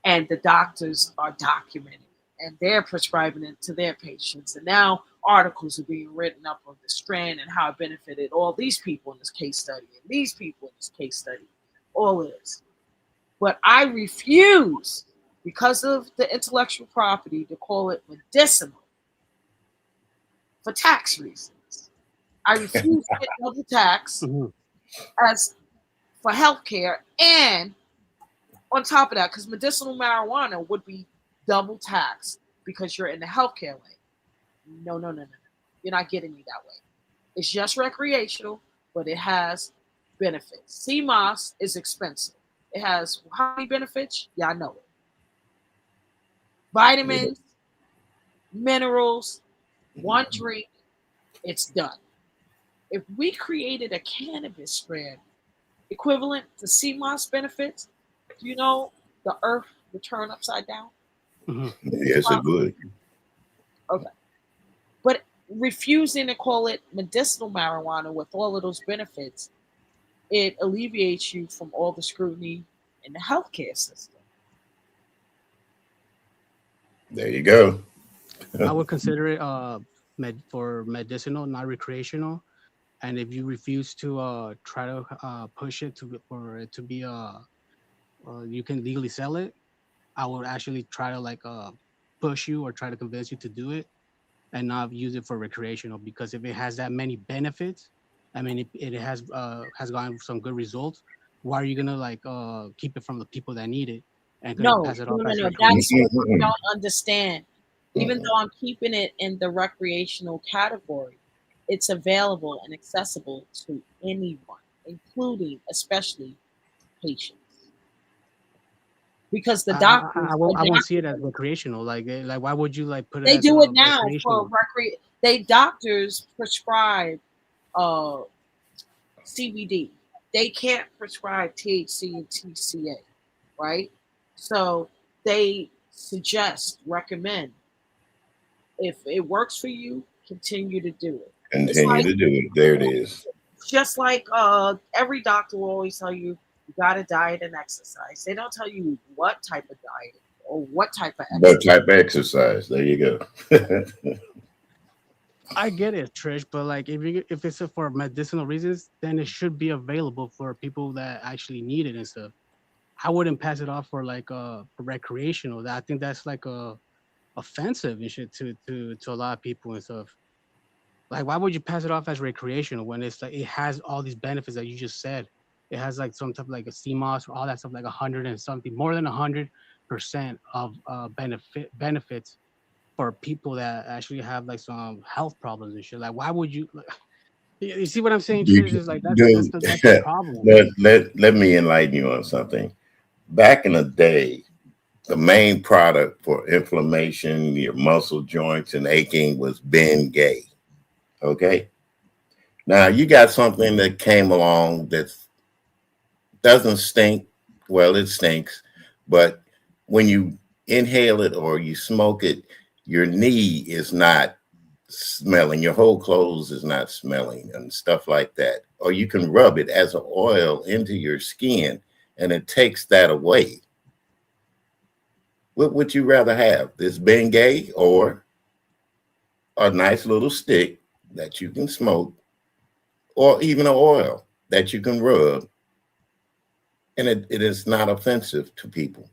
[SPEAKER 1] And the doctors are documenting it and they're prescribing it to their patients. And now articles are being written up on the strand and how it benefited all these people in this case study and these people in this case study. All this. But I refuse, because of the intellectual property, to call it medicinal for tax reasons. I refuse to get double tax
[SPEAKER 8] Mhm.
[SPEAKER 1] as for healthcare, and on top of that, because medicinal marijuana would be double taxed because you're in the healthcare lane. No. You're not getting me that way. It's just recreational, but it has benefits. CMOS is expensive. It has how many benefits? Yeah, I know it. Vitamins, minerals, one drink, it's done. If we created a cannabis strand equivalent to CMOS benefits, you know the earth would turn upside down.
[SPEAKER 8] Mhm.
[SPEAKER 9] Yes, it would.
[SPEAKER 1] Okay. But refusing to call it medicinal marijuana with all of those benefits, it alleviates you from all the scrutiny in the healthcare system.
[SPEAKER 9] There you go.
[SPEAKER 8] I would consider it for medicinal, not recreational. And if you refuse to try to push it for it to be you can legally sell it, I would actually try to like push you or try to convince you to do it and not use it for recreational, because if it has that many benefits, I mean it has gotten some good results. Why are you gonna like keep it from the people that need it and gonna
[SPEAKER 1] No,
[SPEAKER 8] pass it
[SPEAKER 1] no,
[SPEAKER 8] off
[SPEAKER 1] no,
[SPEAKER 8] as
[SPEAKER 1] no. That's what
[SPEAKER 8] recreational?
[SPEAKER 1] you don't understand. Even though I'm keeping it in the recreational category, it's available and accessible to anyone, including especially patients. Because the doctors,
[SPEAKER 8] I won't see it as recreational. Like why would you like put it
[SPEAKER 1] they
[SPEAKER 8] as
[SPEAKER 1] do it now for
[SPEAKER 8] recreational?
[SPEAKER 1] doctors prescribe uh CBD. They can't prescribe THC and TCA, right? So they recommend, if it works for you, continue to do it. It's
[SPEAKER 9] Continue
[SPEAKER 1] like
[SPEAKER 9] to do it. There it is.
[SPEAKER 1] just like every doctor will always tell you you got to diet and exercise. They don't tell you what type of diet or what type of
[SPEAKER 9] What
[SPEAKER 1] exercise.
[SPEAKER 9] type of exercise? There you go.
[SPEAKER 8] I get it, Trish, but like if it's for medicinal reasons, then it should be available for people that actually need it and stuff. I wouldn't pass it off for like for recreational. I think that's like offensive and shit to a lot of people and stuff. Like, why would you pass it off as recreational when it's like it has all these benefits that you just said? It has like some type of like a CMOS or all that stuff, like 100 and something, more than 100% of benefits for people that actually have like some health problems and shit. Like, why would you? Like, you see what I'm saying, Trish? Is like
[SPEAKER 9] Dude,
[SPEAKER 8] that's the problem.
[SPEAKER 9] let me enlighten you on something. Back in the day, the main product for inflammation, your muscle joints and aching was Bengay. Okay. Now you got something that came along that doesn't stink. Well, it stinks, but when you inhale it or you smoke it, your knee is not smelling, your whole clothes is not smelling and stuff like that. Or you can rub it as an oil into your skin and it takes that away. What would you rather have? This Bengay or a nice little stick that you can smoke, or even an oil that you can rub, and it is not offensive to people?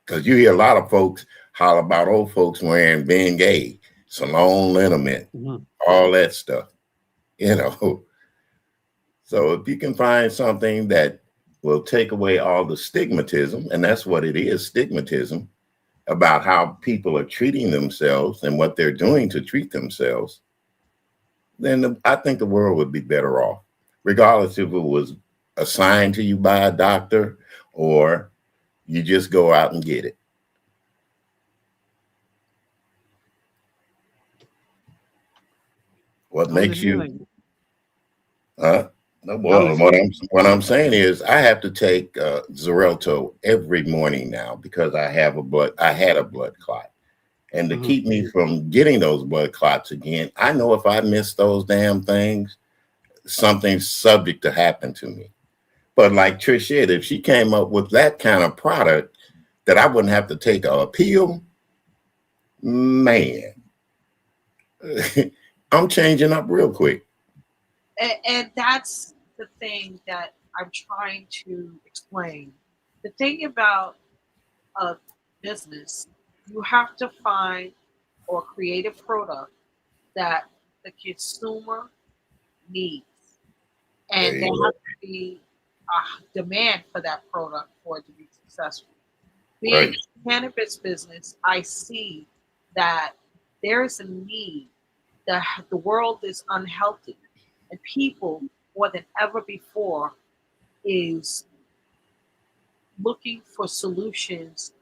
[SPEAKER 9] Because you hear a lot of folks holler about old folks wearing Bengay, salon liniment, all that stuff, you know. So if you can find something that will take away all the stigmatism, and that's what it is, stigmatism, about how people are treating themselves and what they're doing to treat themselves, then I think the world would be better off, regardless if it was assigned to you by a doctor or you just go out and get it. What makes you, well, what I'm saying is I have to take Xarelto every morning now because I had a blood clot. And to keep me from getting those blood clots again, I know if I miss those damn things, something's subject to happen to me. But like Trish said, if she came up with that kind of product that I wouldn't have to take a pill, man, I'm changing up real quick.
[SPEAKER 1] And that's the thing that I'm trying to explain. The thing about a business, you have to find or create a product that the consumer needs. And there has to be a demand for that product for it to be successful. Being in the cannabis business, I see that there is a need. The world is unhealthy. And people, more than ever before, is looking for solutions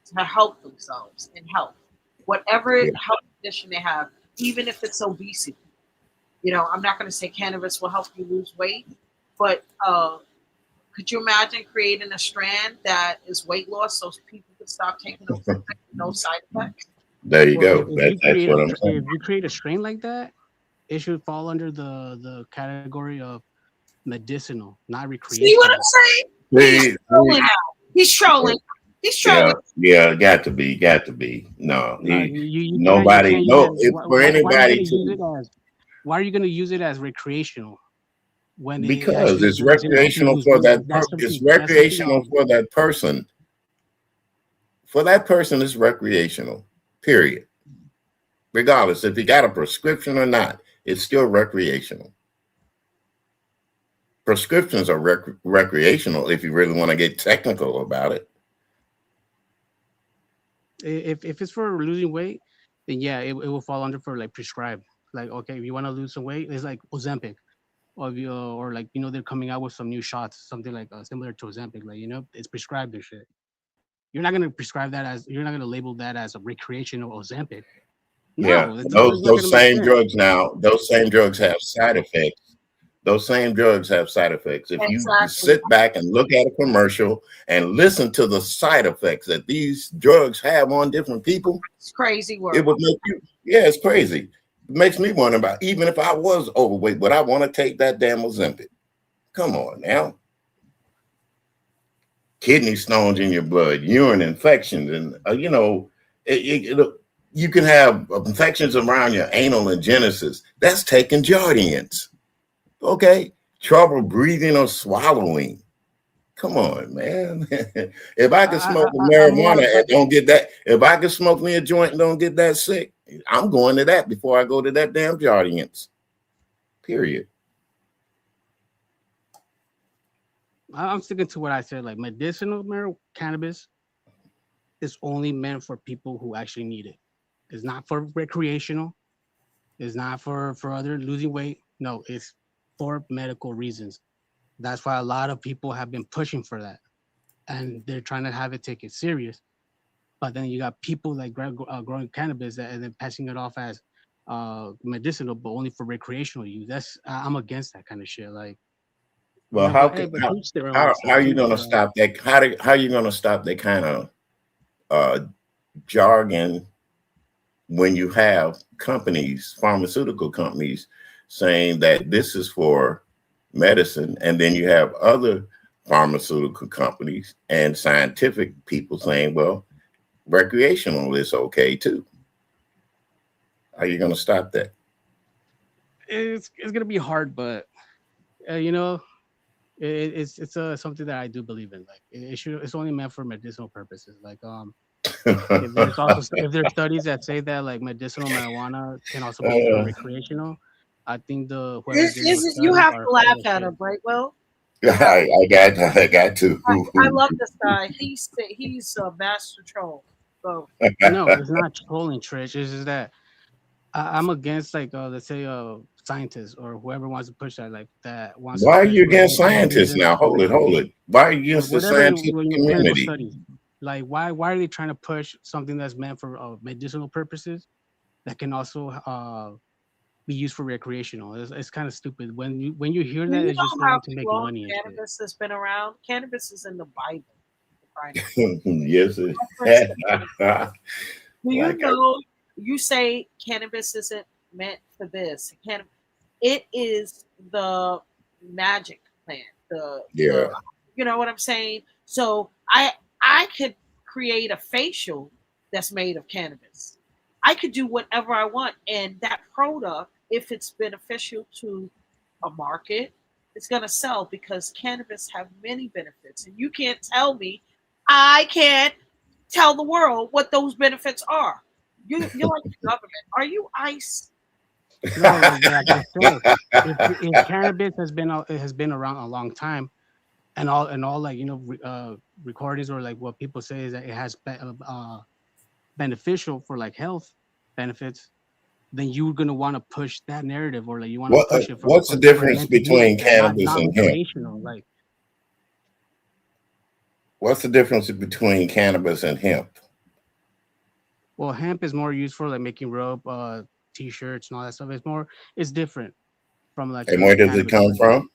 [SPEAKER 1] to help themselves in health, whatever health condition they have, even if it's obesity. You know, I'm not going to say cannabis will help you lose weight, but could you imagine creating a strand that is weight loss so people can stop taking those with no side effects?
[SPEAKER 9] There you go. That's what I'm saying.
[SPEAKER 8] If you create a strain like that, it should fall under the category of medicinal, not recreational.
[SPEAKER 1] See what I'm saying? He's trolling now. He's trolling. He's trolling.
[SPEAKER 9] Yeah, got to be. No, nobody. For anybody to.
[SPEAKER 8] Why are you going to use it as recreational?
[SPEAKER 9] Because it's recreational for that. It's recreational for that person. For that person, it's recreational. Period. Regardless if you got a prescription or not, it's still recreational. Prescriptions are recreational if you really want to get technical about it.
[SPEAKER 8] If it's for losing weight, then yeah, it will fall under for like prescribed. Like, okay, if you want to lose some weight, it's like Ozempic, or like, you know, they're coming out with some new shots, something like similar to Ozempic, like, you know, it's prescribed and shit. You're not gonna prescribe that as, you're not gonna label that as a recreational Ozempic. No,
[SPEAKER 9] yeah, those same drugs now, those same drugs have side effects. Those same drugs have side effects. If you sit back and look at a commercial and listen to the side effects that these drugs have on different people,
[SPEAKER 1] it's crazy work.
[SPEAKER 9] It would make you, yeah, it's crazy. It makes me wonder about, even if I was overweight, would I want to take that damn Ozempic? Come on now. Kidney stones in your blood, urine infections, and you know, you can have infections around your anal and genesis. That's taking Jardians. Okay, trouble breathing or swallowing. Come on, man. If I can smoke marijuana and don't get that, if I can smoke me a joint and don't get that sick, I'm going to that before I go to that damn Jardians. Period.
[SPEAKER 8] I'm sticking to what I said. Like, medicinal cannabis is only meant for people who actually need it. It's not for recreational. It's not for other losing weight. No, it's for medical reasons. That's why a lot of people have been pushing for that. and they're trying to have it take it serious. But then you got people like growing cannabis and then passing it off as medicinal, but only for recreational use. I'm against that kind of shit. Like,
[SPEAKER 9] Well,
[SPEAKER 8] yeah, but hey, but teach their own.
[SPEAKER 9] how
[SPEAKER 8] So
[SPEAKER 9] are you
[SPEAKER 8] teach
[SPEAKER 9] going to
[SPEAKER 8] their own.
[SPEAKER 9] stop that? How are you going to stop that kind of jargon when you have companies, pharmaceutical companies, saying that this is for medicine, and then you have other pharmaceutical companies and scientific people saying, well, recreational is okay too. How are you going to stop that?
[SPEAKER 8] It's gonna be hard, but you know, it's something that I do believe in. Like it's only meant for medicinal purposes. Like if there's studies that say that like medicinal marijuana can also be used for recreational, I think whoever did those
[SPEAKER 1] You
[SPEAKER 8] studies
[SPEAKER 1] have
[SPEAKER 8] are
[SPEAKER 1] to laugh
[SPEAKER 8] full of
[SPEAKER 1] at
[SPEAKER 8] shit.
[SPEAKER 1] him, right? Well,
[SPEAKER 9] I got to.
[SPEAKER 1] I love this guy. He's a master troll. So
[SPEAKER 8] No, it's not trolling, Trish. It's just that I'm against like let's say scientists or whoever wants to push that, like that wants to
[SPEAKER 9] Why are
[SPEAKER 8] push
[SPEAKER 9] you against
[SPEAKER 8] medicinal
[SPEAKER 9] scientists
[SPEAKER 8] reasons
[SPEAKER 9] now?
[SPEAKER 8] for
[SPEAKER 9] Hold it.
[SPEAKER 8] recreation.
[SPEAKER 9] Why are you against the
[SPEAKER 8] Whatever
[SPEAKER 9] scientific
[SPEAKER 8] when you clinical
[SPEAKER 9] community?
[SPEAKER 8] studies, like why are they trying to push something that's meant for medicinal purposes that can also be used for recreational? It's kind of stupid when you hear
[SPEAKER 1] do
[SPEAKER 8] that.
[SPEAKER 1] you
[SPEAKER 8] It's just
[SPEAKER 1] know how
[SPEAKER 8] wanting to make
[SPEAKER 1] long
[SPEAKER 8] money and shit.
[SPEAKER 1] cannabis has been around? Cannabis is in the Bible.
[SPEAKER 9] Yes, it
[SPEAKER 1] Do you know? You say cannabis isn't meant for this. It is the magic plant.
[SPEAKER 9] yeah.
[SPEAKER 1] You know what I'm saying? So I could create a facial that's made of cannabis. I could do whatever I want, and that product, if it's beneficial to a market, it's gonna sell because cannabis have many benefits, and you can't tell me I can't tell the world what those benefits are. You're like the government. Are you ICE?
[SPEAKER 8] No, like I said, if cannabis has been around a long time, and all like recordings or like what people say is that it has beneficial for like health benefits, then you're gonna want to push that narrative or like you want to push it
[SPEAKER 9] What's the
[SPEAKER 8] for it
[SPEAKER 9] difference
[SPEAKER 8] meant to be like
[SPEAKER 9] between
[SPEAKER 8] that,
[SPEAKER 9] cannabis
[SPEAKER 8] not
[SPEAKER 9] and hemp?
[SPEAKER 8] recreational. Like
[SPEAKER 9] What's the difference between cannabis and hemp?
[SPEAKER 8] well, hemp is more used for like making rope, t-shirts and all that stuff. It's different from like
[SPEAKER 9] And where does it
[SPEAKER 8] cannabis.
[SPEAKER 9] come from?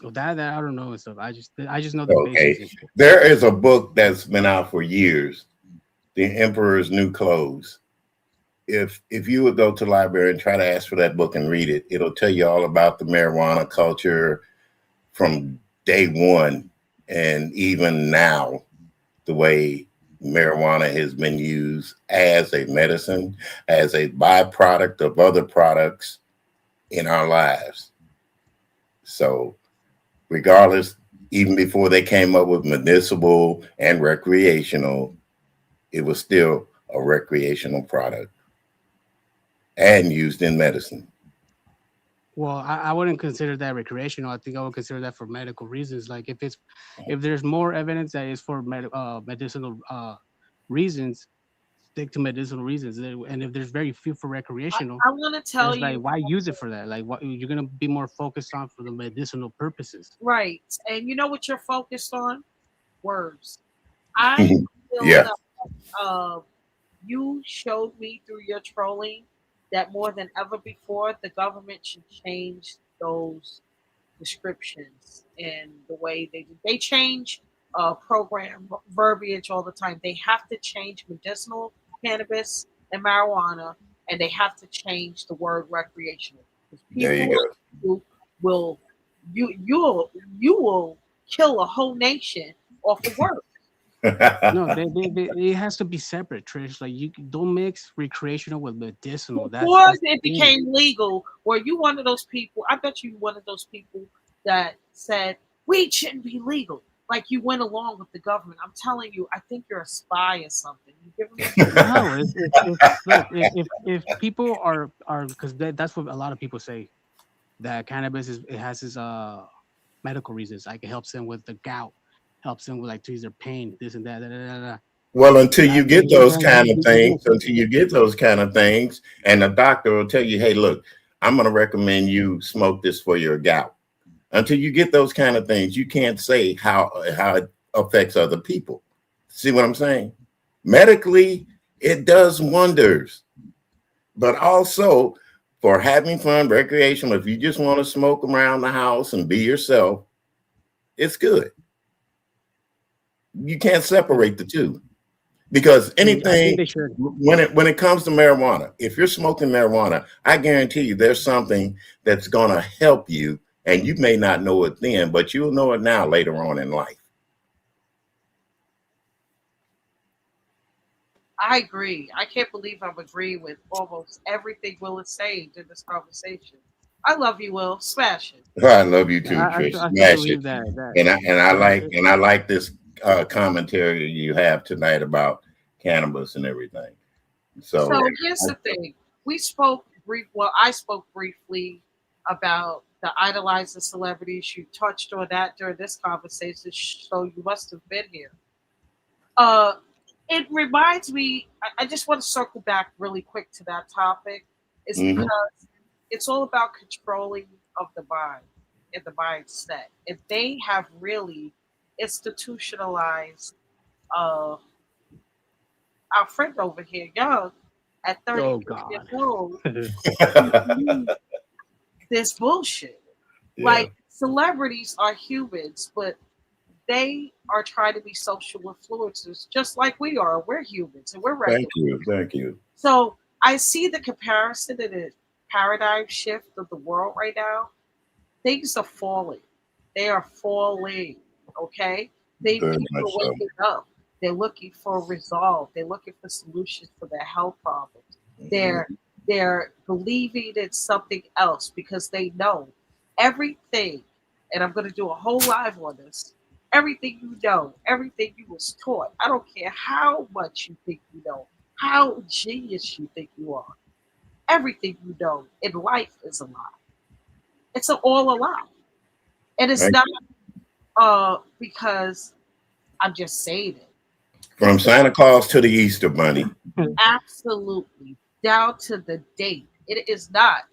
[SPEAKER 8] Well, that I don't know and stuff. I just know the
[SPEAKER 9] Okay.
[SPEAKER 8] basics and shit.
[SPEAKER 9] There is a book that's been out for years, The Emperor's New Clothes. If you would go to the library and try to ask for that book and read it, it'll tell you all about the marijuana culture from day one and even now, the way marijuana has been used as a medicine, as a byproduct of other products in our lives. So regardless, even before they came up with medicinal and recreational, it was still a recreational product and used in medicine.
[SPEAKER 8] Well, I wouldn't consider that recreational. I think I would consider that for medical reasons. Like if there's more evidence that is for medicinal reasons, stick to medicinal reasons. And if there's very few for recreational,
[SPEAKER 1] I want to tell
[SPEAKER 8] it's like
[SPEAKER 1] you,
[SPEAKER 8] why use it for that? Like what you're gonna be more focused on for the medicinal purposes.
[SPEAKER 1] right? And you know what you're focused on? Words. I feel
[SPEAKER 9] Yeah.
[SPEAKER 1] that you showed me through your trolling that more than ever before, the government should change those descriptions and the way they change program verbiage all the time. They have to change medicinal cannabis and marijuana, and they have to change the word recreational because
[SPEAKER 9] There you
[SPEAKER 1] people
[SPEAKER 9] go.
[SPEAKER 1] will you will kill a whole nation off of words.
[SPEAKER 8] No, it has to be separate, Trish. Like you don't mix recreational with medicinal.
[SPEAKER 1] Before
[SPEAKER 8] That's
[SPEAKER 1] it
[SPEAKER 8] the thing.
[SPEAKER 1] became legal, were you one of those people? I bet you one of those people that said weed shouldn't be legal. Like you went along with the government. I'm telling you, I think you're a spy or something. You giving me
[SPEAKER 8] No, look, if people are because that's what a lot of people say, that cannabis has its medical reasons. Like it helps them with the gout, helps them with like to ease their pain, this and that. Da, da, da, da.
[SPEAKER 9] Well, until you get those kind of things,
[SPEAKER 8] things,
[SPEAKER 9] and the doctor will tell you, hey, look, I'm going to recommend you smoke this for your gout. Until you get those kind of things, you can't say how it affects other people. See what I'm saying? Medically, it does wonders, but also for having fun, recreational. If you just want to smoke around the house and be yourself, it's good. You can't separate the two. Because anything, when it comes to marijuana, if you're smoking marijuana, I guarantee you there's something that's going to help you, and you may not know it then, but you'll know it now later on in life.
[SPEAKER 1] I agree. I can't believe I'm agreeing with almost everything Will is saying in this conversation. I love you, Will. Smash it.
[SPEAKER 9] I love you too, Trish.
[SPEAKER 8] I
[SPEAKER 9] Smash
[SPEAKER 8] believe
[SPEAKER 9] it.
[SPEAKER 8] that.
[SPEAKER 9] And I like this commentary you have tonight about cannabis and everything. So
[SPEAKER 1] here's the thing. I spoke briefly about the idolizing celebrities. You touched on that during this conversation, so you must have been here. It reminds me, I just want to circle back really quick to that topic, is because it's all about controlling of the mind and the mindset. And they have really institutionalized our friend over here, Young, at 30 years old, this bullshit. Yeah. Like, celebrities are humans, but they are trying to be social influencers just like we are. We're humans and we're regular.
[SPEAKER 9] Thank you.
[SPEAKER 1] So I see the comparison and the paradigm shift of the world right now. Things are falling. They are falling. Okay? People are waking up. They're looking for resolve. They're looking for solutions for their health problems. They're believing in something else because they know everything. And I'm going to do a whole live on this. Everything you know, everything you was taught. I don't care how much you think you know, how genius you think you are. Everything you know in life is a lie. It's all a lie. And it's not because I'm just saying it.
[SPEAKER 9] From Santa Claus to the Easter Bunny.
[SPEAKER 1] Absolutely. Down to the date. It is not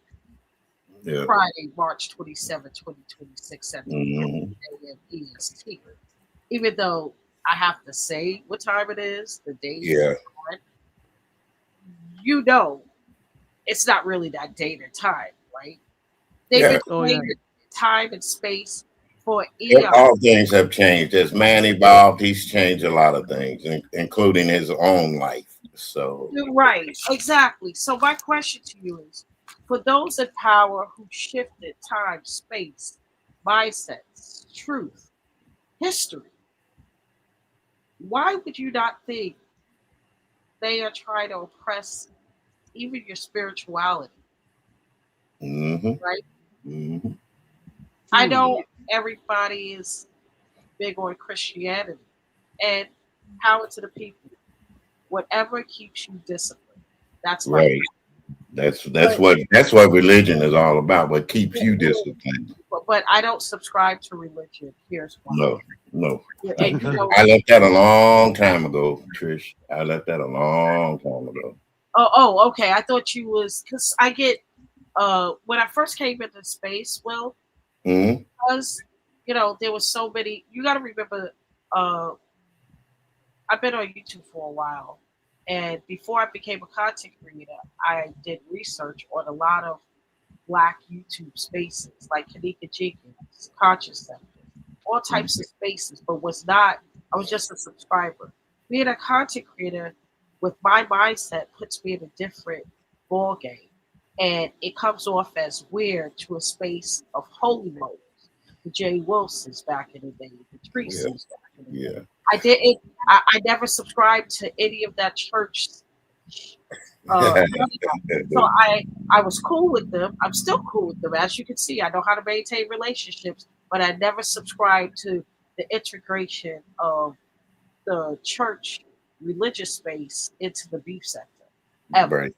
[SPEAKER 1] Friday, March 27, 2026 at 3 a.m. EST. Even though I have to say what time it is, the date.
[SPEAKER 9] Yeah.
[SPEAKER 1] You know, it's not really that date and time, right? They've been time and space for eons.
[SPEAKER 9] All things have changed. As man evolved, he's changed a lot of things, including his own life. So
[SPEAKER 1] you're right, exactly. So my question to you is, for those in power who shifted time, space, mindsets, truth, history, why would you not think they are trying to oppress even your spirituality? Right? I know everybody is big on Christianity, and power to the people. Whatever keeps you disciplined. That's
[SPEAKER 9] right. That's what religion is all about. What keeps you disciplined.
[SPEAKER 1] But I don't subscribe to religion. Here's why.
[SPEAKER 9] No. I left that a long time ago, Trish. I left that a long time ago.
[SPEAKER 1] Oh, okay. I thought you was, because I get when I first came into space, Will, because there was so many. You got to remember, I've been on YouTube for a while. And before I became a content creator, I did research on a lot of Black YouTube spaces, like Kanika Jenkins, Conscious Center, all types of spaces, but I was just a subscriber. Being a content creator with my mindset puts me in a different ball game. And it comes off as weird to a space of holy moments. The Jay Wilsons back in the day, the Treacy's back in the day. I didn't. I never subscribed to any of that church. So I was cool with them. I'm still cool with them. As you can see, I know how to maintain relationships, but I never subscribed to the integration of the church religious space into the beef sector ever. Right.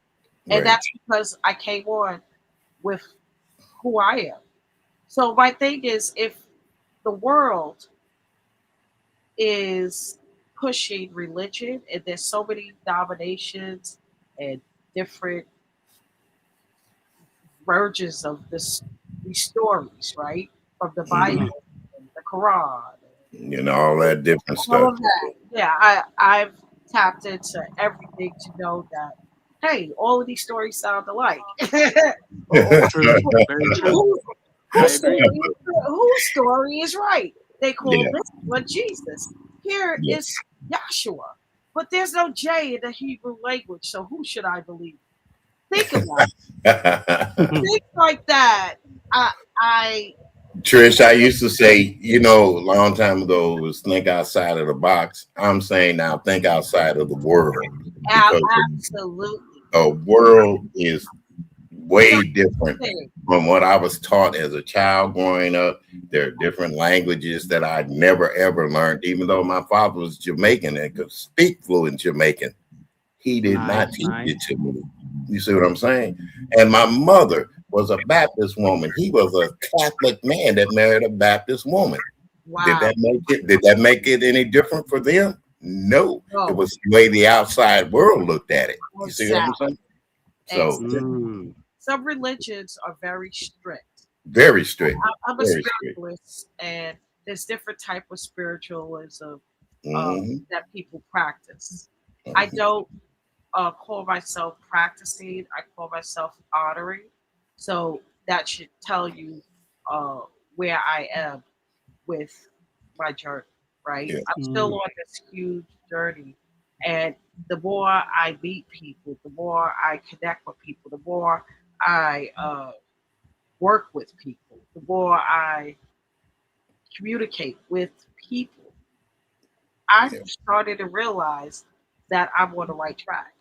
[SPEAKER 1] And that's because I came on with who I am. So my thing is, if the world is pushing religion and there's so many denominations and different versions of these stories, right? from the Bible, and the Quran,
[SPEAKER 9] You know, all that different
[SPEAKER 1] all
[SPEAKER 9] stuff.
[SPEAKER 1] of that. Yeah, I've tapped into everything to know that. Hey, all of these stories sound alike.
[SPEAKER 8] True. Very true.
[SPEAKER 1] Who,
[SPEAKER 8] I
[SPEAKER 1] story,
[SPEAKER 8] agree.
[SPEAKER 1] whose story is right? They call
[SPEAKER 9] Yeah,
[SPEAKER 1] this one Jesus. Here
[SPEAKER 9] yeah.
[SPEAKER 1] is Joshua. But there's no J in the Hebrew language, so who should I believe? Think about it. Things like that. I
[SPEAKER 9] Trish, I used to say, you know, a long time ago, was think outside of the box. I'm saying now, think outside of the world because
[SPEAKER 1] absolutely.
[SPEAKER 9] the world is
[SPEAKER 1] So
[SPEAKER 9] way different
[SPEAKER 1] thing.
[SPEAKER 9] from what I was taught as a child growing up. There are different languages that I never ever learned, even though my father was Jamaican and could speak fluent Jamaican. He did not
[SPEAKER 8] Nice,
[SPEAKER 9] teach
[SPEAKER 8] nice.
[SPEAKER 9] it to me. You see what I'm saying? And my mother was a Baptist woman. He was a Catholic man that married a Baptist woman. Did
[SPEAKER 1] Wow.
[SPEAKER 9] that make it? Did that make it any different for them? No. It
[SPEAKER 1] No.
[SPEAKER 9] was the way the outside world looked at it. You see what I'm
[SPEAKER 1] Exactly.
[SPEAKER 9] saying? So
[SPEAKER 8] Mm.
[SPEAKER 1] Some religions are very strict.
[SPEAKER 9] very strict.
[SPEAKER 1] I'm a
[SPEAKER 9] Very strict.
[SPEAKER 1] spiritualist, and there's different type of spiritualism
[SPEAKER 9] hmm
[SPEAKER 1] that people practice. I don't call myself practicing. I call myself honoring. So that should tell you uh, where I am with my journey, right?
[SPEAKER 9] Yeah.
[SPEAKER 1] I'm still on this huge journey. And the more I meet people, the more I connect with people, the more I work with people, the more I communicate with people, I
[SPEAKER 9] Yeah.
[SPEAKER 1] started to realize that I'm on the right track.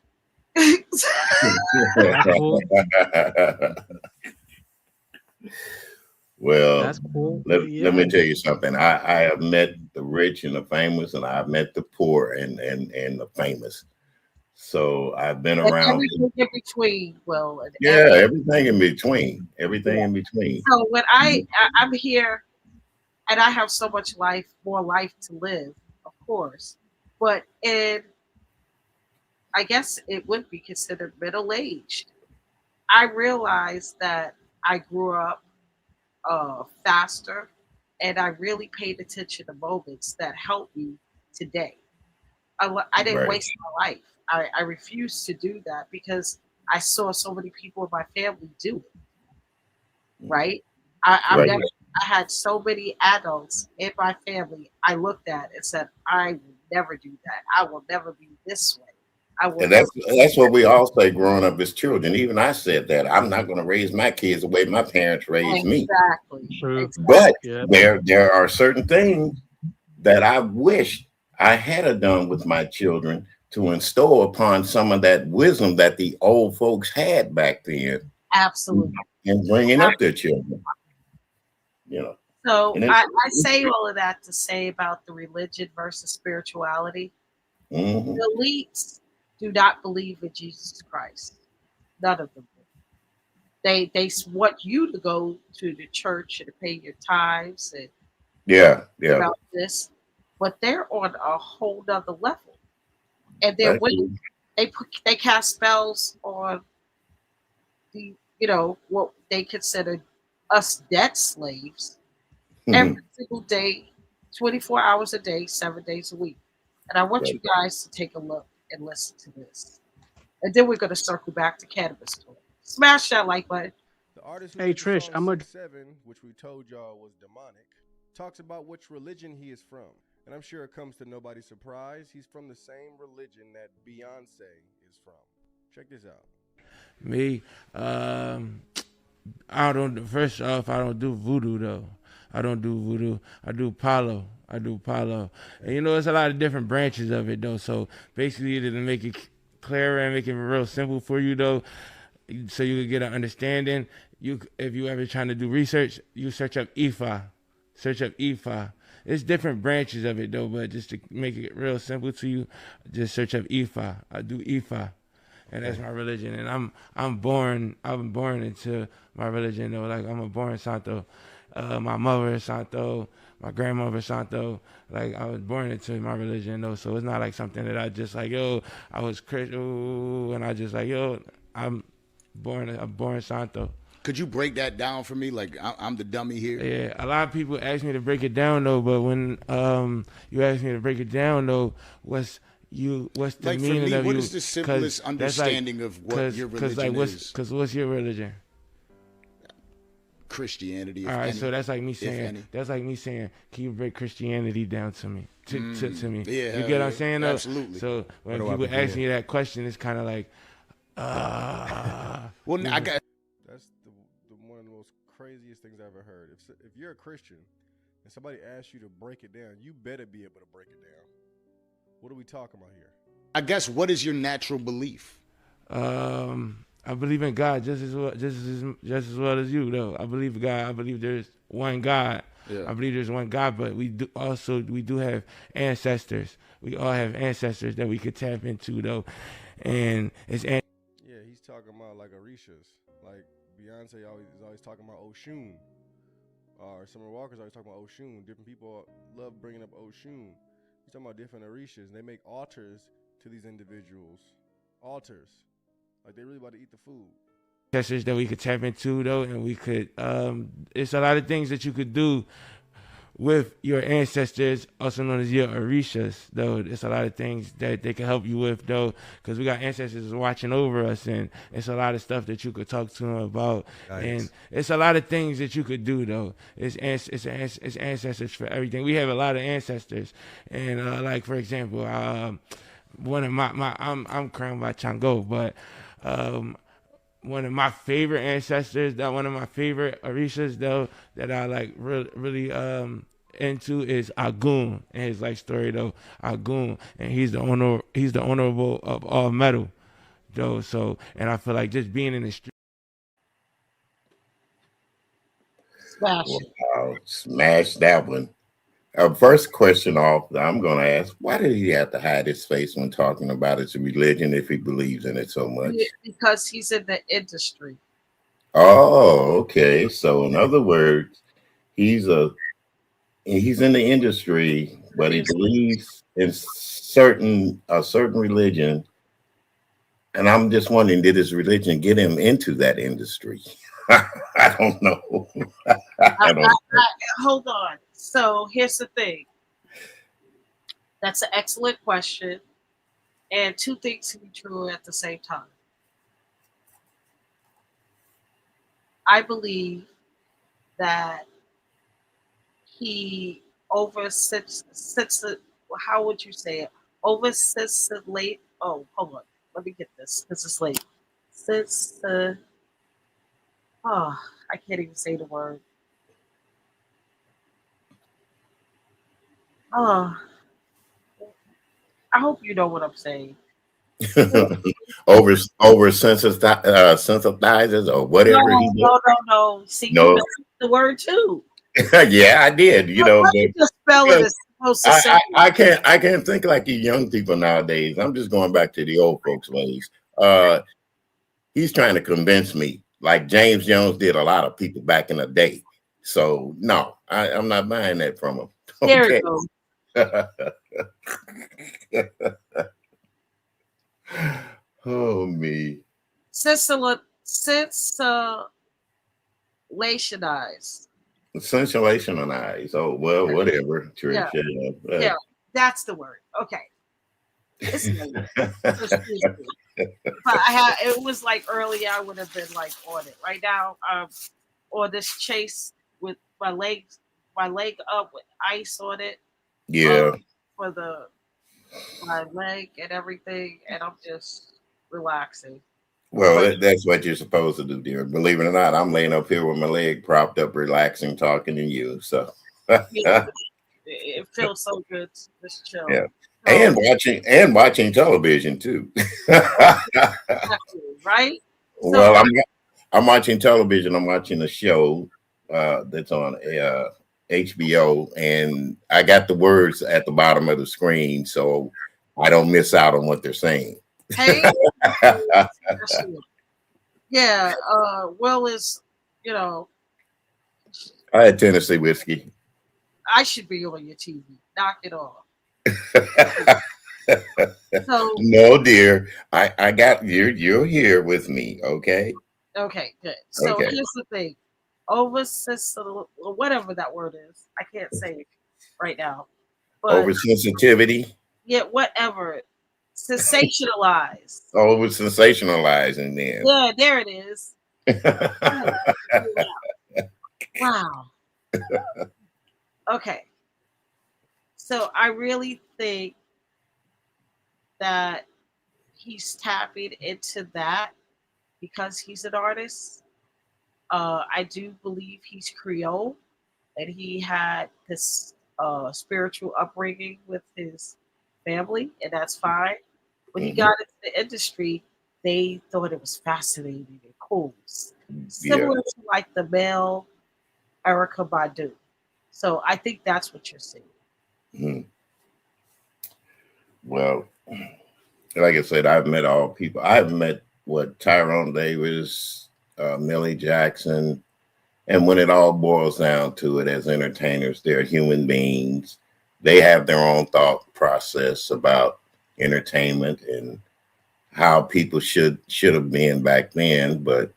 [SPEAKER 8] That's cool.
[SPEAKER 9] Well,
[SPEAKER 8] That's cool.
[SPEAKER 9] let
[SPEAKER 8] Yeah.
[SPEAKER 9] me tell you something. I have met the rich and the famous, and I've met the poor and the famous. So I've been
[SPEAKER 1] And
[SPEAKER 9] around.
[SPEAKER 1] everything in between, Will, and
[SPEAKER 9] Yeah, everything in between. Everything
[SPEAKER 1] yeah.
[SPEAKER 9] in between.
[SPEAKER 1] So when I'm here and I have so much life, more life to live, of course, but in I guess it would be considered middle aged. I realized that I grew up faster, and I really paid attention to moments that helped me today. I didn't
[SPEAKER 9] Right.
[SPEAKER 1] waste my life. I refused to do that because I saw so many people in my family do it. Right? I'm
[SPEAKER 9] Right.
[SPEAKER 1] never. I had so many adults in my family. I looked at and said, "I will never do that. I will never be this way. I will
[SPEAKER 9] And
[SPEAKER 1] never."
[SPEAKER 9] that's what we all say growing up as children. Even I said that. I'm not going to raise my kids the way my parents raised me.
[SPEAKER 1] Exactly.
[SPEAKER 8] True.
[SPEAKER 1] Exactly.
[SPEAKER 9] But
[SPEAKER 8] Yeah.
[SPEAKER 9] there are certain things that I wish I had a done with my children to instill upon some of that wisdom that the old folks had back then
[SPEAKER 1] Absolutely.
[SPEAKER 9] in bringing up their children. You know,
[SPEAKER 1] So
[SPEAKER 9] and
[SPEAKER 1] I say all of that to say about the religion versus spirituality.
[SPEAKER 9] mhm.
[SPEAKER 1] The elites do not believe in Jesus Christ. None of them do. They want you to go to the church and to pay your tithes and
[SPEAKER 9] Yeah, yeah,
[SPEAKER 1] about this, but they're on a whole nother level. And they're
[SPEAKER 9] that's
[SPEAKER 1] willing they cast spells on the what they consider us debt slaves every single day, 24 hours a day, 7 days a week. And I want you
[SPEAKER 9] right.
[SPEAKER 1] guys to take a look and listen to this. And then we're going to circle back to cannabis talk. Smash that like button.
[SPEAKER 3] The artist who
[SPEAKER 8] Hey
[SPEAKER 3] did the
[SPEAKER 8] Trish,
[SPEAKER 3] song
[SPEAKER 8] I'm a
[SPEAKER 3] 6'7", which we told y'all was demonic, talks about which religion he is from. And I'm sure it comes to nobody's surprise, he's from the same religion that Beyonce is from. Check this out.
[SPEAKER 10] Me, I don't. First off, I don't do voodoo though. I don't do voodoo. I do palo. I do palo. And you know, there's a lot of different branches of it though. So basically, to make it clearer and make it real simple for you though, so you can get an understanding. If you ever trying to do research, you search up Ifa. Search up Ifa. It's different branches of it though, but just to make it real simple to you, just search up Ifa. I do Ifa. And that's my religion, and I'm born into my religion though. Like I'm a born Santo. My mother is Santo. My grandmother is Santo. Like I was born into my religion though. So it's not like something that I just like I was Christian and I just like I'm born Santo.
[SPEAKER 11] Could you break that down for me? Like I'm the dummy here.
[SPEAKER 10] Yeah, a lot of people ask me to break it down though, but when you ask me to break it down though, what's the
[SPEAKER 11] Like for
[SPEAKER 10] meaning
[SPEAKER 11] me,
[SPEAKER 10] of
[SPEAKER 11] what
[SPEAKER 10] you?
[SPEAKER 11] is the simplest understanding of what your religion is?
[SPEAKER 10] Because what's your religion?
[SPEAKER 11] Christianity.
[SPEAKER 10] All right, so that's like me saying, can you break Christianity down to me? To me,
[SPEAKER 11] Yeah,
[SPEAKER 10] you get what I'm saying? Though?
[SPEAKER 11] Absolutely.
[SPEAKER 10] So when people ask me that question, it's kind of like,
[SPEAKER 11] well, I got.
[SPEAKER 3] That's one of the most craziest things I've ever heard. If you're a Christian and somebody asks you to break it down, you better be able to break it down. What are we talking about here?
[SPEAKER 11] I guess what is your natural belief?
[SPEAKER 10] I believe in God just as well as you, though. I believe in God. I believe there's one God.
[SPEAKER 11] Yeah.
[SPEAKER 10] I believe there's one God, but we do have ancestors. We all have ancestors that we could tap into, though, and it's.
[SPEAKER 3] Yeah, he's talking about like Orishas, like Beyonce is always talking about Oshun, or Summer Walker's always talking about Oshun. Different people love bringing up Oshun. He's talking about different Orishas, and they make altars to these individuals. Altars. Like they really about to eat the food.
[SPEAKER 10] Ancestors that we could tap into, though, and we could. It's a lot of things that you could do with your ancestors, also known as your Orishas, though. It's a lot of things that they can help you with, though, because we got ancestors watching over us, and it's a lot of stuff that you could talk to them about. Nice. And it's a lot of things that you could do, though. It's ancestors for everything. We have a lot of ancestors, and like for example, one of my I'm crowned by Chango, but one of my favorite ancestors, one of my favorite Orishas, though, that I like really into is Agun and his life story, though. Agun, and he's the honorable of all metal, though. So, and I feel like just being in the street.
[SPEAKER 9] Wow, smash that one. First question off, I'm going to ask, why did he have to hide his face when talking about his religion if he believes in it so much?
[SPEAKER 1] Because he's in the industry.
[SPEAKER 9] Oh, okay. So in other words, he's in the industry, but he believes in a certain religion. And I'm just wondering, did his religion get him into that industry? I don't know.
[SPEAKER 1] Hold on. So here's the thing. That's an excellent question. And two things can be true at the same time. I believe that he how would you say it? Overstimulate. Oh, hold on. Let me get this because it's late. I can't even say the word. I hope you know what I'm saying.
[SPEAKER 9] over sensitizes or whatever.
[SPEAKER 1] No. See, no. You know the word too.
[SPEAKER 9] Yeah, I did. You know,
[SPEAKER 1] just spell it
[SPEAKER 9] I can't think like you young people nowadays. I'm just going back to the old folks' ways. He's trying to convince me, like James Jones did a lot of people back in the day. So no, I'm not buying that from him. Okay.
[SPEAKER 1] There you go.
[SPEAKER 9] Oh me. Sensationalized. Oh well, whatever.
[SPEAKER 1] Trish. Yeah, that's the word. Okay. But it was like earlier. I would have been like on it. Right now, on this chase with my leg up with ice on it.
[SPEAKER 9] Yeah.
[SPEAKER 1] For my leg and everything, and I'm just relaxing.
[SPEAKER 9] Well, that's what you're supposed to do, dear. Believe it or not, I'm laying up here with my leg propped up, relaxing, talking to you. So
[SPEAKER 1] it feels so good to just chill.
[SPEAKER 9] Yeah. And watching television too.
[SPEAKER 1] Right?
[SPEAKER 9] Well, I'm watching television. I'm watching a show that's on HBO, and I got the words at the bottom of the screen, so I don't miss out on what they're saying.
[SPEAKER 1] Hey, yeah. Will is, I
[SPEAKER 9] had Tennessee whiskey.
[SPEAKER 1] I should be on your TV. Knock it off. So,
[SPEAKER 9] no, dear, I got you're here with me, okay?
[SPEAKER 1] Okay, good. So
[SPEAKER 9] Okay.
[SPEAKER 1] here's the thing. Whatever that word is. I can't say it right now. But
[SPEAKER 9] Oversensitivity.
[SPEAKER 1] yeah, whatever. Sensationalized.
[SPEAKER 9] Over sensationalizing then.
[SPEAKER 1] Yeah, there it is. Wow. Okay. So I really think that he's tapping into that because he's an artist. I do believe he's Creole and he had this spiritual upbringing with his family, and that's fine. When he got into the industry, they thought it was fascinating and cool,
[SPEAKER 9] Yeah.
[SPEAKER 1] similar to like the male Erica Badu. So I think that's what you're seeing.
[SPEAKER 9] Mhm. Well, like I said, I've met all people. I've met Tyrone Davis, Millie Jackson, and when it all boils down to it, as entertainers, they're human beings. They have their own thought process about entertainment and how people should have been back then. But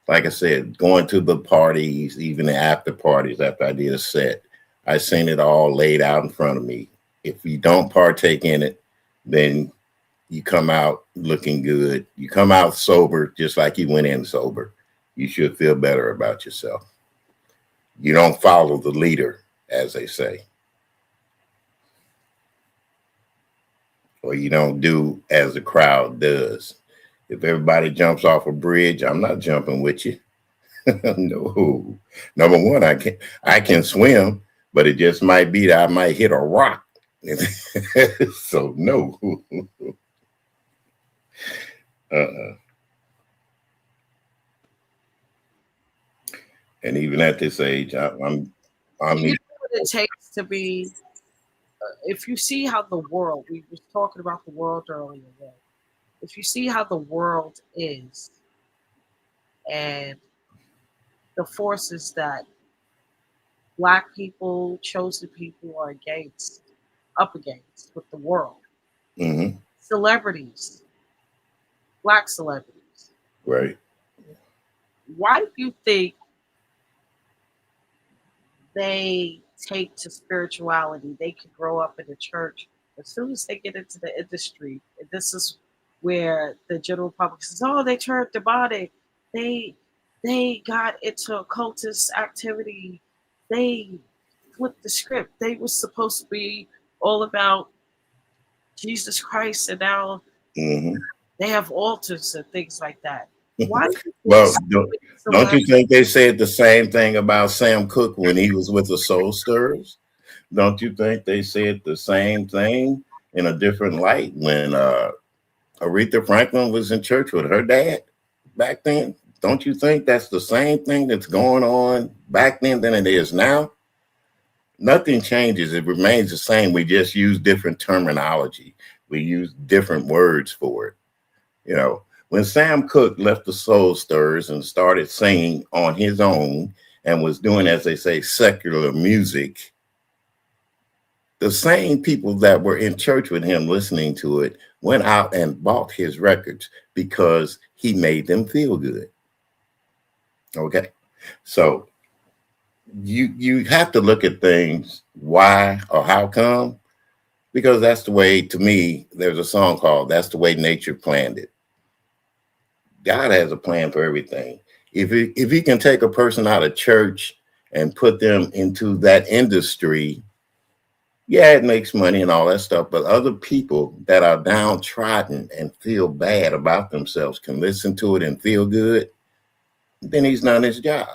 [SPEAKER 9] like I said, going to the parties, even the after parties after I did a set, I seen it all laid out in front of me. If you don't partake in it, then you come out looking good. You come out sober, just like you went in sober. You should feel better about yourself. You don't follow the leader, as they say. Or you don't do as the crowd does. If everybody jumps off a bridge, I'm not jumping with you. No. Number one, I can swim, but it just might be that I might hit a rock. So no. And even at this age, I'm
[SPEAKER 1] You know what it takes to be. If you see how the world, we were talking about the world earlier. Right? If you see how the world is, and the forces that Black people, chosen people are up against with the world, celebrities, Black celebrities,
[SPEAKER 9] right?
[SPEAKER 1] Why do you think they take to spirituality? They could grow up in the church. As soon as they get into the industry, and this is where the general public says, "Oh, they turned demonic. They got into occultist activity. They flipped the script. They were supposed to be all about Jesus Christ, and now they have altars and things like that." Why?
[SPEAKER 9] Well, don't you think they said the same thing about Sam Cooke when he was with the Soul Stirrers? Don't you think they said the same thing in a different light when Aretha Franklin was in church with her dad back then? Don't you think that's the same thing that's going on back then than it is now? Nothing changes. It remains the same. We just use different terminology. We use different words for it. You know, when Sam Cooke left the Soul Stirrers and started singing on his own and was doing, as they say, secular music, the same people that were in church with him listening to it went out and bought his records because he made them feel good. Okay. So you have to look at things, why or how come, because that's the way, to me, there's a song called "That's the Way Nature Planned It." God has a plan for everything. If he can take a person out of church and put them into that industry, yeah, it makes money and all that stuff. But other people that are downtrodden and feel bad about themselves can listen to it and feel good, then he's done his job.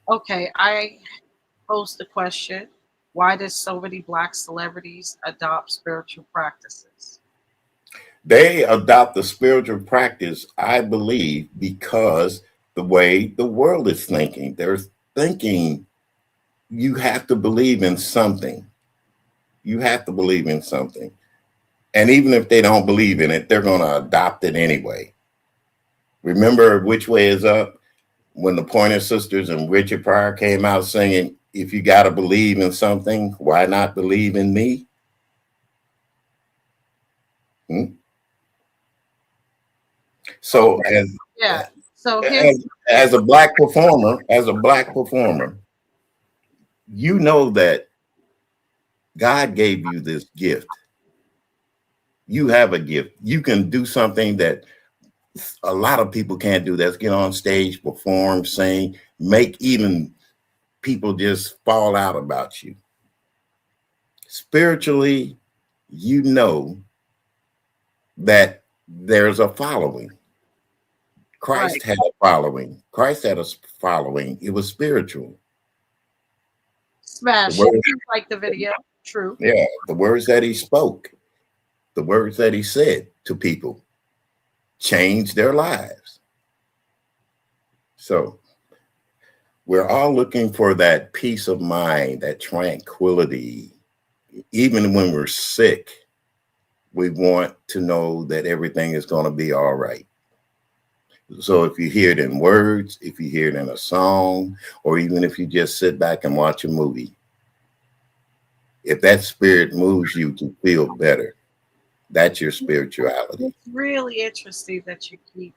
[SPEAKER 1] Okay, I pose the question: why does so many Black celebrities adopt spiritual practices?
[SPEAKER 9] They adopt the spiritual practice, I believe, because the way the world is thinking. They're thinking you have to believe in something. You have to believe in something. And even if they don't believe in it, they're going to adopt it anyway. Remember Which Way Is Up? When the Pointer Sisters and Richard Pryor came out singing, "If you got to believe in something, why not believe in me?" So
[SPEAKER 1] okay. Yeah. So
[SPEAKER 9] as a black performer, you know that God gave you this gift. You have a gift. You can do something that a lot of people can't do. That's get on stage, perform, sing, make even people just fall out about you. Spiritually, you know that there's a following. Christ had a following. Christ had a following. It was spiritual.
[SPEAKER 1] Smash. Like the video. True.
[SPEAKER 9] Yeah, the words that he spoke, the words that he said to people changed their lives. So we're all looking for that peace of mind, that tranquility. Even when we're sick, we want to know that everything is going to be all right. So if you hear it in words, if you hear it in a song, or even if you just sit back and watch a movie, if that spirit moves you to feel better, that's your spirituality.
[SPEAKER 1] It's really interesting that you keep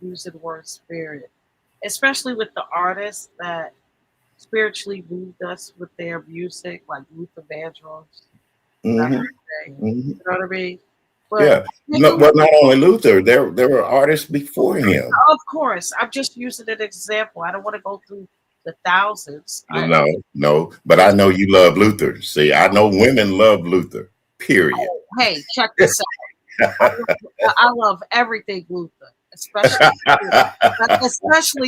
[SPEAKER 1] using the word spirit, especially with the artists that spiritually moved us with their music, like Luther Vandross.
[SPEAKER 9] Mm-hmm.
[SPEAKER 1] You know what I mean? But
[SPEAKER 9] yeah. Well, not only Luther, there were artists before him.
[SPEAKER 1] Of course. I'm just using an example. I don't want to go through the thousands.
[SPEAKER 9] No. But I know you love Luther. See, I know women love Luther, period.
[SPEAKER 1] Oh, hey, check this out. I love everything Luther, especially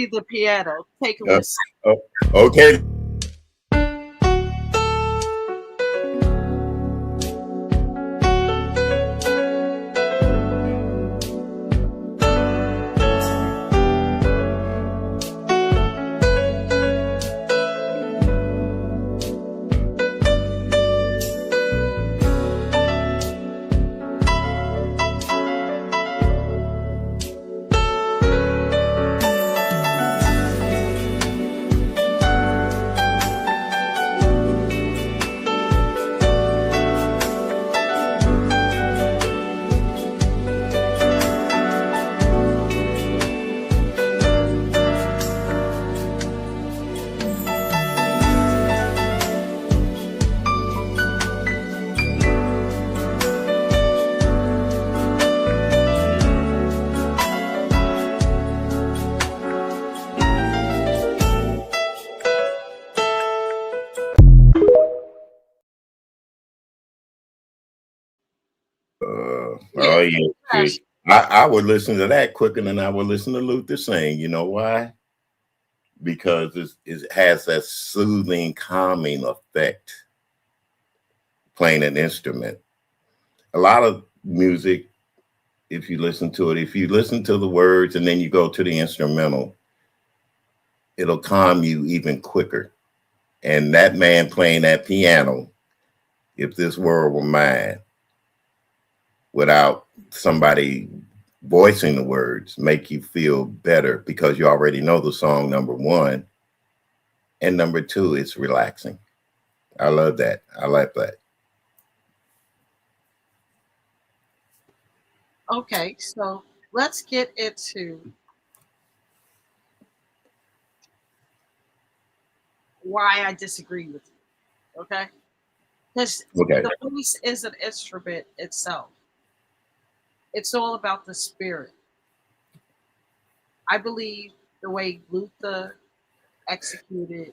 [SPEAKER 1] the piano. Take a listen.
[SPEAKER 9] Okay. Oh yeah. I would listen to that quicker than I would listen to Luther sing. You know why? Because it has that soothing, calming effect. Playing an instrument. A lot of music, if you listen to the words and then you go to the instrumental, it'll calm you even quicker. And that man playing that piano, If This World Were Mine, without somebody voicing the words, make you feel better because you already know the song, number one. And number two, it's relaxing. I love that. I like that.
[SPEAKER 1] Okay, so let's get into why I disagree with you. Okay? Because the voice is an instrument itself. It's all about the spirit. I believe the way Luther executed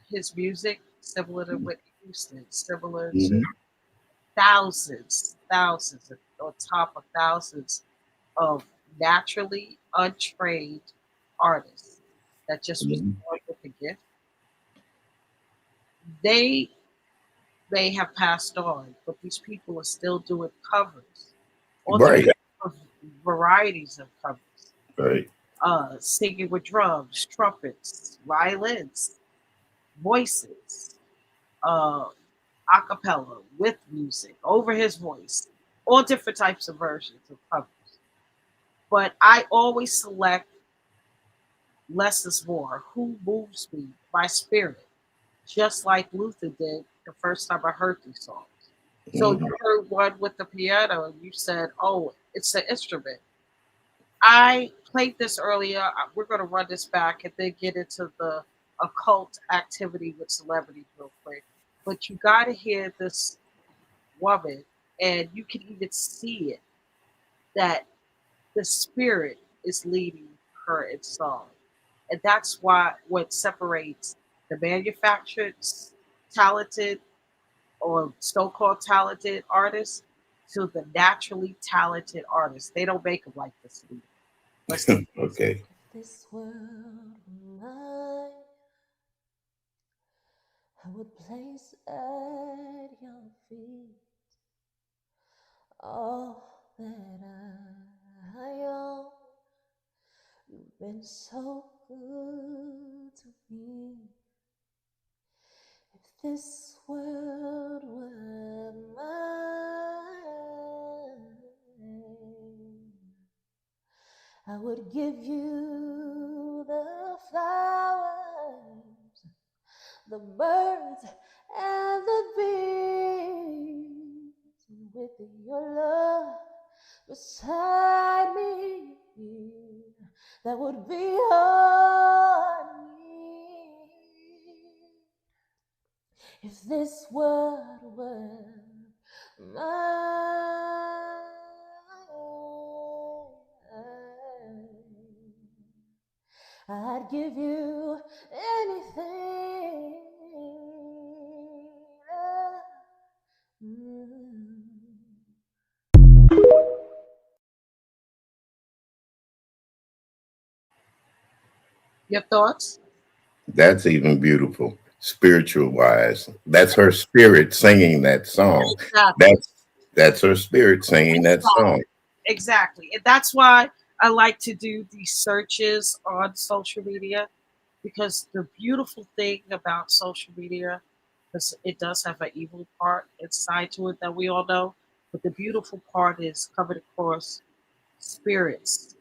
[SPEAKER 1] his music, similar to Whitney Houston, similar to thousands, on top of thousands of naturally untrained artists that just was born with a gift. They may have passed on, but these people are still doing covers. All different varieties of covers.
[SPEAKER 9] Right.
[SPEAKER 1] Singing with drums, trumpets, violins, voices, acapella with music over his voice, all different types of versions of covers. But I always select less is more. Who moves me? My spirit. Just like Luther did the first time I heard these songs. So you heard one with the piano and you said, oh, it's an instrument. I played this earlier. We're going to run this back and then get into the occult activity with celebrities real quick. But you got to hear this woman, and you can even see it, that the spirit is leading her in song. And that's why what separates the manufactured, talented, or so-called talented artists to the naturally talented artists. They don't make them like this.
[SPEAKER 9] Okay.
[SPEAKER 2] This world were mine, I would place at your feet all that I own. You've been so good to me. If this world were mine, I would give you the flowers, the birds, and the bees. And with your love beside me, that would be all I need. If this world were mine, I'd give you anything.
[SPEAKER 1] Your thoughts?
[SPEAKER 9] That's even beautiful, spiritual wise. That's her spirit singing that song.
[SPEAKER 1] Exactly.
[SPEAKER 9] That's her spirit singing that song.
[SPEAKER 1] Exactly. And that's why I like to do these searches on social media, because the beautiful thing about social media, because it does have an evil part inside to it that we all know, but the beautiful part is coming across spirits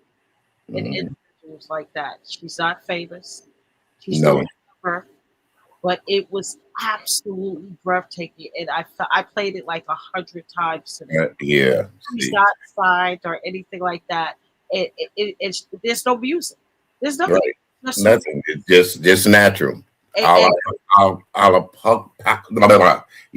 [SPEAKER 1] and individuals like that. She's not famous. She's no her, but it was absolutely breathtaking, and I played it like 100 times today.
[SPEAKER 9] Yeah,
[SPEAKER 1] she's not signed or anything like that. It's there's no music. There's nothing.
[SPEAKER 9] Right. Nothing. It's just natural. You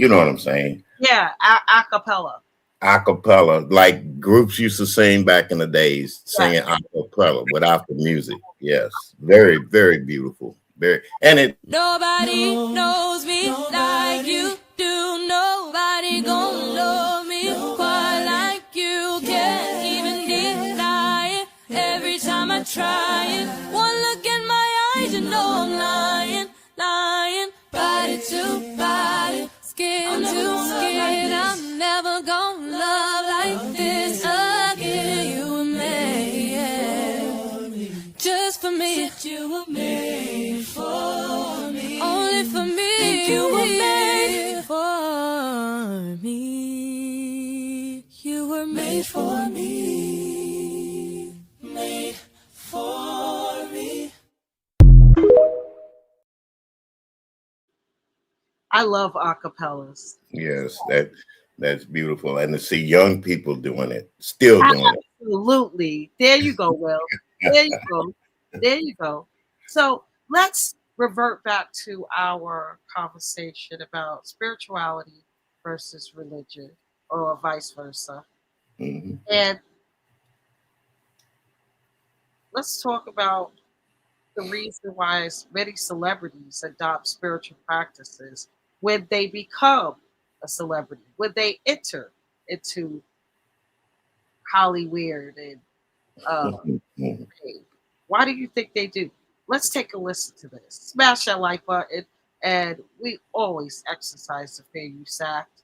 [SPEAKER 9] know what I'm saying?
[SPEAKER 1] Yeah, a cappella.
[SPEAKER 9] A cappella, like groups used to sing back in the days, singing a cappella without the music. Yes, very, very beautiful. Very, and it.
[SPEAKER 12] Nobody knows me like you do. Nobody gonna love me quite like you. Can't even deny it. Every time I try it, one look in my eyes, you know I'm lying, lying. Body to body, skin to skin. I'm never gonna love like this again. You were made just for me. You were made for me, only for me. And you were made for me. You were made for me, made for me.
[SPEAKER 1] I love acapellas.
[SPEAKER 9] Yes, that's beautiful, and to see young people doing it, still doing it.
[SPEAKER 1] Absolutely. There you go, Will. There you go. There you go. So let's revert back to our conversation about spirituality versus religion, or vice versa.
[SPEAKER 9] Mm-hmm.
[SPEAKER 1] And let's talk about the reason why many celebrities adopt spiritual practices when they become a celebrity, when they enter into Hollywood and why do you think they do? Let's take a listen to this. Smash that like button, and we always exercise the fair use act.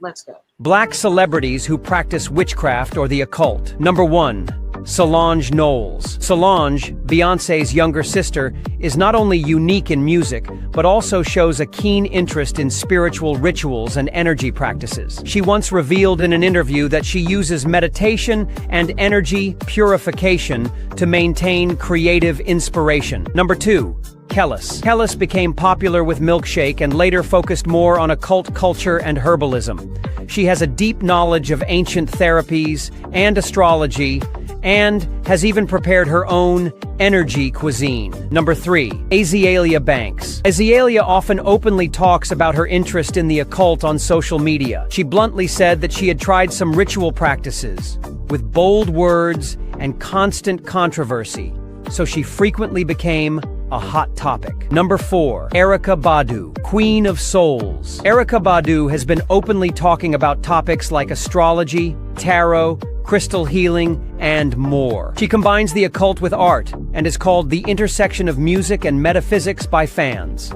[SPEAKER 1] Let's go.
[SPEAKER 13] Black celebrities who practice witchcraft or the occult. Number 1, Solange Knowles. Solange, Beyoncé's younger sister, is not only unique in music, but also shows a keen interest in spiritual rituals and energy practices. She once revealed in an interview that she uses meditation and energy purification to maintain creative inspiration. Number 2, Kellis. Kellis became popular with Milkshake and later focused more on occult culture and herbalism. She has a deep knowledge of ancient therapies and astrology, and has even prepared her own energy cuisine. Number 3, Azealia Banks. Azealia often openly talks about her interest in the occult on social media. She bluntly said that she had tried some ritual practices with bold words and constant controversy, so she frequently became a hot topic. Number 4, Erykah Badu, Queen of Souls. Erykah Badu has been openly talking about topics like astrology, tarot, crystal healing, and more. She combines the occult with art and is called the intersection of music and metaphysics by fans.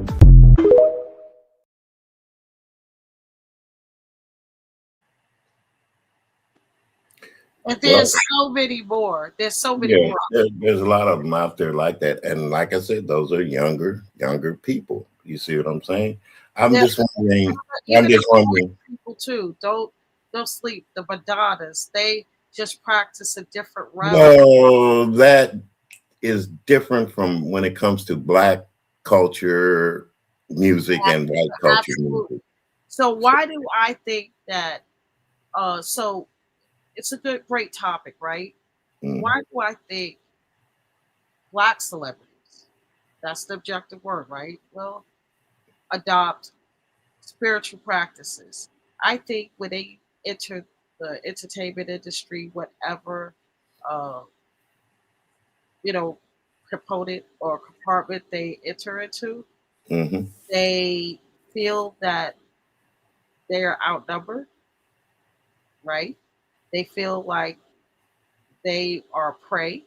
[SPEAKER 1] And there's so many more. There's so many more.
[SPEAKER 9] There's a lot of them out there like that. And like I said, those are younger people. You see what I'm saying? I'm just wondering.
[SPEAKER 1] People too. Don't sleep. The Badadas, they just practice a different realm.
[SPEAKER 9] No, that is different from when it comes to Black culture music and white culture music.
[SPEAKER 1] So why do I think that? So it's a great topic, right? Why do I think Black celebrities, that's the objective word, right? Well, adopt spiritual practices. I think when they enter the entertainment industry, whatever, component or compartment they enter into, they feel that they are outnumbered, right? They feel like they are prey,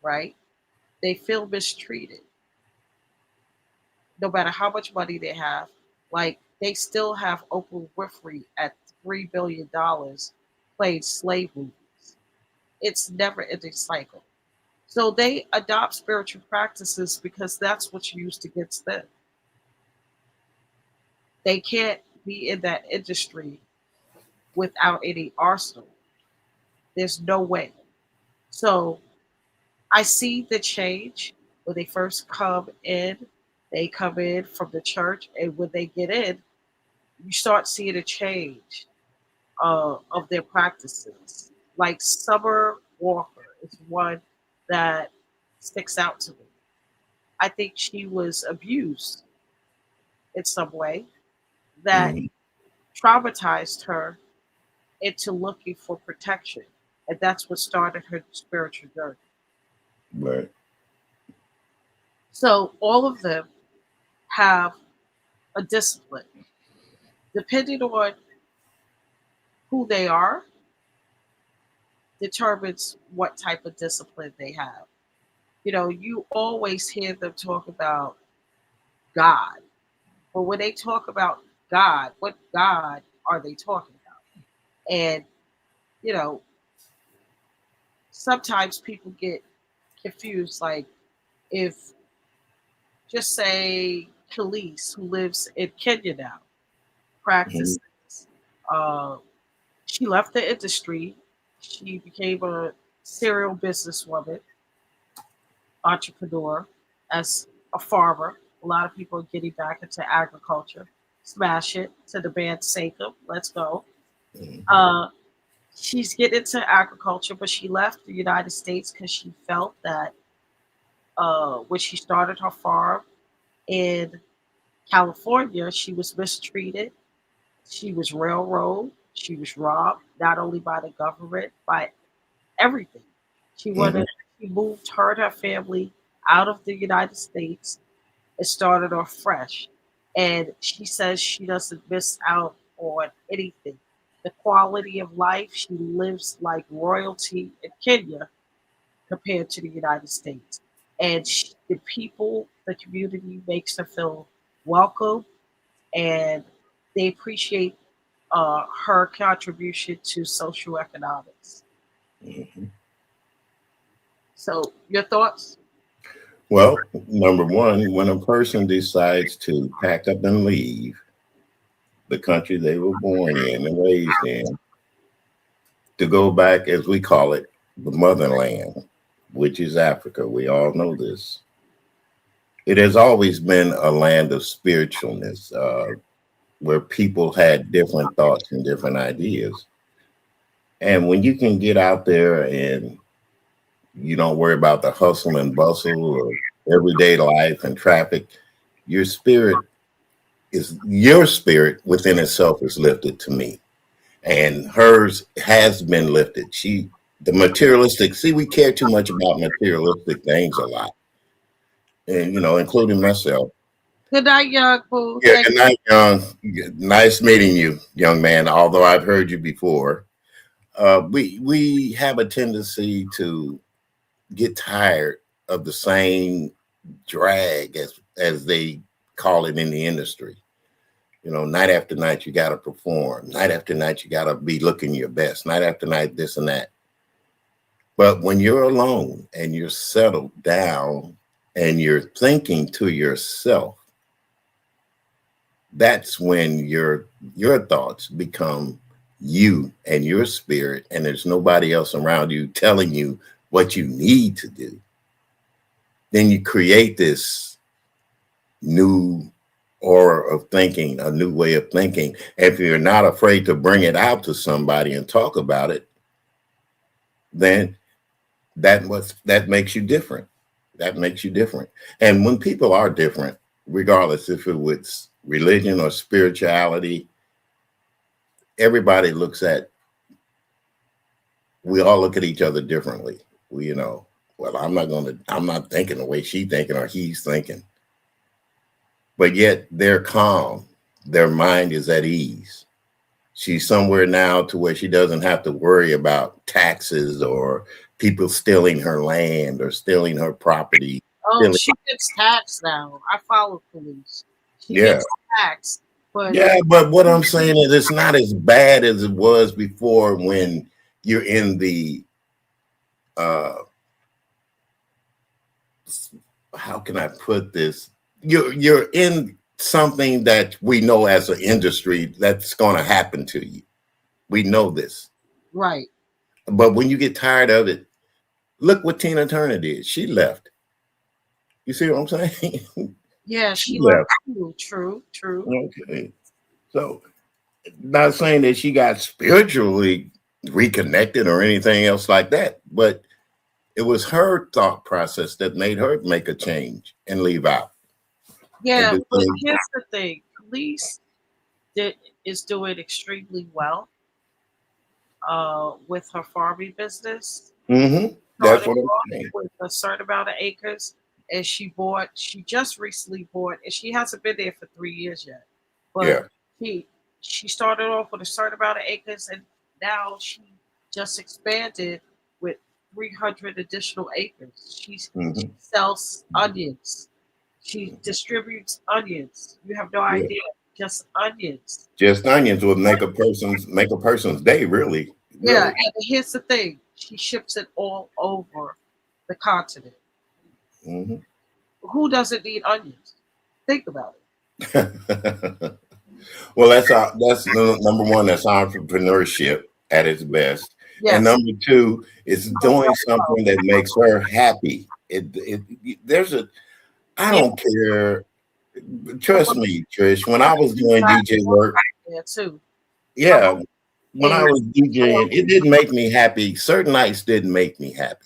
[SPEAKER 1] right? They feel mistreated. No matter how much money they have, like they still have Oprah Winfrey at $3 billion playing slave movies. It's never ending cycle. So they adopt spiritual practices because that's what's used against them. They can't be in that industry without any arsenal. There's no way. So I see the change when they first come in. They come in from the church, and when they get in, you start seeing a change of their practices. Like Summer Walker is one that sticks out to me. I think she was abused in some way that traumatized her into looking for protection. And that's what started her spiritual journey.
[SPEAKER 9] Right.
[SPEAKER 1] So all of them have a discipline. Depending on who they are, determines what type of discipline they have. You always hear them talk about God. But when they talk about God, what God are they talking about? And, sometimes people get confused. Like if, just say, Khalees, who lives in Kenya now, practices, she left the industry. She became a serial businesswoman, entrepreneur, as a farmer. A lot of people are getting back into agriculture. Smash it to the band Sakem. Let's go. She's getting into agriculture, but she left the United States because she felt that when she started her farm in California, she was mistreated. She was railroaded. She was robbed, not only by the government, by everything. She moved her and her family out of the United States and started off fresh. And she says she doesn't miss out on anything. The quality of life, she lives like royalty in Kenya compared to the United States. And the people, the community makes her feel welcome, and they appreciate her contribution to social economics. So, your thoughts?
[SPEAKER 9] Well, number one, when a person decides to pack up and leave the country they were born in and raised in, to go back, as we call it, the motherland, which is Africa. We all know this. It has always been a land of spiritualness, where people had different thoughts and different ideas. And when you can get out there and You don't worry about the hustle and bustle of everyday life and traffic. Your spirit within itself is lifted to me. And hers has been lifted. The materialistic, see, we care too much about materialistic things a lot. And, including myself.
[SPEAKER 1] Good night, young boo.
[SPEAKER 9] Yeah, good night, young. Nice meeting you, young man, although I've heard you before. We have a tendency to get tired of the same drag, as they call it in the industry. Night after night, you got to perform. Night after night, you got to be looking your best. Night after night, this and that. But when you're alone and you're settled down and you're thinking to yourself, that's when your thoughts become you and your spirit, and there's nobody else around you telling you what you need to do. Then you create this new aura of thinking, a new way of thinking. If you're not afraid to bring it out to somebody and talk about it, then that makes you different. That makes you different. And when people are different, regardless if it was religion or spirituality, everybody we all look at each other differently. Well, I'm not thinking the way she's thinking or he's thinking. But yet they're calm. Their mind is at ease. She's somewhere now to where she doesn't have to worry about taxes or people stealing her land or stealing her property.
[SPEAKER 1] Oh, she gets taxed now. I follow police. She gets taxed. But
[SPEAKER 9] but what I'm saying is it's not as bad as it was before when you're in the how can I put this? You're in something that we know as an industry that's going to happen to you. We know this.
[SPEAKER 1] Right.
[SPEAKER 9] But when you get tired of it, look what Tina Turner did. She left. You see what I'm saying?
[SPEAKER 1] Yeah, she left. True.
[SPEAKER 9] Okay. So, not saying that she got spiritually reconnected or anything else like that, but it was her thought process that made her make a change and leave out.
[SPEAKER 1] Yeah, but here's the thing. Police is doing extremely well with her farming business.
[SPEAKER 9] Mm-hmm. That's what I'm saying.
[SPEAKER 1] With a certain amount of acres. And she just recently bought, and she hasn't been there for 3 years yet. But she started off with a certain amount of acres, and now she just expanded with 300 additional acres. She sells onions. She distributes onions. You have no idea. Just onions.
[SPEAKER 9] Just onions would make a person's day, really.
[SPEAKER 1] Yeah, and here's the thing. She ships it all over the continent.
[SPEAKER 9] Mm-hmm.
[SPEAKER 1] Who doesn't need onions? Think about
[SPEAKER 9] it. Well, that's number one. That's entrepreneurship at its best. Yes. And number two is doing something that makes her happy. I don't care. Trust me, Trish. When I was doing DJ work, when I was DJing, it didn't make me happy. Certain nights didn't make me happy.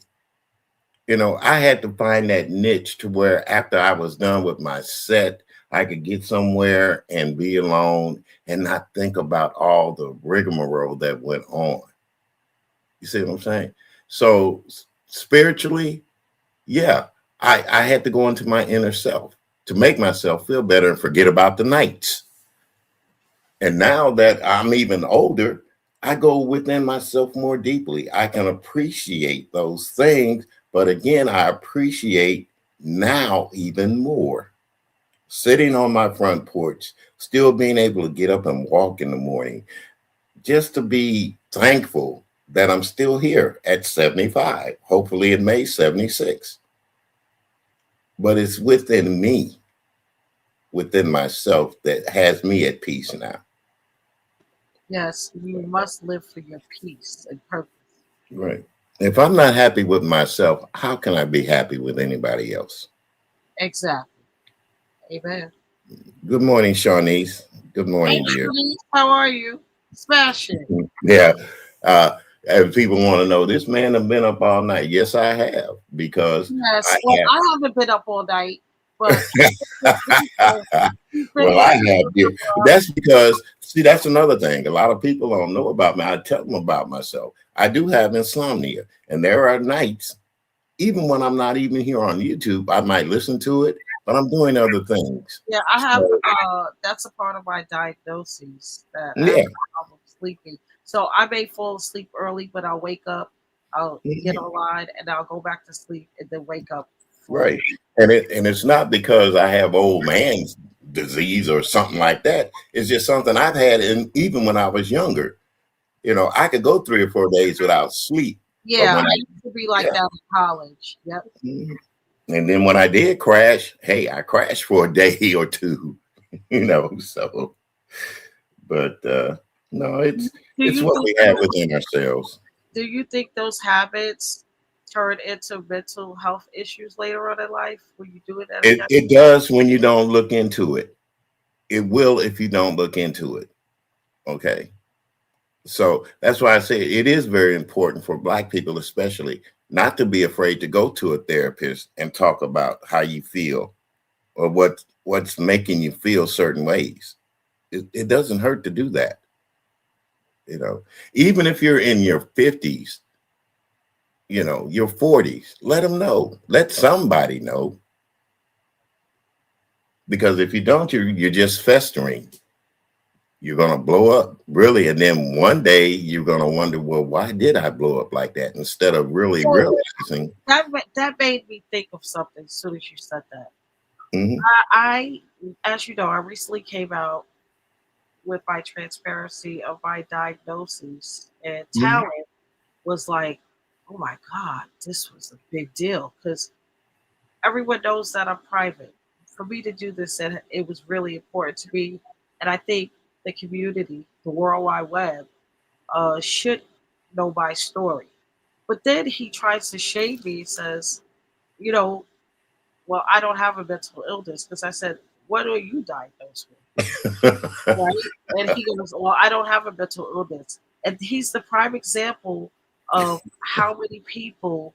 [SPEAKER 9] I had to find that niche to where after I was done with my set, I could get somewhere and be alone and not think about all the rigmarole that went on. You see what I'm saying? So spiritually, I had to go into my inner self to make myself feel better and forget about the nights. And now that I'm even older, I go within myself more deeply. I can appreciate those things. But again, I appreciate now even more. Sitting on my front porch, still being able to get up and walk in the morning, just to be thankful that I'm still here at 75, hopefully in May 76. But it's within me, within myself, that has me at peace now.
[SPEAKER 1] Yes, you must live for your peace and purpose.
[SPEAKER 9] Right. If I'm not happy with myself, how can I be happy with anybody else?
[SPEAKER 1] Exactly. Amen.
[SPEAKER 9] Good morning, Shawnice. Good morning, dear.
[SPEAKER 1] How are you? Smash it.
[SPEAKER 9] Yeah. And people want to know, this man have been up all night. Yes, I have, because
[SPEAKER 1] Yes, well, I haven't been up all night, but
[SPEAKER 9] well, I have. Yeah. That's because, see, that's another thing. A lot of people don't know about me. I tell them about myself. I do have insomnia, and there are nights, even when I'm not even here on YouTube, I might listen to it, but I'm doing other things.
[SPEAKER 1] Yeah, I have. That's a part of my diagnosis that I
[SPEAKER 9] Yeah.
[SPEAKER 1] have problem sleeping. So I may fall asleep early, but I'll wake up, I'll get online, and I'll go back to sleep, and then wake up.
[SPEAKER 9] Right. And it's not because I have old man's disease or something like that. It's just something I've had, and even when I was younger. You know, I could go 3 or 4 days without sleep.
[SPEAKER 1] Yeah, I used to be like that in college. Yep.
[SPEAKER 9] And then when I did crash, hey, I crashed for a day or two, you know, so, but no, it's what we have within ourselves.
[SPEAKER 1] Do you think those habits turn into mental health issues later on in life when you do it?
[SPEAKER 9] It does when you don't look into it. It will if you don't look into it. Okay. So that's why I say it is very important for Black people, especially, not to be afraid to go to a therapist and talk about how you feel or what's making you feel certain ways. It doesn't hurt to do that. You know, even if you're in your 50s, you know, your 40s, let them know. Let somebody know. Because if you don't, you're just festering. You're going to blow up, really. And then one day you're going to wonder, well, why did I blow up like that? Instead of really realizing.
[SPEAKER 1] That made me think of something as soon as you said that.
[SPEAKER 9] Mm-hmm.
[SPEAKER 1] I, as you know, I recently came out with my transparency of my diagnosis, and talent was like, oh my God, this was a big deal because everyone knows that I'm private. For me to do this, and it was really important to me. And I think the community, the World Wide Web, should know my story. But then he tries to shame me, says, you know, well, I don't have a mental illness because I said, what are you diagnosed with? Right? And he goes, well, I don't have a mental illness. And he's the prime example of how many people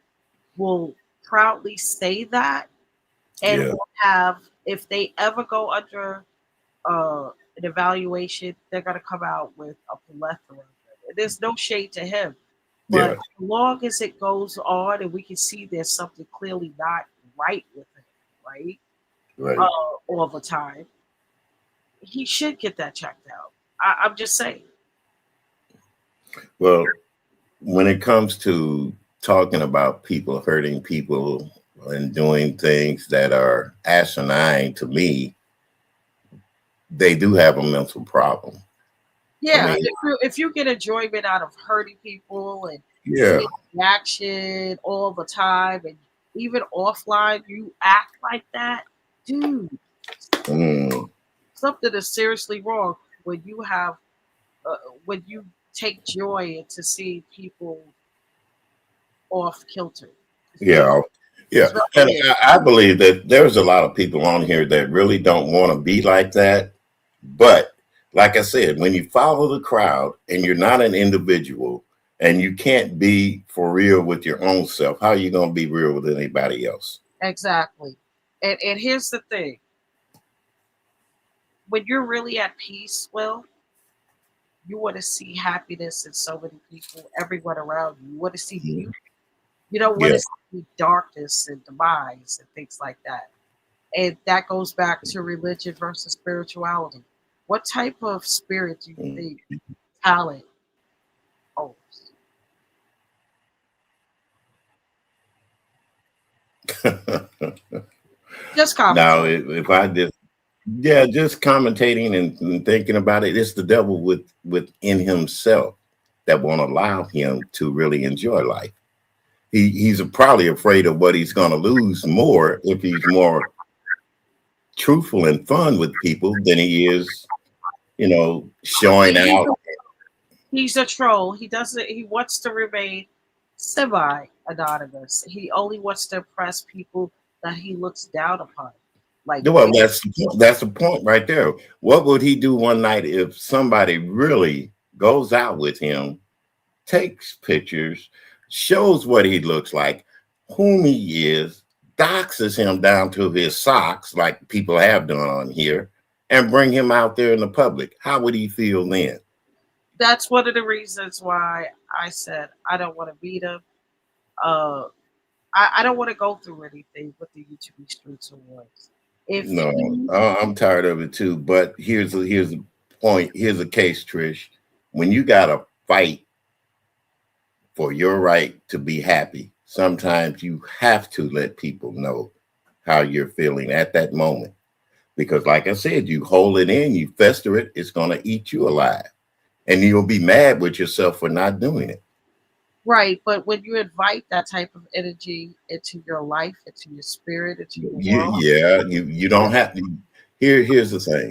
[SPEAKER 1] will proudly say that and will have, if they ever go under an evaluation, they're going to come out with a plethora of it. There's no shade to him. But as long as it goes on and we can see there's something clearly not right with him, right? All the time, he should get that checked out. I'm just saying.
[SPEAKER 9] Well, when it comes to talking about people hurting people and doing things that are asinine to me, they do have a mental problem.
[SPEAKER 1] Yeah, I mean, if you get enjoyment out of hurting people and action all the time, and even offline, you act like that, dude. Something is seriously wrong when you have, when you take joy into seeing people off kilter.
[SPEAKER 9] Yeah. And I believe that there's a lot of people on here that really don't want to be like that. But like I said, when you follow the crowd and you're not an individual and you can't be for real with your own self, how are you going to be real with anybody else?
[SPEAKER 1] Exactly. And here's the thing. When you're really at peace, Will, you want to see happiness in so many people, everyone around you. You want to see beauty. You don't want to see darkness and demise and things like that. And that goes back to religion versus spirituality. What type of spirit do you think talent owns? Just comment.
[SPEAKER 9] Now, if I just commentating and thinking about it, it's the devil within himself that won't allow him to really enjoy life. He's probably afraid of what he's going to lose more if he's more truthful and fun with people than he is, you know, showing out.
[SPEAKER 1] He's a troll. He wants to remain semi-anonymous. He only wants to impress people that he looks down upon. Like,
[SPEAKER 9] well, that's the point right there. What would he do one night if somebody really goes out with him takes pictures, shows what he looks like, whom he is, doxes him down to his socks, like people have done on here, and bring him out there in the public. How would he feel then?
[SPEAKER 1] That's one of the reasons why I said I don't want to beat him. I don't want to go through anything with the YouTube Streets Awards.
[SPEAKER 9] No, I'm tired of it too. But here's a point. Here's a case, Trish. When you gotta fight for your right to be happy, sometimes you have to let people know how you're feeling at that moment. Because like I said, you hold it in, you fester it, it's gonna eat you alive. And you'll be mad with yourself for not doing it.
[SPEAKER 1] Right, but when you invite that type of energy into your life, into your spirit, into your world,
[SPEAKER 9] you don't have to. Here's the thing.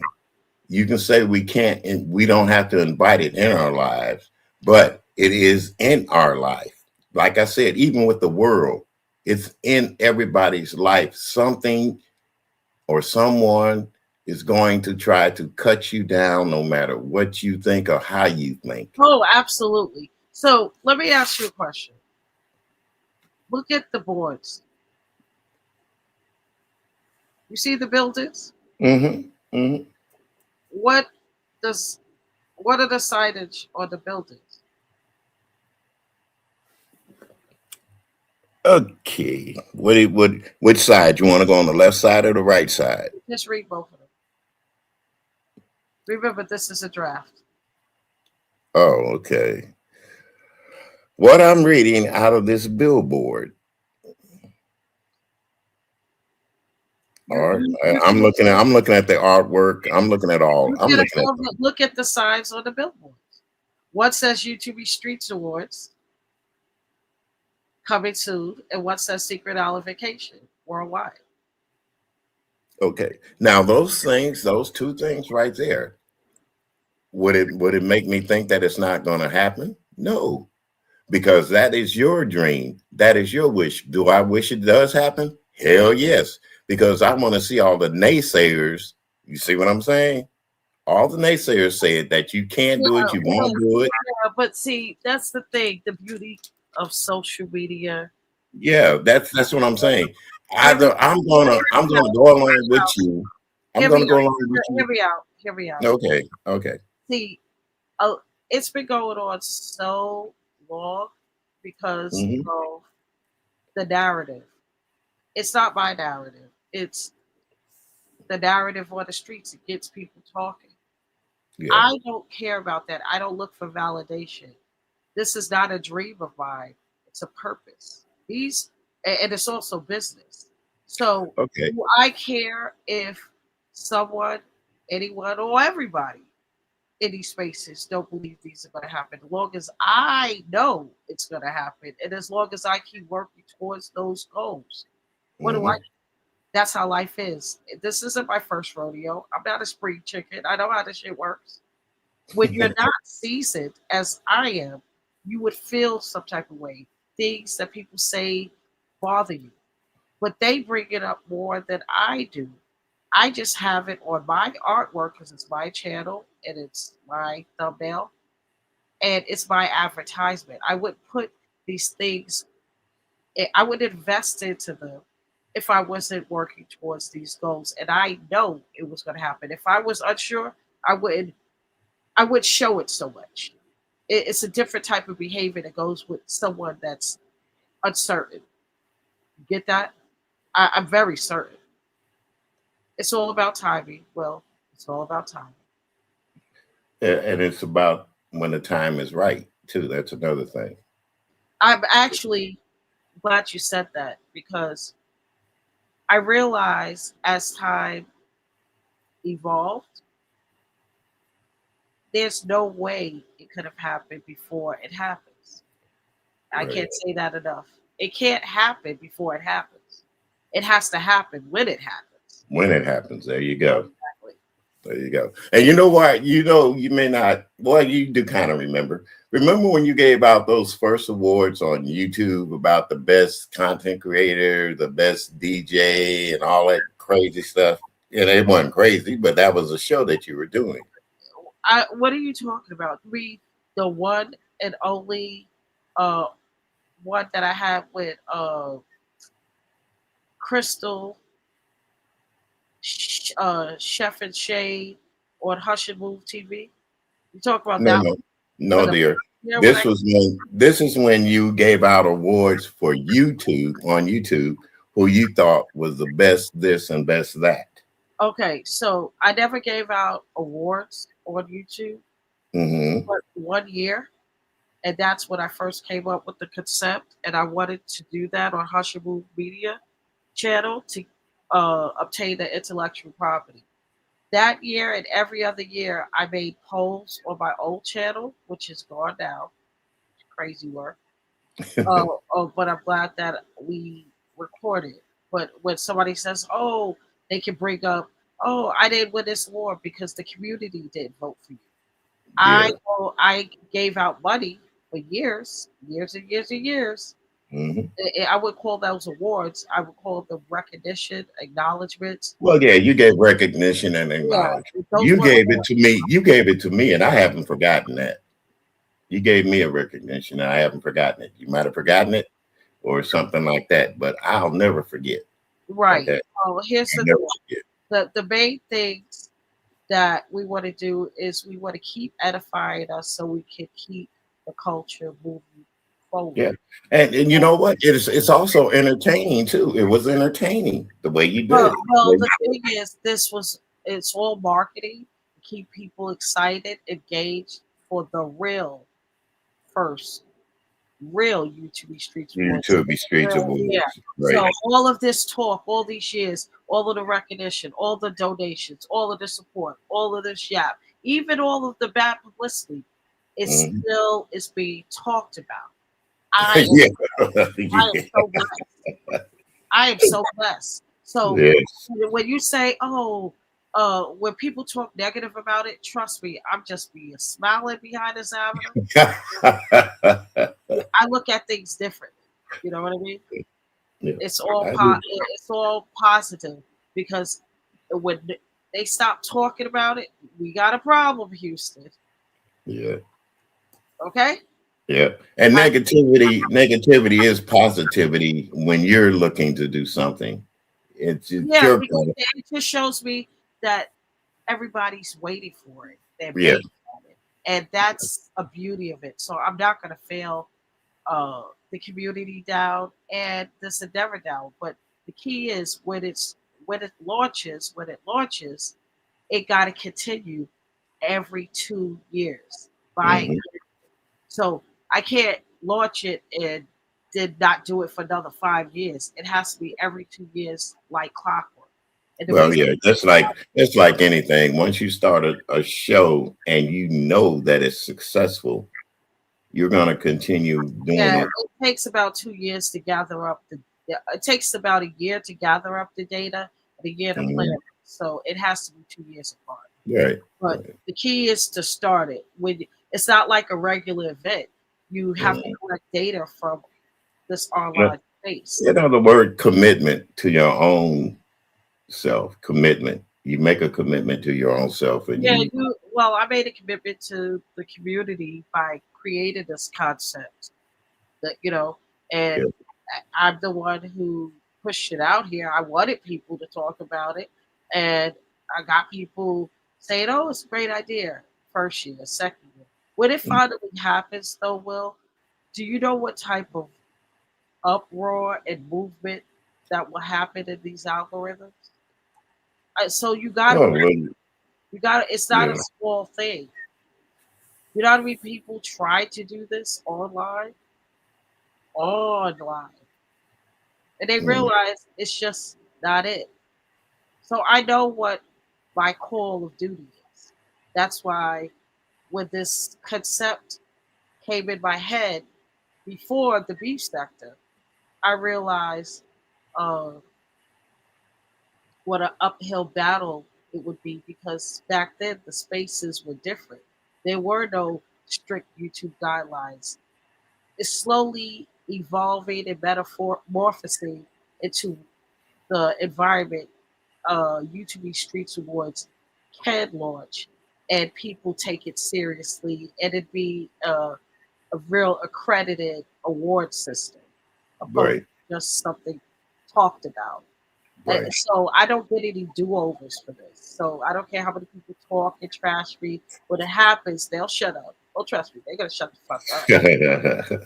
[SPEAKER 9] You can say we can't, and we don't have to invite it in our lives, but it is in our life. Like I said, even with the world, it's in everybody's life. Something or someone is going to try to cut you down, no matter what you think or how you think.
[SPEAKER 1] Oh, absolutely. So let me ask you a question. Look at the boards. You see the buildings?
[SPEAKER 9] Mm-hmm. Mm-hmm.
[SPEAKER 1] What are the signage on the buildings?
[SPEAKER 9] Okay. Which side? You want to go on the left side or the right side?
[SPEAKER 1] Just read both of them. Remember, this is a draft.
[SPEAKER 9] Oh, okay. What I'm reading out of this billboard. All right. I'm looking at the artwork. I'm looking at all.
[SPEAKER 1] Look at the signs on the billboards. One says YouTube Streets Awards coming soon, and one says Secret Island Vacation worldwide.
[SPEAKER 9] Okay. Now those two things right there. Would it make me think that it's not going to happen? No. Because that is your dream. That is your wish. Do I wish it does happen? Hell yes. Because I want to see all the naysayers. You see what I'm saying? All the naysayers said that you can't do it, you won't do it.
[SPEAKER 1] Yeah, but see, that's the thing, the beauty of social media.
[SPEAKER 9] Yeah, that's what I'm saying. I'm gonna go along with you. I'm gonna go along with you.
[SPEAKER 1] Hear me out.
[SPEAKER 9] Okay.
[SPEAKER 1] See, it's been going on so long because of the narrative. It's not my narrative. It's the narrative on the streets. It gets people talking. Yeah. I don't care about that. I don't look for validation. This is not a dream of mine. It's a purpose. And it's also business. So do I care if someone, anyone, or everybody in these spaces don't believe these are going to happen? As long as I know it's going to happen, and as long as I keep working towards those goals, what do I do? That's how life is. This isn't my first rodeo. I'm not a spring chicken. I know how this shit works. When you're not seasoned as I am, you would feel some type of way. Things that people say bother you, but they bring it up more than I do. I just have it on my artwork because it's my channel and it's my thumbnail and it's my advertisement. I would put these things, I would invest into them if I wasn't working towards these goals. And I know it was going to happen. If I was unsure, I would show it so much. It's a different type of behavior that goes with someone that's uncertain. You get that? I'm very certain. It's all about timing. Well, it's all about timing.
[SPEAKER 9] And it's about when the time is right, too. That's another thing.
[SPEAKER 1] I'm actually glad you said that because I realized as time evolved, there's no way it could have happened before it happens. I can't say that enough. It can't happen before it happens. It has to happen when it happens.
[SPEAKER 9] When it happens. There you go. Exactly. There you go. And you know what? You may not, well, you do kind of remember. Remember when you gave out those first awards on YouTube about the best content creator, the best DJ, and all that crazy stuff? And it wasn't crazy, but that was a show that you were doing.
[SPEAKER 1] What are you talking about? The one and only one that I had with Crystal, Chef and Shade on Hushnmove TV. You talk about
[SPEAKER 9] No,
[SPEAKER 1] that
[SPEAKER 9] no,
[SPEAKER 1] one for
[SPEAKER 9] no,
[SPEAKER 1] the
[SPEAKER 9] dear.
[SPEAKER 1] year when I
[SPEAKER 9] This is when you gave out awards for YouTube on YouTube, who you thought was the best this and best that.
[SPEAKER 1] okay, so I never gave out awards on YouTube,
[SPEAKER 9] Mm-hmm.
[SPEAKER 1] but one year, and that's when I first came up with the concept, and I wanted to do that on Hushnmove Media channel to obtain the intellectual property. That year and every other year, I made polls on my old channel, which is gone now. Crazy work. But I'm glad that we recorded. But when somebody says, "Oh," they can bring up, "Oh, I didn't win this award because the community didn't vote for you."
[SPEAKER 9] Yeah.
[SPEAKER 1] I gave out money for years, years and years and years.
[SPEAKER 9] Mm-hmm.
[SPEAKER 1] I would call those awards. I would call them recognition, acknowledgments.
[SPEAKER 9] Well, yeah, you gave recognition and
[SPEAKER 1] Yeah,
[SPEAKER 9] acknowledgement.
[SPEAKER 1] those
[SPEAKER 9] You
[SPEAKER 1] were
[SPEAKER 9] gave it
[SPEAKER 1] awards.
[SPEAKER 9] to me. You gave it to me, and I haven't forgotten that. You gave me a recognition, and I haven't forgotten it. You might have forgotten it or something like that, but I'll never forget.
[SPEAKER 1] Right.
[SPEAKER 9] Okay.
[SPEAKER 1] Oh, here's
[SPEAKER 9] I'll
[SPEAKER 1] the
[SPEAKER 9] never
[SPEAKER 1] thing.
[SPEAKER 9] forget.
[SPEAKER 1] The main things that we want to do is we want to keep edifying us so we can keep the culture moving forward.
[SPEAKER 9] Yeah, and you know what? It's also entertaining too. It was entertaining the way you did
[SPEAKER 1] Well,
[SPEAKER 9] it.
[SPEAKER 1] well, the thing is, it's all marketing to keep people excited, engaged for the first real YouTube Streets Awards.
[SPEAKER 9] YouTube Streets
[SPEAKER 1] Yeah.
[SPEAKER 9] Awards,
[SPEAKER 1] So
[SPEAKER 9] right?
[SPEAKER 1] all of this talk, all these years, all of the recognition, all the donations, all of the support, all of this yap, even all of the bad publicity, it
[SPEAKER 9] Mhm.
[SPEAKER 1] still is being talked about. I
[SPEAKER 9] Yeah.
[SPEAKER 1] am so blessed. I am so blessed. So
[SPEAKER 9] Yes.
[SPEAKER 1] when you say, "Oh," when people talk negative about it, trust me, I'm just being smiling behind this avenue. I look at things differently. You know what I mean?
[SPEAKER 9] Yeah,
[SPEAKER 1] It's all
[SPEAKER 9] I do.
[SPEAKER 1] it's all positive because when they stop talking about it, we got a problem, Houston.
[SPEAKER 9] Yeah.
[SPEAKER 1] Okay?
[SPEAKER 9] Yeah. And negativity is positivity when you're looking to do something. It's
[SPEAKER 1] Yeah,
[SPEAKER 9] your
[SPEAKER 1] because it just shows me that everybody's waiting for it. They're
[SPEAKER 9] yeah.
[SPEAKER 1] waiting on it, and that's a beauty of it. So I'm not going to fail the community down and this endeavor down. But the key is when it launches, it got to continue every 2 years. By
[SPEAKER 9] Mhm.
[SPEAKER 1] so I can't launch it and did not do it for another 5 years. It has to be every 2 years, like clockwork. And the
[SPEAKER 9] Well,
[SPEAKER 1] reason,
[SPEAKER 9] yeah, that's like anything. Once you start a show and you know that it's successful, you're gonna continue doing
[SPEAKER 1] yeah,
[SPEAKER 9] it.
[SPEAKER 1] it takes about 2 years to gather up the. Yeah, it takes about a year to gather up the data and a year to plan
[SPEAKER 9] Mhm.
[SPEAKER 1] it. So it has to be 2 years apart.
[SPEAKER 9] Right.
[SPEAKER 1] But
[SPEAKER 9] Right.
[SPEAKER 1] the key is to start it. When it's not like a regular event, you have to
[SPEAKER 9] Mhm.
[SPEAKER 1] collect data from this
[SPEAKER 9] Yeah.
[SPEAKER 1] online space.
[SPEAKER 9] You know the word commitment to your own self. Commitment. You make a commitment to your own self, and
[SPEAKER 1] Yeah,
[SPEAKER 9] you.
[SPEAKER 1] well, I made a commitment to the community by creating this concept that, and
[SPEAKER 9] Yeah.
[SPEAKER 1] I'm the one who pushed it out here. I wanted people to talk about it, and I got people saying, "Oh, it's a great idea." First year, second year. When it
[SPEAKER 9] Mm.
[SPEAKER 1] finally happens, though, Will, do you know what type of uproar and movement that will happen in these algorithms? So you got to,
[SPEAKER 9] Oh, well,
[SPEAKER 1] you got to. It's not a
[SPEAKER 9] yeah.
[SPEAKER 1] small thing. You know how many people try to do this online, and they
[SPEAKER 9] Mm.
[SPEAKER 1] realize it's just not it. So I know what my call of duty is. That's why when this concept came in my head before the beef sector, I realized uh, what an uphill battle it would be because back then the spaces were different. There were no strict YouTube guidelines. It's slowly evolving and metamorphosing into the environment YouTube Streets Awards can launch and people take it seriously and it be a real accredited award system, opposed
[SPEAKER 9] Right.
[SPEAKER 1] to just something talked about.
[SPEAKER 9] Right.
[SPEAKER 1] And so I don't get any do-overs for this. So I don't care how many people talk and trash me. When it happens, they'll shut up. Oh, trust me, they're gonna shut the fuck up.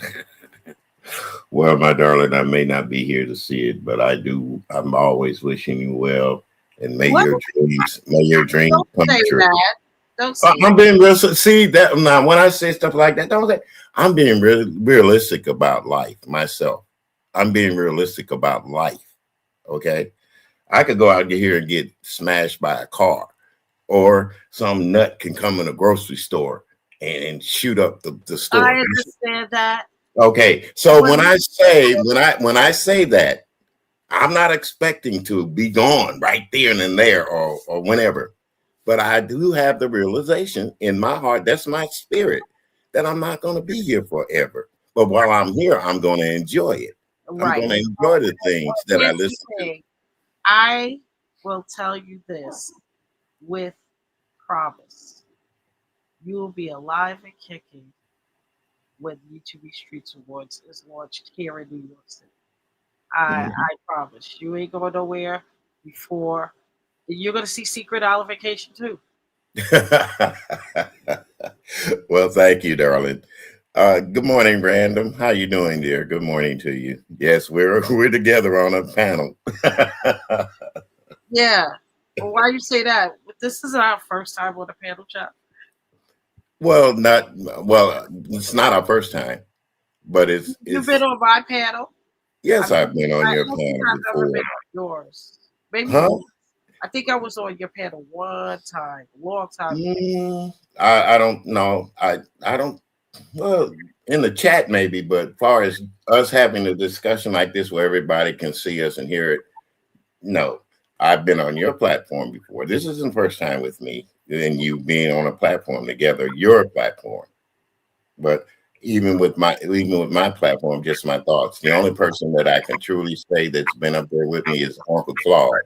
[SPEAKER 9] Well, my darling, I may not be here to see it, but I do. I'm always wishing you well, and may
[SPEAKER 1] What?
[SPEAKER 9] your dreams
[SPEAKER 1] Don't
[SPEAKER 9] come
[SPEAKER 1] say
[SPEAKER 9] true.
[SPEAKER 1] that. Don't say
[SPEAKER 9] I'm being real. See that now? When I say stuff like that, don't say. I'm being really realistic about life myself. I'm being realistic about life. Okay, I could go out here and get smashed by a car, or some nut can come in a grocery store and shoot up the store.
[SPEAKER 1] I understand that.
[SPEAKER 9] Okay, so when I say that, I'm not expecting to be gone right there and then there or whenever, but I do have the realization in my heart, that's my spirit, that I'm not going to be here forever. But while I'm here, I'm going to enjoy it.
[SPEAKER 1] Right.
[SPEAKER 9] I'm going to enjoy the things that I listen to.
[SPEAKER 1] I will tell you this with promise. You will be alive and kicking when YouTube Streets Awards is launched here in New York City. I promise. You ain't going nowhere before. You're going to see Secret Olification too.
[SPEAKER 9] Well, thank you, darling. Good morning, Random. How you doing, dear? Good morning to you. Yes, we're together on a panel.
[SPEAKER 1] Yeah. Well, why you say that? This is our first time on a panel chat.
[SPEAKER 9] Well, it's not our first time, but
[SPEAKER 1] You've been on my panel.
[SPEAKER 9] Yes, I've been on your panel
[SPEAKER 1] I've never
[SPEAKER 9] before.
[SPEAKER 1] been on yours. Maybe
[SPEAKER 9] Huh?
[SPEAKER 1] once. I think I was on your panel one time, a long time ago.
[SPEAKER 9] I don't know. I don't. Well, in the chat maybe, but as far as us having a discussion like this where everybody can see us and hear it, no. I've been on your platform before. This isn't the first time with me and you being on a platform together, your platform. But even with my platform, just my thoughts. The only person that I can truly say that's been up there with me is Uncle Claude,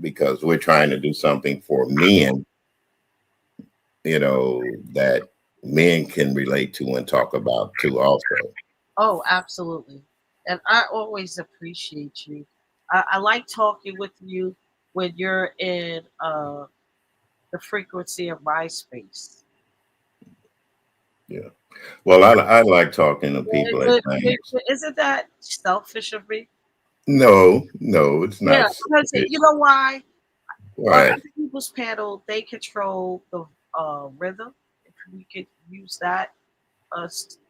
[SPEAKER 9] because we're trying to do something for men, that men can relate to and talk about too also.
[SPEAKER 1] Oh, absolutely. And I always appreciate you. I like talking with you when you're in the frequency of my space.
[SPEAKER 9] Yeah. Well, I like talking to people at times.
[SPEAKER 1] Isn't that selfish of me?
[SPEAKER 9] No, it's not.
[SPEAKER 1] Yeah, because you know why?
[SPEAKER 9] Right.
[SPEAKER 1] On people's panel, they control the rhythm. If we could use that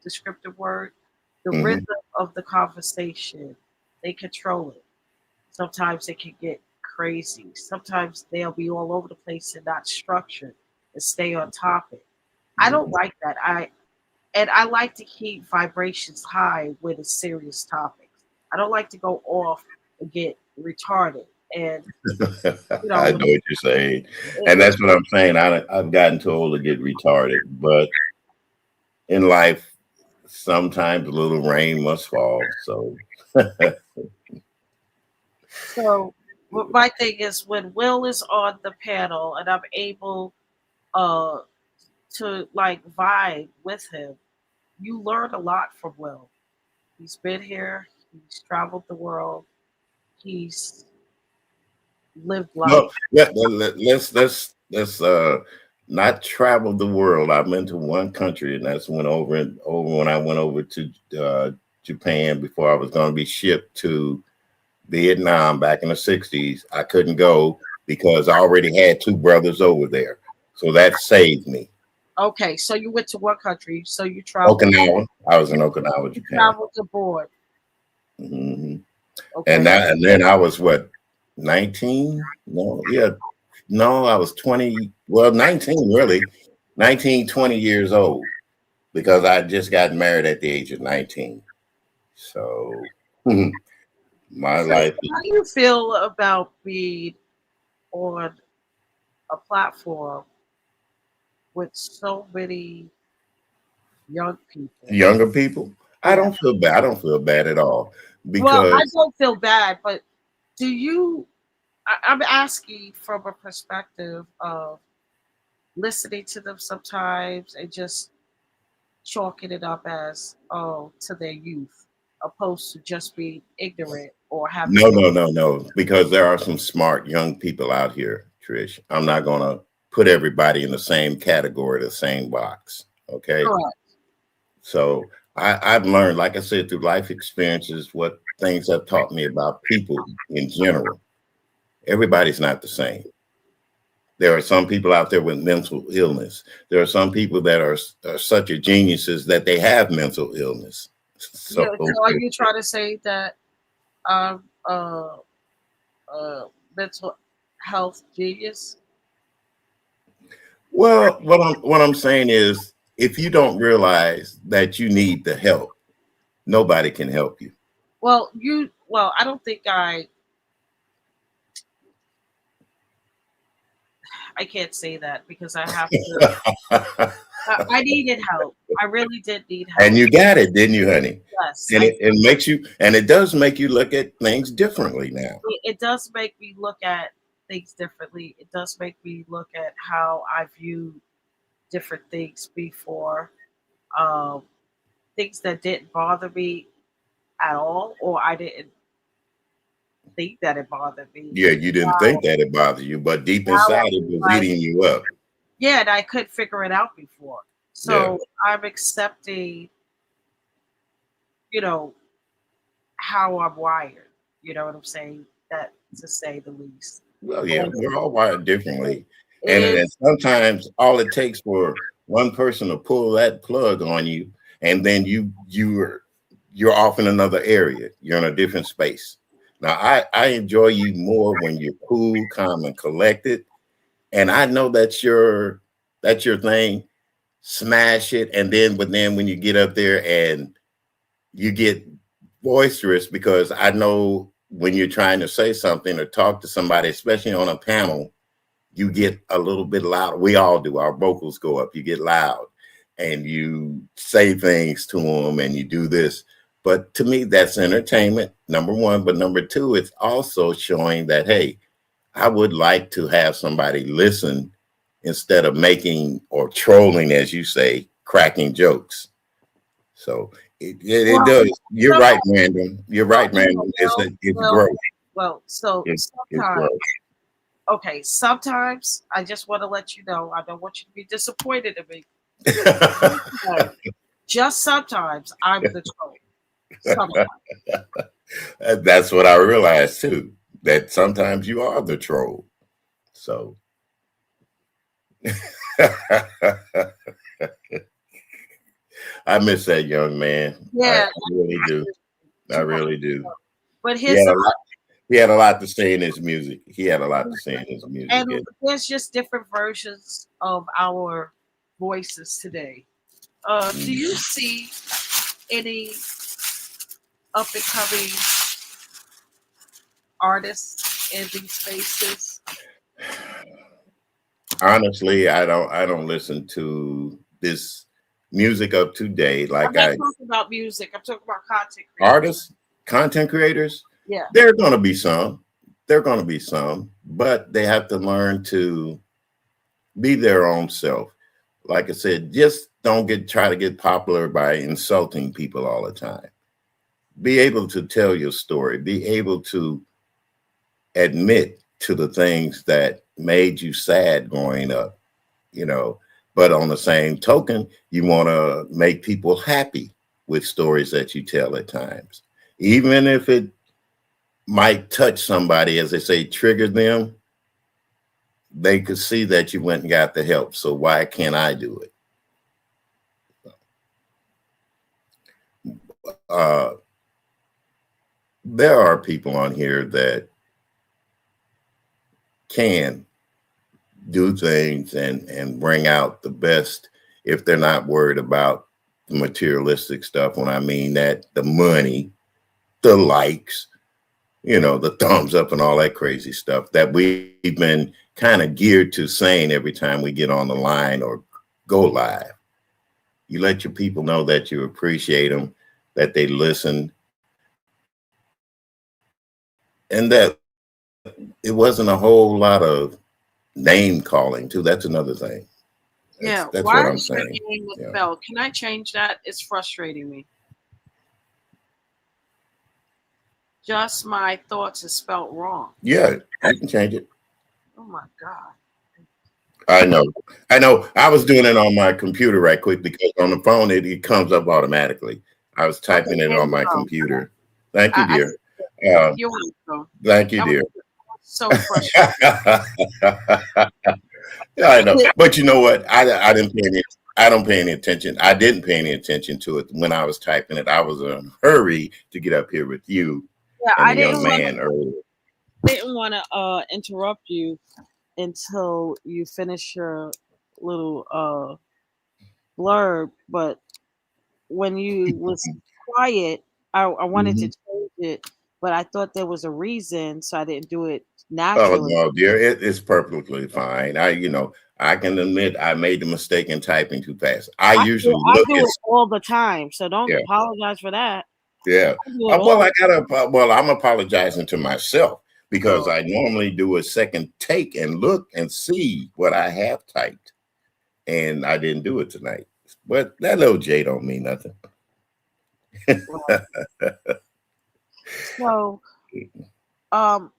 [SPEAKER 1] descriptive word, the rhythm of the conversation, they control it. Sometimes it can get crazy. Sometimes they'll be all over the place and not structured and stay on topic. I don't like that. I like to keep vibrations high with a serious topics. I don't like to go off and get retarded. And
[SPEAKER 9] I know what you're saying, and that's what I'm saying. I've gotten too old to get retarded, but in life, sometimes a little rain must fall. So,
[SPEAKER 1] my thing is when Will is on the panel and I'm able to like vibe with him, you learn a lot from Will. He's been here. He's traveled the world. He's lived life.
[SPEAKER 9] Well, yeah, let's not travel the world. I've been to one country, and that's when I went over to Japan before I was going to be shipped to Vietnam back in the 60s. I couldn't go because I already had two brothers over there, so that saved me.
[SPEAKER 1] Okay, so you went to what country? So you traveled
[SPEAKER 9] Okinawa. I was in Okinawa, Japan.
[SPEAKER 1] Traveled abroad.
[SPEAKER 9] Mm-hmm. Okay. And then I was what, 19? No, I was 20. Well, 19 really, 19, 20 years old, because I just got married at the age of 19. So my life.
[SPEAKER 1] How do you feel about being on a platform with so many young people?
[SPEAKER 9] Younger people? Yeah. I don't feel bad. I don't feel bad at all. Because
[SPEAKER 1] I don't feel bad, but do you? I'm asking from a perspective of listening to them sometimes and just chalking it up as, oh, to their youth, opposed to just being ignorant or having.
[SPEAKER 9] No, because there are some smart young people out here, Trish. I'm not gonna put everybody in the same category, the same box. Okay.
[SPEAKER 1] Correct.
[SPEAKER 9] So I've learned, like I said, through life experiences, what things have taught me about people in general. Everybody's not the same. There are some people out there with mental illness. There are some people that are such a geniuses that they have mental illness.
[SPEAKER 1] So are you trying to say that I'm mental health genius?
[SPEAKER 9] Well, what I'm saying is, if you don't realize that you need the help, nobody can help you.
[SPEAKER 1] Well, I don't think I can't say that because I have to. I needed help. I really did need help.
[SPEAKER 9] And you got it, didn't you, honey?
[SPEAKER 1] Yes.
[SPEAKER 9] And it makes you, and it does make you look at things differently now.
[SPEAKER 1] It does make me look at things differently. It does make me look at how I viewed different things before. Things that didn't bother me at all, or I didn't think that it bothered me.
[SPEAKER 9] Yeah, you didn't think that it bothered you, but deep inside it was eating you up.
[SPEAKER 1] Yeah, and I couldn't figure it out before. So I'm accepting, how I'm wired. You know what I'm saying? That, to say the least.
[SPEAKER 9] Well, yeah, we're all wired differently. And sometimes all it takes for one person to pull that plug on you, and then you're off in another area. You're in a different space. Now, I enjoy you more when you're cool, calm, and collected. And I know that's your thing. Smash it. But then when you get up there and you get boisterous, because I know when you're trying to say something or talk to somebody, especially on a panel, you get a little bit loud. We all do. Our vocals go up. You get loud and you say things to them and you do this. But to me, that's entertainment, number one. But number two, it's also showing that, hey, I would like to have somebody listen instead of making or trolling, as you say, cracking jokes. So it does. You're right, Random. You're right, Random. It's growth.
[SPEAKER 1] Well, so sometimes, okay, sometimes I just want to let you know, I don't want you to be disappointed in me. Just sometimes I'm the troll. Sometimes.
[SPEAKER 9] That's what I realized too, that sometimes you are the troll. So I miss that young man.
[SPEAKER 1] Yeah,
[SPEAKER 9] I really do. I really do.
[SPEAKER 1] But
[SPEAKER 9] he had a lot to say in his music.
[SPEAKER 1] And there's just different versions of our voices today. Do you see any up and coming artists in these spaces?
[SPEAKER 9] Honestly, I don't listen to this music of today. Like
[SPEAKER 1] I'm not talking about music. I'm talking about content creators.
[SPEAKER 9] Artists, content creators.
[SPEAKER 1] Yeah,
[SPEAKER 9] there are going to be some. There are going to be some, but they have to learn to be their own self. Like I said, just don't try to get popular by insulting people all the time. Be able to tell your story. Be able to admit to the things that made you sad growing up, But on the same token, you want to make people happy with stories that you tell at times. Even if it might touch somebody, as they say, trigger them, they could see that you went and got the help. So why can't I do it? There are people on here that can do things and bring out the best if they're not worried about the materialistic stuff. When I mean that, the money, the likes, the thumbs up and all that crazy stuff that we've been kind of geared to saying every time we get on the line or go live. You let your people know that you appreciate them, that they listen, and that it wasn't a whole lot of name calling too. That's another thing.
[SPEAKER 1] Yeah.
[SPEAKER 9] That's what
[SPEAKER 1] Why
[SPEAKER 9] I'm
[SPEAKER 1] is your
[SPEAKER 9] saying.
[SPEAKER 1] name
[SPEAKER 9] Yeah.
[SPEAKER 1] misspelled? Can I change that? It's frustrating me. Just my thoughts is spelled wrong.
[SPEAKER 9] Yeah, you can change it.
[SPEAKER 1] Oh my God.
[SPEAKER 9] I know. I was doing it on my computer right quick because on the phone it comes up automatically. I was
[SPEAKER 1] Okay,
[SPEAKER 9] typing it
[SPEAKER 1] there
[SPEAKER 9] on
[SPEAKER 1] you
[SPEAKER 9] my
[SPEAKER 1] go.
[SPEAKER 9] computer. Thank you,
[SPEAKER 1] I
[SPEAKER 9] dear.
[SPEAKER 1] you're welcome.
[SPEAKER 9] Thank you,
[SPEAKER 1] That was
[SPEAKER 9] dear.
[SPEAKER 1] so frustrating.
[SPEAKER 9] Yeah, I know. But you know what? I didn't pay any. I don't pay any attention. I didn't pay any attention to it when I was typing it. I was in a hurry to get up here with you
[SPEAKER 1] Yeah,
[SPEAKER 9] and
[SPEAKER 1] I
[SPEAKER 9] the young man earlier.
[SPEAKER 1] didn't want to interrupt you until you finish your little blurb, but when you was quiet, I wanted to
[SPEAKER 9] Mhm.
[SPEAKER 1] change it, but I thought there was a reason, so I didn't do it
[SPEAKER 9] Oh
[SPEAKER 1] naturally.
[SPEAKER 9] no, dear, it's perfectly fine. I can admit I made the mistake in typing too fast. I usually
[SPEAKER 1] I
[SPEAKER 9] look
[SPEAKER 1] do
[SPEAKER 9] at
[SPEAKER 1] it all the time, so don't
[SPEAKER 9] yeah,
[SPEAKER 1] apologize for that.
[SPEAKER 9] yeah.
[SPEAKER 1] I do it all
[SPEAKER 9] Well,
[SPEAKER 1] the
[SPEAKER 9] I'm apologizing to myself because
[SPEAKER 1] time.
[SPEAKER 9] I normally do a second take and look and see what I have typed, and I didn't do it tonight. But that little J don't mean nothing.
[SPEAKER 1] So, um,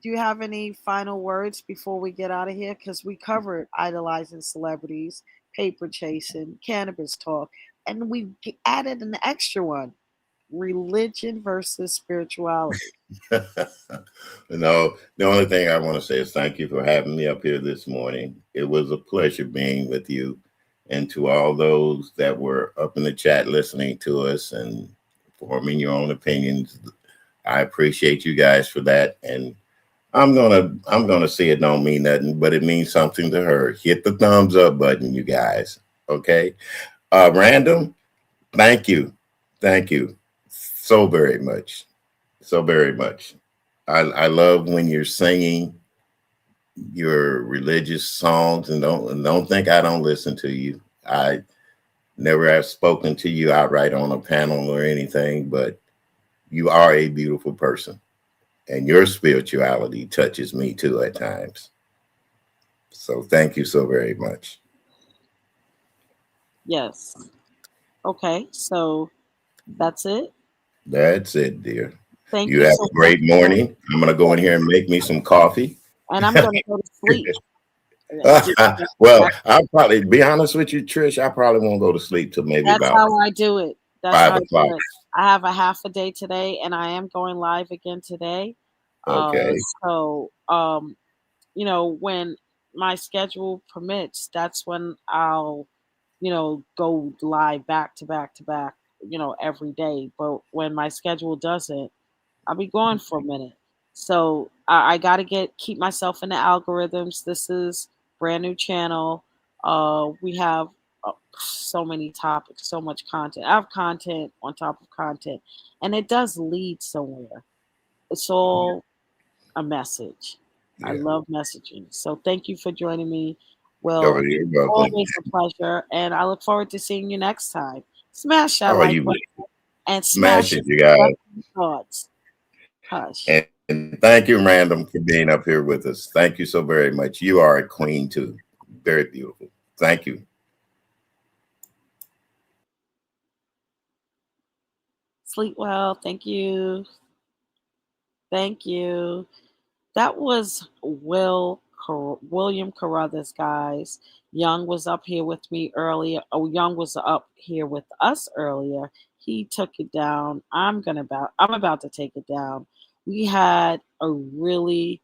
[SPEAKER 1] do you have any final words before we get out of here? Because we covered idolizing celebrities, paper chasing, cannabis talk, and we added an extra one: religion versus spirituality.
[SPEAKER 9] No, the only thing I want to say is thank you for having me up here this morning. It was a pleasure being with you. And to all those that were up in the chat listening to us and forming your own opinions, I appreciate you guys for that. And I'm gonna say it don't mean nothing, but it means something to her. Hit the thumbs up button, you guys. Okay. Random, thank you. Thank you so very much. So very much. I love when you're singing your religious songs and don't think I don't listen to you. I never have spoken to you outright on a panel or anything, but you are a beautiful person and your spirituality touches me too at times. So thank you so very much.
[SPEAKER 1] Yes. Okay, so that's it.
[SPEAKER 9] That's it, dear.
[SPEAKER 1] Thank
[SPEAKER 9] You
[SPEAKER 1] you
[SPEAKER 9] have
[SPEAKER 1] so
[SPEAKER 9] a great
[SPEAKER 1] much.
[SPEAKER 9] morning. I'm gonna go in here and make me some coffee.
[SPEAKER 1] And I'm going to go to sleep.
[SPEAKER 9] Well, I'll probably be honest with you, Trish. I probably won't go to sleep till maybe
[SPEAKER 1] That's
[SPEAKER 9] about
[SPEAKER 1] how I do it. That's how
[SPEAKER 9] 5
[SPEAKER 1] I
[SPEAKER 9] o'clock.
[SPEAKER 1] do it. I have a half a day today, and I am going live again today. Uh,
[SPEAKER 9] Okay.
[SPEAKER 1] so, when my schedule permits, that's when I'll, go live back to back to back, every day. But when my schedule doesn't, I'll be gone for a minute. So I got to keep myself in the algorithms. This is brand new channel. We have so many topics, so much content. I have content on top of content, and it does lead somewhere. It's all a message. I
[SPEAKER 9] Yeah.
[SPEAKER 1] love messaging. So thank you for joining me.
[SPEAKER 9] Oh,
[SPEAKER 1] Well,
[SPEAKER 9] you're welcome.
[SPEAKER 1] always a pleasure, and I look forward to seeing you next time. Smash that
[SPEAKER 9] Oh,
[SPEAKER 1] like
[SPEAKER 9] you
[SPEAKER 1] button and
[SPEAKER 9] smash
[SPEAKER 1] smash
[SPEAKER 9] it,
[SPEAKER 1] your
[SPEAKER 9] you guys.
[SPEAKER 1] thoughts. Hush.
[SPEAKER 9] And thank you, Random, for being up here with us. Thank you so very much. You are a queen too. Very beautiful. Thank you.
[SPEAKER 1] Sleep well. Thank you. Thank you. That was William Carruthers, guys. Young was up here with me earlier. Oh, Young was up here with us earlier. He took it down. I'm about to take it down. We had a really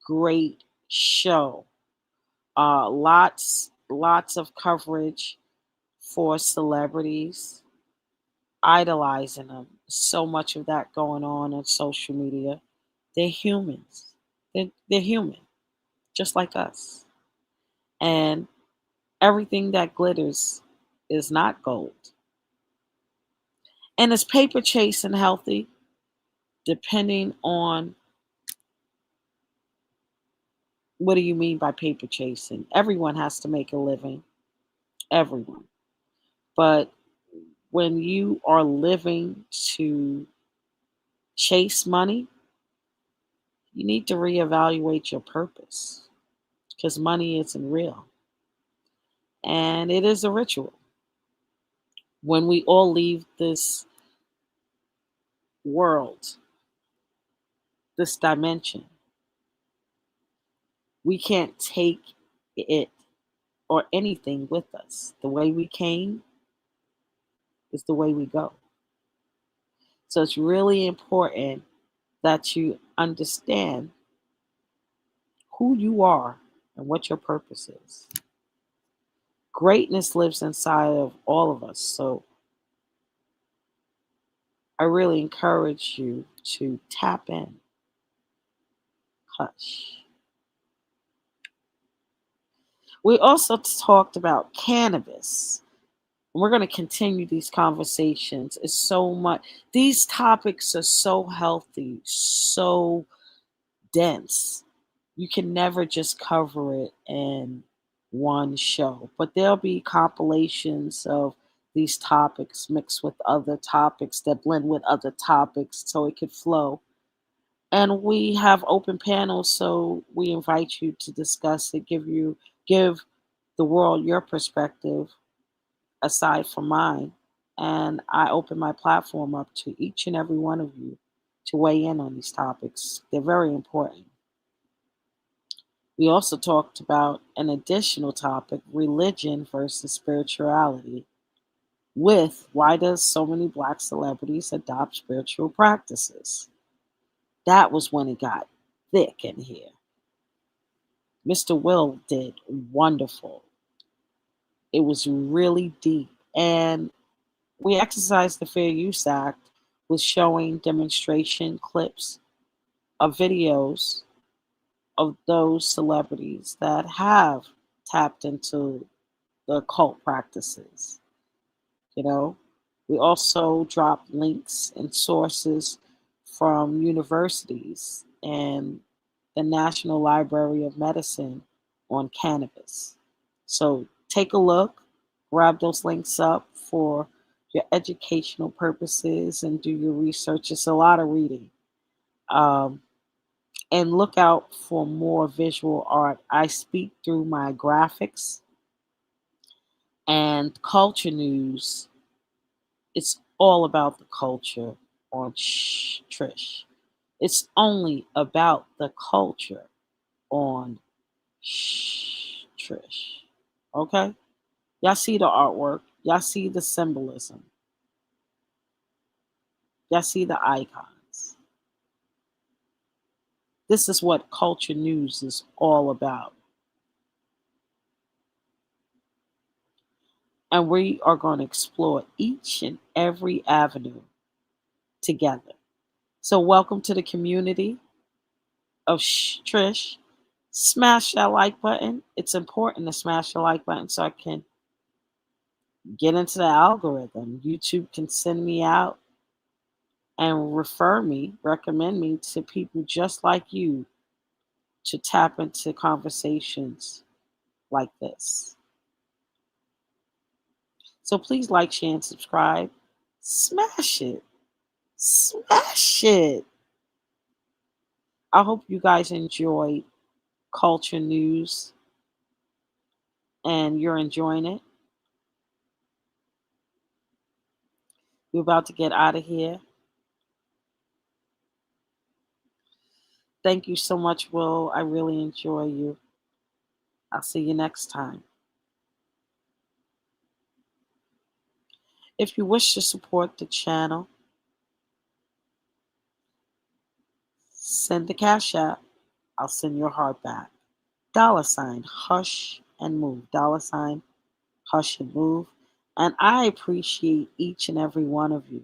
[SPEAKER 1] great show. Lots of coverage for celebrities, idolizing them. So much of that going on social media. They're humans. They're human, just like us. And everything that glitters is not gold. And is paper chasing healthy? Depending on what do you mean by paper chasing? Everyone has to make a living. Everyone. But when you are living to chase money, you need to reevaluate your purpose because money isn't real. And it is a ritual. When we all leave this world, this dimension, we can't take it or anything with us. The way we came is the way we go. So it's really important that you understand who you are and what your purpose is. Greatness lives inside of all of us. So I really encourage you to tap in. Hush. We also talked about cannabis. We're going to continue these conversations. It's so much. These topics are so healthy, so dense. You can never just cover it in one show, but there'll be compilations of these topics mixed with other topics that blend with other topics so it could flow. And we have open panels, so we invite you to discuss it, give the world your perspective aside from mine. And I open my platform up to each and every one of you to weigh in on these topics. They're very important. We also talked about an additional topic, religion versus spirituality, with why does so many black celebrities adopt spiritual practices? That was when it got thick in here. Mr. Will did wonderful. It was really deep. And we exercised the Fair Use Act with showing demonstration clips of videos of those celebrities that have tapped into the occult practices. You know, we also dropped links and sources from universities and the National Library of Medicine on cannabis. So take a look, grab those links up for your educational purposes and do your research. It's a lot of reading. And look out for more visual art. I speak through my graphics and culture news. It's all about the culture on Trish. It's only about the culture on Trish. Okay? Y'all see the artwork. Y'all see the symbolism. Y'all see the icons. This is what culture news is all about. And we are going to explore each and every avenue together. So, welcome to the community of Trish. Smash that like button. It's important to smash the like button so I can get into the algorithm. YouTube can send me out and recommend me to people just like you to tap into conversations like this. So please like, share, and subscribe. Smash it. Smash it. I hope you guys enjoyed culture news and you're enjoying it. We're about to get out of here. Thank you so much, Will. I really enjoy you. I'll see you next time. If you wish to support the channel, send the cash app. I'll send your heart back. $ Hush and Move. $ Hush and Move. And I appreciate each and every one of you.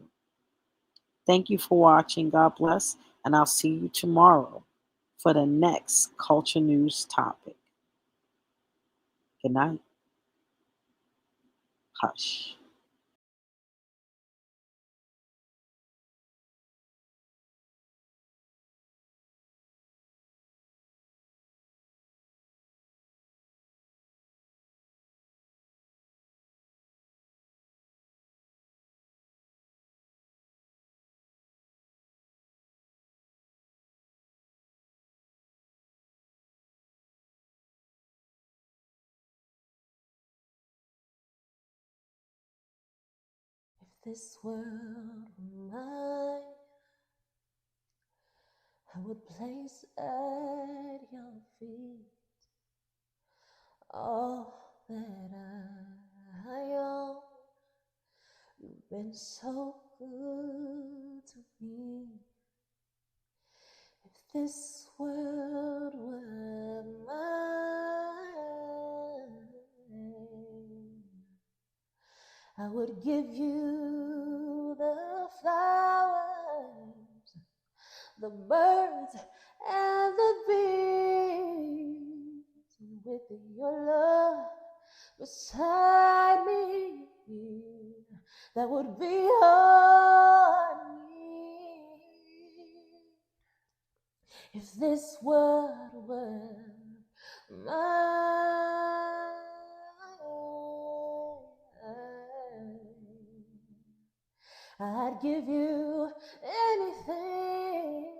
[SPEAKER 1] Thank you for watching. God bless. And I'll see you tomorrow for the next culture news topic. Good night. Hush.
[SPEAKER 2] this world were mine, I would place at your feet all that I own. You've been so good to me. If this world were mine, I would give you the flowers, the birds and the bees, and with your love beside me, that would be all I need. If this world were mine, I'd give you anything